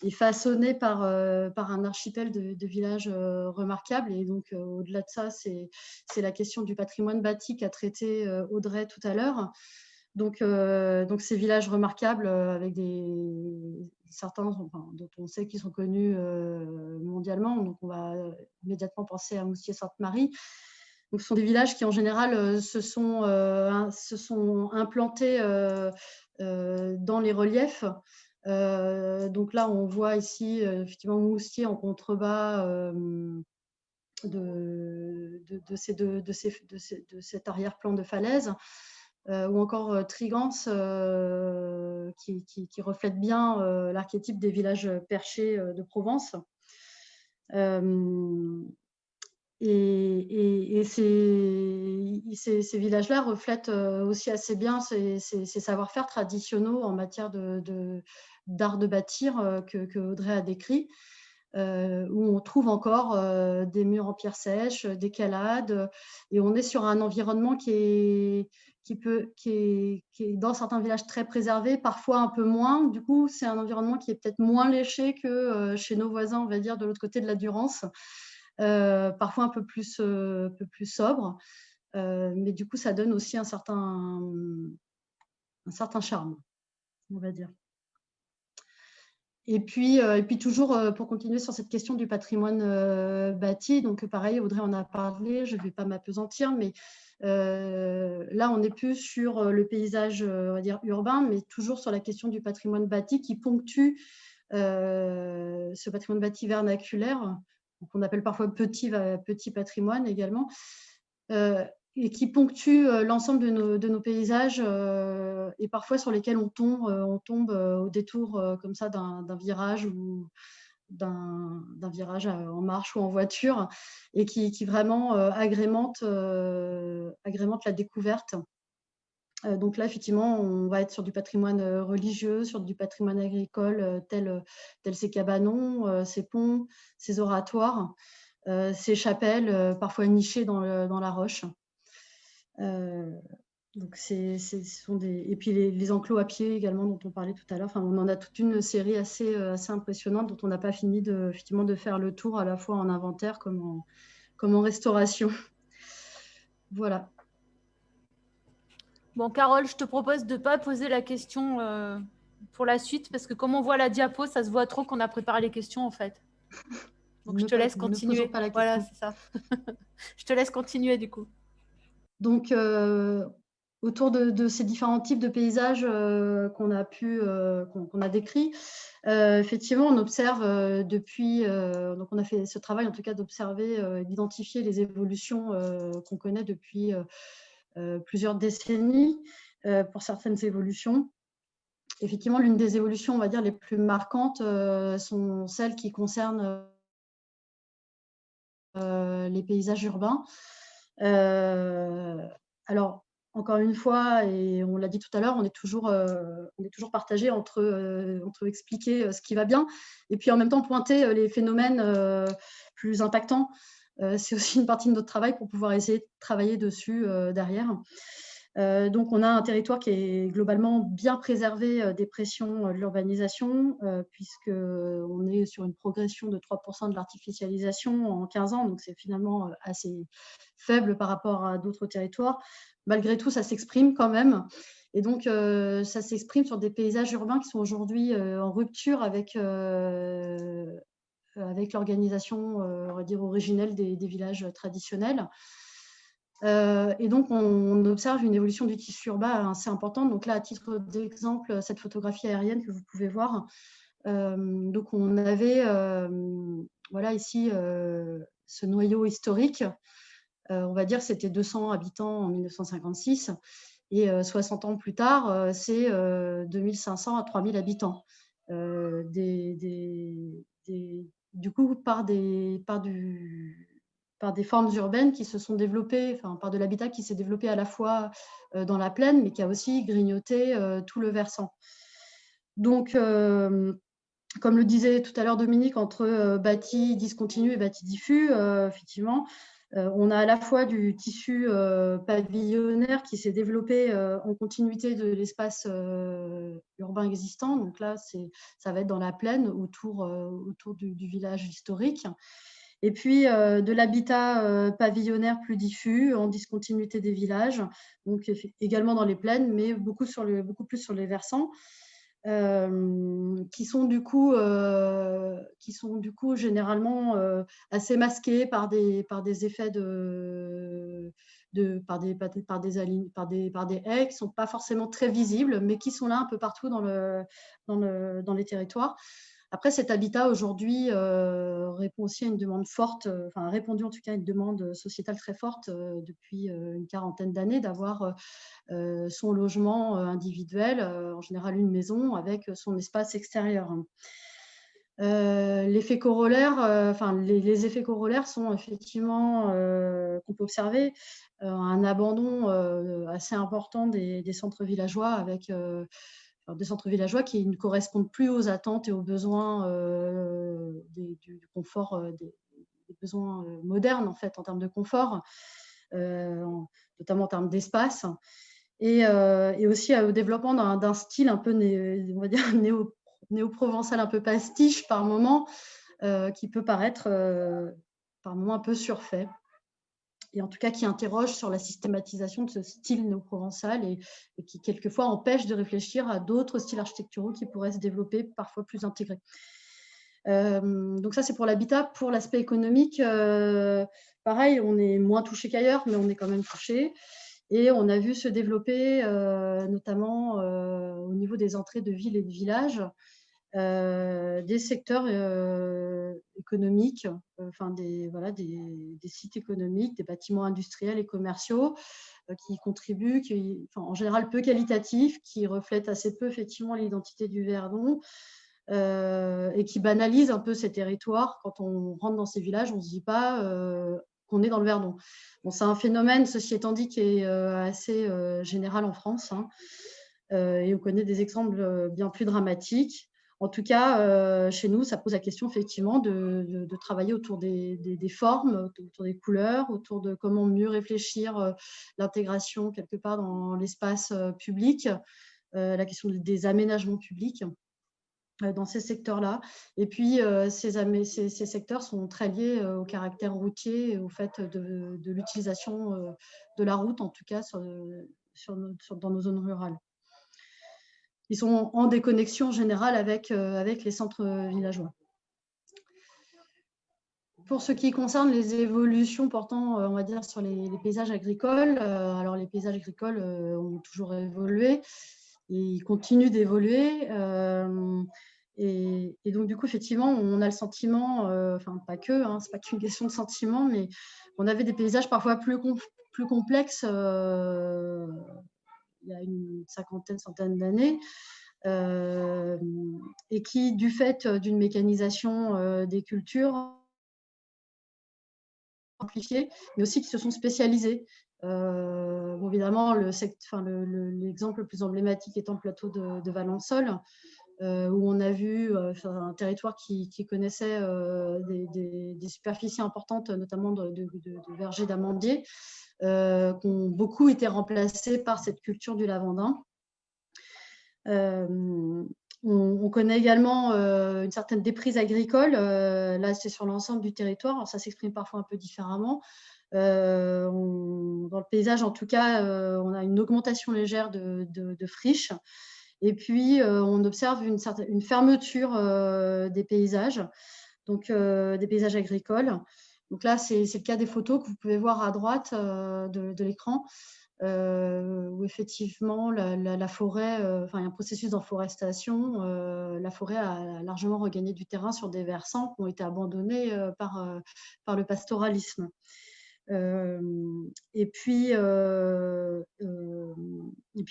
et façonnés par un archipel de villages remarquables. Et donc, au-delà de ça, c'est la question du patrimoine bâti qu'a traité Audrey tout à l'heure. Donc, ces villages remarquables avec certains dont on sait qu'ils sont connus mondialement. Donc, on va immédiatement penser à Moustier-Sainte-Marie. Donc, ce sont des villages qui, en général, se sont implantés dans les reliefs. Donc là, on voit ici effectivement Moustier en contrebas de cet arrière-plan de falaise, ou encore Trigance qui reflète bien l'archétype des villages perchés de Provence. Et ces villages-là reflètent aussi assez bien ces savoir-faire traditionnels en matière d'art de bâtir que Audrey a décrit, où on trouve encore des murs en pierre sèche, des calades, et on est sur un environnement qui est dans certains villages très préservé, parfois un peu moins. Du coup, c'est un environnement qui est peut-être moins léché que chez nos voisins, on va dire, de l'autre côté de la Durance. Parfois un peu plus sobre, mais du coup ça donne aussi un certain charme, on va dire. Et puis toujours pour continuer sur cette question du patrimoine bâti, donc pareil, Audrey en a parlé, je ne vais pas m'appesantir, mais là on n'est plus sur le paysage on va dire urbain, mais toujours sur la question du patrimoine bâti qui ponctue ce patrimoine bâti vernaculaire, qu'on appelle parfois petit patrimoine également, et qui ponctue l'ensemble de nos paysages et parfois sur lesquels on tombe au détour comme ça d'un virage ou d'un virage en marche ou en voiture, et qui vraiment agrémente la découverte. Donc là, effectivement, on va être sur du patrimoine religieux, sur du patrimoine agricole tel ces cabanons, ces ponts, ces oratoires, ces chapelles parfois nichées dans la roche. Donc ce sont et puis les enclos à pied également dont on parlait tout à l'heure. Enfin, on en a toute une série assez impressionnante dont on n'a pas fini effectivement de faire le tour à la fois en inventaire comme en restauration. Voilà. Bon, Carole, je te propose de ne pas poser la question pour la suite, parce que comme on voit la diapo, ça se voit trop qu'on a préparé les questions, en fait. Donc, je te laisse continuer. Ne posons pas la question. Voilà, c'est ça. Je te laisse continuer, du coup. Donc, autour de ces différents types de paysages qu'on a décrits, effectivement, on observe donc on a fait ce travail, en tout cas, d'observer et d'identifier les évolutions qu'on connaît depuis plusieurs décennies pour certaines évolutions. Effectivement, l'une des évolutions, on va dire, les plus marquantes sont celles qui concernent les paysages urbains. Alors, encore une fois, et on l'a dit tout à l'heure, on est toujours partagé entre expliquer ce qui va bien et puis en même temps pointer les phénomènes plus impactants. C'est aussi une partie de notre travail pour pouvoir essayer de travailler dessus derrière. Donc, on a un territoire qui est globalement bien préservé des pressions de l'urbanisation, puisqu'on est sur une progression de 3% de l'artificialisation en 15 ans, donc c'est finalement assez faible par rapport à d'autres territoires. Malgré tout, ça s'exprime quand même. Et donc, ça s'exprime sur des paysages urbains qui sont aujourd'hui en rupture avec avec l'organisation, on va dire, originelle des villages traditionnels. Et donc, on observe une évolution du tissu urbain assez importante. Donc là, à titre d'exemple, cette photographie aérienne que vous pouvez voir. Donc, on avait voilà, ici ce noyau historique. On va dire que c'était 200 habitants en 1956. Et 60 ans plus tard, c'est 2500 à 3000 habitants. Du coup, par des formes urbaines qui se sont développées, enfin, par de l'habitat qui s'est développé à la fois dans la plaine, mais qui a aussi grignoté tout le versant. Donc, comme le disait tout à l'heure Dominique, entre bâti discontinu et bâti diffus, effectivement, on a à la fois du tissu pavillonnaire qui s'est développé en continuité de l'espace urbain existant. Donc là, ça va être dans la plaine autour du village historique. Et puis de l'habitat pavillonnaire plus diffus, en discontinuité des villages, donc également dans les plaines, mais beaucoup plus sur les versants. Qui sont du coup généralement assez masqués par des effets par des haies qui ne sont pas forcément très visibles, mais qui sont là un peu partout dans les territoires. Après, cet habitat aujourd'hui répond aussi à une demande forte, enfin a répondu en tout cas à une demande sociétale très forte depuis une quarantaine d'années, d'avoir son logement individuel, en général une maison avec son espace extérieur. L'effet corollaire, les effets corollaires sont effectivement qu'on peut observer un abandon assez important des centres villageois avec des centres villageois qui ne correspondent plus aux attentes et aux besoins du confort, des besoins modernes en fait en termes de confort, notamment en termes d'espace, et aussi au développement d'un style un peu on va dire néo-provençal, un peu pastiche par moment, qui peut paraître par moment un peu surfait. Et en tout cas qui interroge sur la systématisation de ce style néo-provençal et qui quelquefois empêche de réfléchir à d'autres styles architecturaux qui pourraient se développer parfois plus intégrés. Donc ça, c'est pour l'habitat. Pour l'aspect économique, pareil, on est moins touché qu'ailleurs, mais on est quand même touché. Et on a vu se développer, notamment au niveau des entrées de villes et de villages, des secteurs économiques, des sites économiques, des bâtiments industriels et commerciaux qui contribuent, en général peu qualitatifs, qui reflètent assez peu effectivement l'identité du Verdon et qui banalisent un peu ces territoires. Quand on rentre dans ces villages, on ne se dit pas qu'on est dans le Verdon. Bon, c'est un phénomène, ceci étant dit, qui est assez général en France, hein, et on connaît des exemples bien plus dramatiques. En tout cas, chez nous, ça pose la question effectivement de travailler autour des formes, autour des couleurs, autour de comment mieux réfléchir l'intégration quelque part dans l'espace public, la question des aménagements publics dans ces secteurs-là. Et puis, ces secteurs sont très liés au caractère routier et au fait de l'utilisation de la route, en tout cas dans nos zones rurales. Ils sont en déconnexion générale avec les centres villageois. Pour ce qui concerne les évolutions portant, on va dire, sur les paysages agricoles, alors les paysages agricoles ont toujours évolué et ils continuent d'évoluer. Et donc, du coup, effectivement, on a le sentiment, enfin, pas que, hein, c'est pas qu'une question de sentiment, mais on avait des paysages parfois plus complexes il y a une centaine d'années. Et qui, du fait d'une mécanisation des cultures, amplifiées, mais aussi qui se sont spécialisées. Bon, évidemment, l'exemple le plus emblématique étant le plateau de Valensole, où on a vu un territoire qui connaissait des superficies importantes, notamment de vergers d'amandiers, qui ont beaucoup été remplacés par cette culture du lavandin. On connaît également une certaine déprise agricole. Là, c'est sur l'ensemble du territoire. Alors, ça s'exprime parfois un peu différemment. Dans le paysage, en tout cas, on a une augmentation légère de friches. Et puis, on observe une fermeture des paysages donc des paysages agricoles. Donc là, c'est le cas des photos que vous pouvez voir à droite de l'écran, où effectivement la forêt, il y a un processus d'enforestation. La forêt a largement regagné du terrain sur des versants qui ont été abandonnés par le pastoralisme. Et puis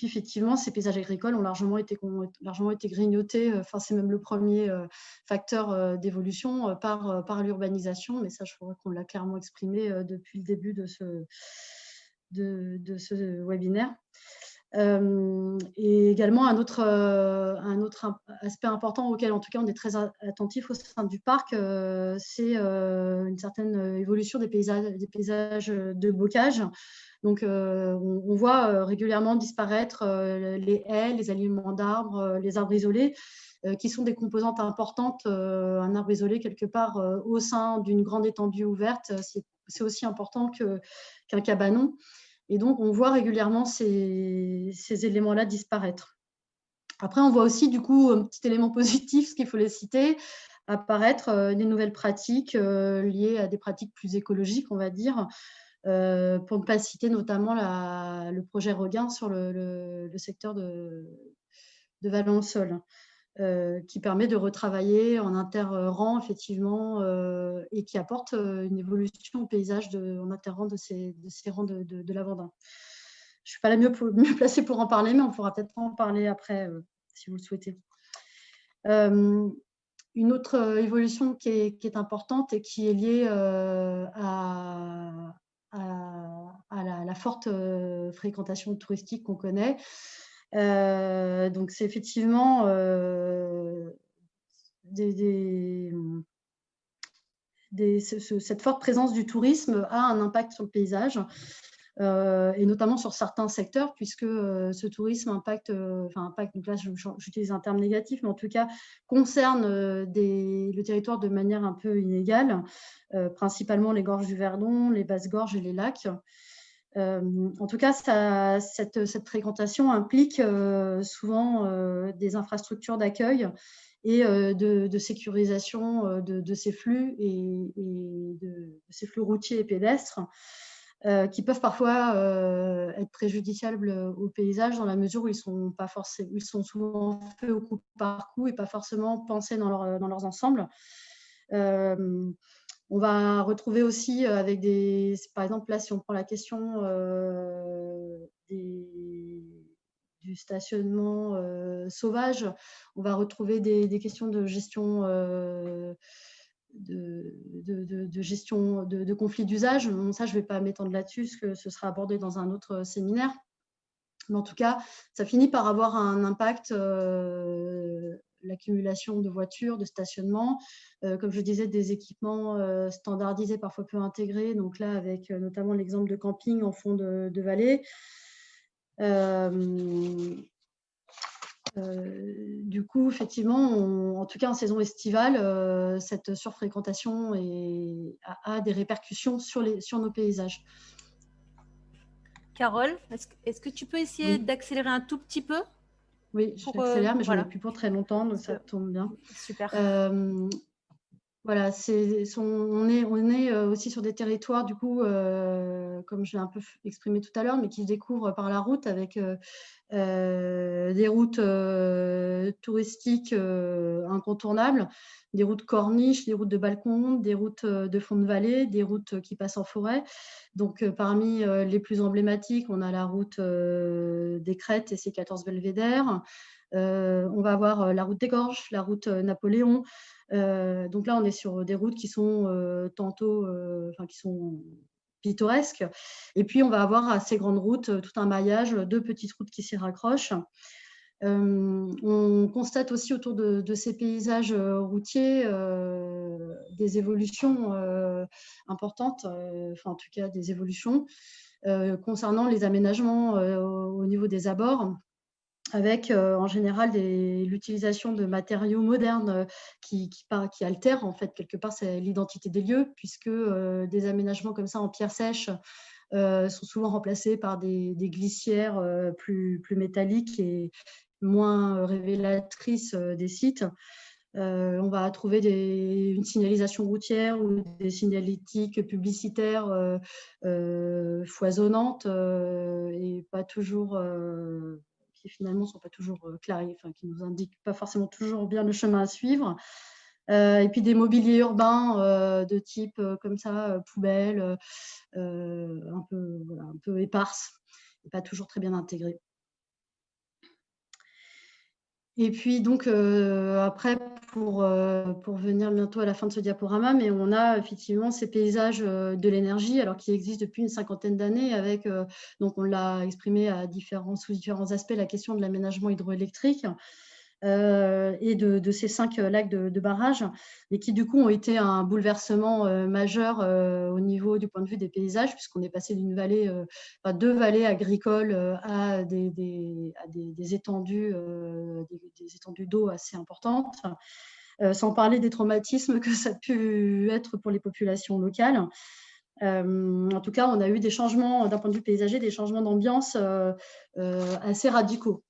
effectivement, ces paysages agricoles ont largement été grignotés. Enfin, c'est même le premier facteur d'évolution par l'urbanisation, mais ça, je crois qu'on l'a clairement exprimé depuis le début de ce webinaire. Et également un autre aspect important auquel en tout cas on est très attentif au sein du parc, c'est une certaine évolution des paysages de bocage. Donc on voit régulièrement disparaître les haies, les alignements d'arbres, les arbres isolés, qui sont des composantes importantes. Un arbre isolé quelque part au sein d'une grande étendue ouverte, c'est aussi important qu'un cabanon. Et donc, on voit régulièrement ces éléments-là disparaître. Après, on voit aussi, du coup, un petit élément positif, ce qu'il faut les citer, apparaître des nouvelles pratiques liées à des pratiques plus écologiques, on va dire, pour ne pas citer notamment le projet Regain sur le secteur de Valensole. Qui permet de retravailler en interrang, effectivement, et qui apporte une évolution au paysage en interrang de ces rangs de lavandin. Je ne suis pas la mieux placée pour en parler, mais on pourra peut-être en parler après, si vous le souhaitez. Une autre évolution qui est importante et qui est liée à la forte fréquentation touristique qu'on connaît. Donc, c'est effectivement cette forte présence du tourisme a un impact sur le paysage, et notamment sur certains secteurs, puisque ce tourisme impacte, donc là j'utilise un terme négatif, mais en tout cas concerne le territoire de manière un peu inégale, principalement les gorges du Verdon, les basses gorges et les lacs. En tout cas, cette fréquentation implique souvent des infrastructures d'accueil et de sécurisation de ces flux et de ces flux routiers et pédestres qui peuvent parfois être préjudiciables au paysage dans la mesure où ils sont souvent faits au coup par coup et pas forcément pensés dans leurs ensembles. On va retrouver aussi avec par exemple là, si on prend la question du stationnement sauvage, on va retrouver des questions de gestion de conflits d'usage. Bon, ça, je ne vais pas m'étendre là-dessus, parce que ce sera abordé dans un autre séminaire. Mais en tout cas, ça finit par avoir un impact, l'accumulation de voitures, de stationnement, comme je disais, des équipements standardisés, parfois peu intégrés. Donc là, avec notamment l'exemple de camping en fond de vallée. Du coup, effectivement, en tout cas en saison estivale, cette surfréquentation a des répercussions sur nos paysages. Carole, est-ce que tu peux essayer d'accélérer un tout petit peu? Oui, j'accélère, mais je ne l'ai plus pour très longtemps, donc ça tombe bien. Super. Voilà, on est aussi sur des territoires, du coup, comme je l'ai un peu exprimé tout à l'heure, mais qui se découvrent par la route avec des routes touristiques incontournables, des routes corniches, des routes de balcon, des routes de fond de vallée, des routes qui passent en forêt. Donc, parmi les plus emblématiques, on a la route des Crêtes et ses 14 belvédères. On va avoir la route des Gorges, la route Napoléon. Donc là, on est sur des routes qui sont qui sont pittoresques. Et puis, on va avoir à ces grandes routes tout un maillage, 2 petites routes qui s'y raccrochent. On constate aussi autour de ces paysages routiers des évolutions importantes, en tout cas des évolutions concernant les aménagements au niveau des abords, avec en général l'utilisation de matériaux modernes qui altèrent en fait quelque part l'identité des lieux, puisque des aménagements comme ça en pierre sèche sont souvent remplacés par des glissières plus métalliques et moins révélatrices des sites. On va trouver une signalisation routière ou des signalétiques publicitaires foisonnantes et pas toujours, qui finalement ne sont pas toujours claires, enfin, qui nous indiquent pas forcément toujours bien le chemin à suivre. Et puis des mobiliers urbains de type comme ça, poubelle, un peu éparses, et pas toujours très bien intégrés. Et puis donc après, pour venir bientôt à la fin de ce diaporama, mais on a effectivement ces paysages de l'énergie, alors qui existent depuis une cinquantaine d'années, avec donc on l'a exprimé sous différents aspects, la question de l'aménagement hydroélectrique et de ces 5 lacs de barrage, mais qui du coup ont été un bouleversement majeur au niveau du point de vue des paysages, puisqu'on est passé d'une vallée, deux vallées agricoles à des étendues d'eau assez importantes, sans parler des traumatismes que ça a pu être pour les populations locales. En tout cas, on a eu des changements d'un point de vue paysager, des changements d'ambiance assez radicaux.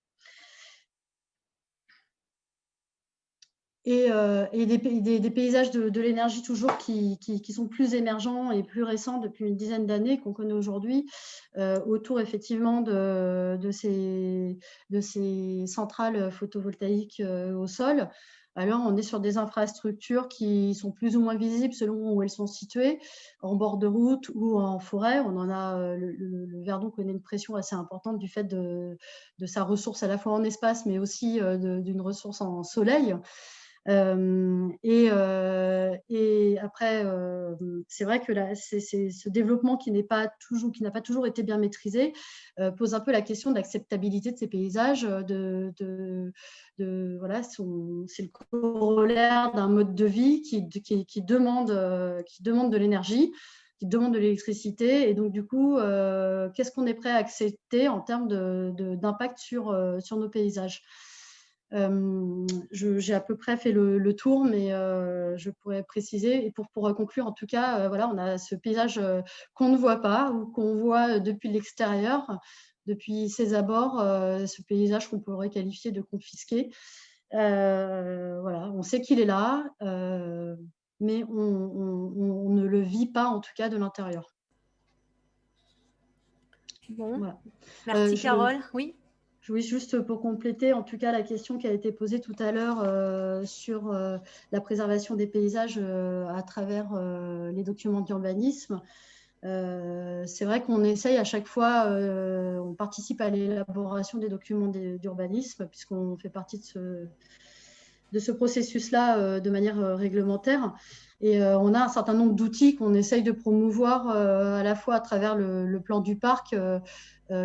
Et des paysages de l'énergie toujours qui sont plus émergents et plus récents depuis une dizaine d'années qu'on connaît aujourd'hui, autour effectivement de ces centrales photovoltaïques au sol. Alors, on est sur des infrastructures qui sont plus ou moins visibles selon où elles sont situées, en bord de route ou en forêt. On en a, le Verdon connaît une pression assez importante du fait de sa ressource à la fois en espace, mais aussi d'une ressource en soleil. Et après, c'est vrai que ce développement qui n'a pas toujours été bien maîtrisé pose un peu la question de l'acceptabilité de ces paysages. Voilà, c'est le corollaire d'un mode de vie qui demande de l'énergie, qui demande de l'électricité. Et donc, du coup, qu'est-ce qu'on est prêt à accepter en termes d'impact sur nos paysages? J'ai à peu près fait le tour, mais je pourrais préciser. Et pour conclure, en tout cas, voilà, on a ce paysage qu'on ne voit pas ou qu'on voit depuis l'extérieur, depuis ses abords, ce paysage qu'on pourrait qualifier de confisqué. Voilà, on sait qu'il est là, mais on ne le vit pas, en tout cas, de l'intérieur. Bon, voilà. Merci Carole. Oui. Oui, juste pour compléter, en tout cas, la question qui a été posée tout à l'heure sur la préservation des paysages à travers les documents d'urbanisme. C'est vrai qu'on essaye à chaque fois, on participe à l'élaboration des documents d'urbanisme, puisqu'on fait partie de ce processus-là de manière réglementaire. Et on a un certain nombre d'outils qu'on essaye de promouvoir à la fois à travers le plan du parc,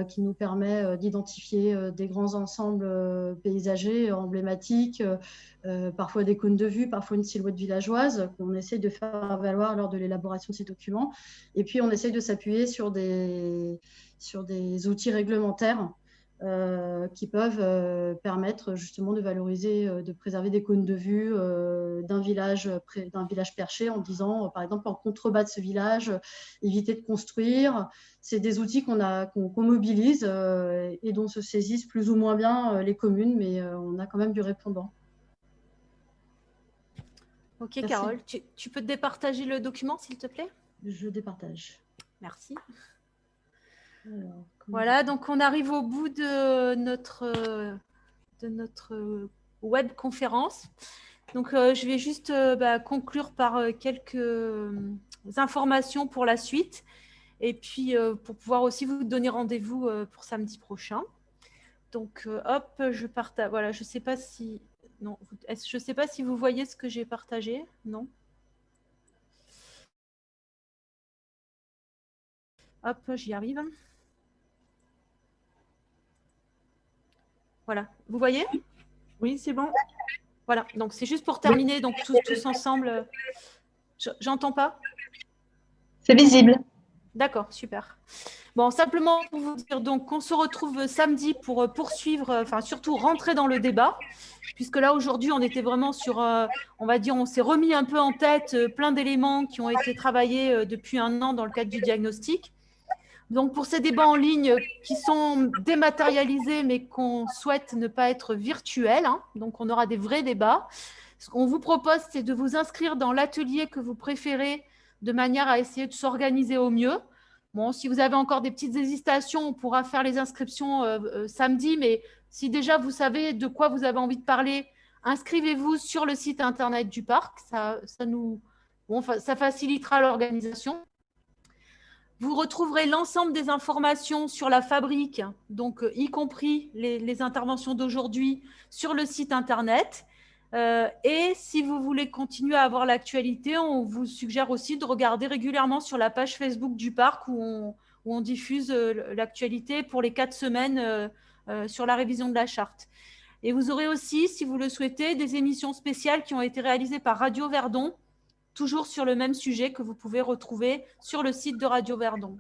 qui nous permet d'identifier des grands ensembles paysagers emblématiques, parfois des cônes de vue, parfois une silhouette villageoise, qu'on essaye de faire valoir lors de l'élaboration de ces documents. Et puis, on essaye de s'appuyer sur des outils réglementaires qui peuvent permettre justement de valoriser, de préserver des cônes de vue d'un village perché, en disant, par exemple, en contrebas de ce village, éviter de construire. C'est des outils qu'on mobilise et dont se saisissent plus ou moins bien les communes, mais on a quand même du répondant. Ok, merci. Carole, tu peux départager le document, s'il te plaît? Je départage. Merci. Alors, voilà, donc on arrive au bout de notre web conférence. Donc, je vais juste conclure par quelques informations pour la suite et puis pour pouvoir aussi vous donner rendez-vous pour samedi prochain. Donc, hop, je partage. Voilà, je ne sais pas si... Non, je ne sais pas si vous voyez ce que j'ai partagé. Non. Hop, j'y arrive. Voilà, vous voyez? Oui, c'est bon. Voilà, donc c'est juste pour terminer, donc tous ensemble. J'entends pas? C'est visible. D'accord, super. Bon, simplement pour vous dire donc qu'on se retrouve samedi pour poursuivre, enfin surtout rentrer dans le débat, puisque là aujourd'hui on était vraiment sur, on va dire, on s'est remis un peu en tête plein d'éléments qui ont été travaillés depuis un an dans le cadre du diagnostic. Donc, pour ces débats en ligne qui sont dématérialisés, mais qu'on souhaite ne pas être virtuels, hein, donc on aura des vrais débats. Ce qu'on vous propose, c'est de vous inscrire dans l'atelier que vous préférez de manière à essayer de s'organiser au mieux. Bon, si vous avez encore des petites hésitations, on pourra faire les inscriptions samedi, mais si déjà vous savez de quoi vous avez envie de parler, inscrivez-vous sur le site internet du parc. Ça facilitera l'organisation. Vous retrouverez l'ensemble des informations sur la fabrique, donc y compris les interventions d'aujourd'hui, sur le site internet. Et si vous voulez continuer à avoir l'actualité, on vous suggère aussi de regarder régulièrement sur la page Facebook du parc où on diffuse l'actualité pour les 4 semaines sur la révision de la charte. Et vous aurez aussi, si vous le souhaitez, des émissions spéciales qui ont été réalisées par Radio Verdon, toujours sur le même sujet que vous pouvez retrouver sur le site de Radio Verdon.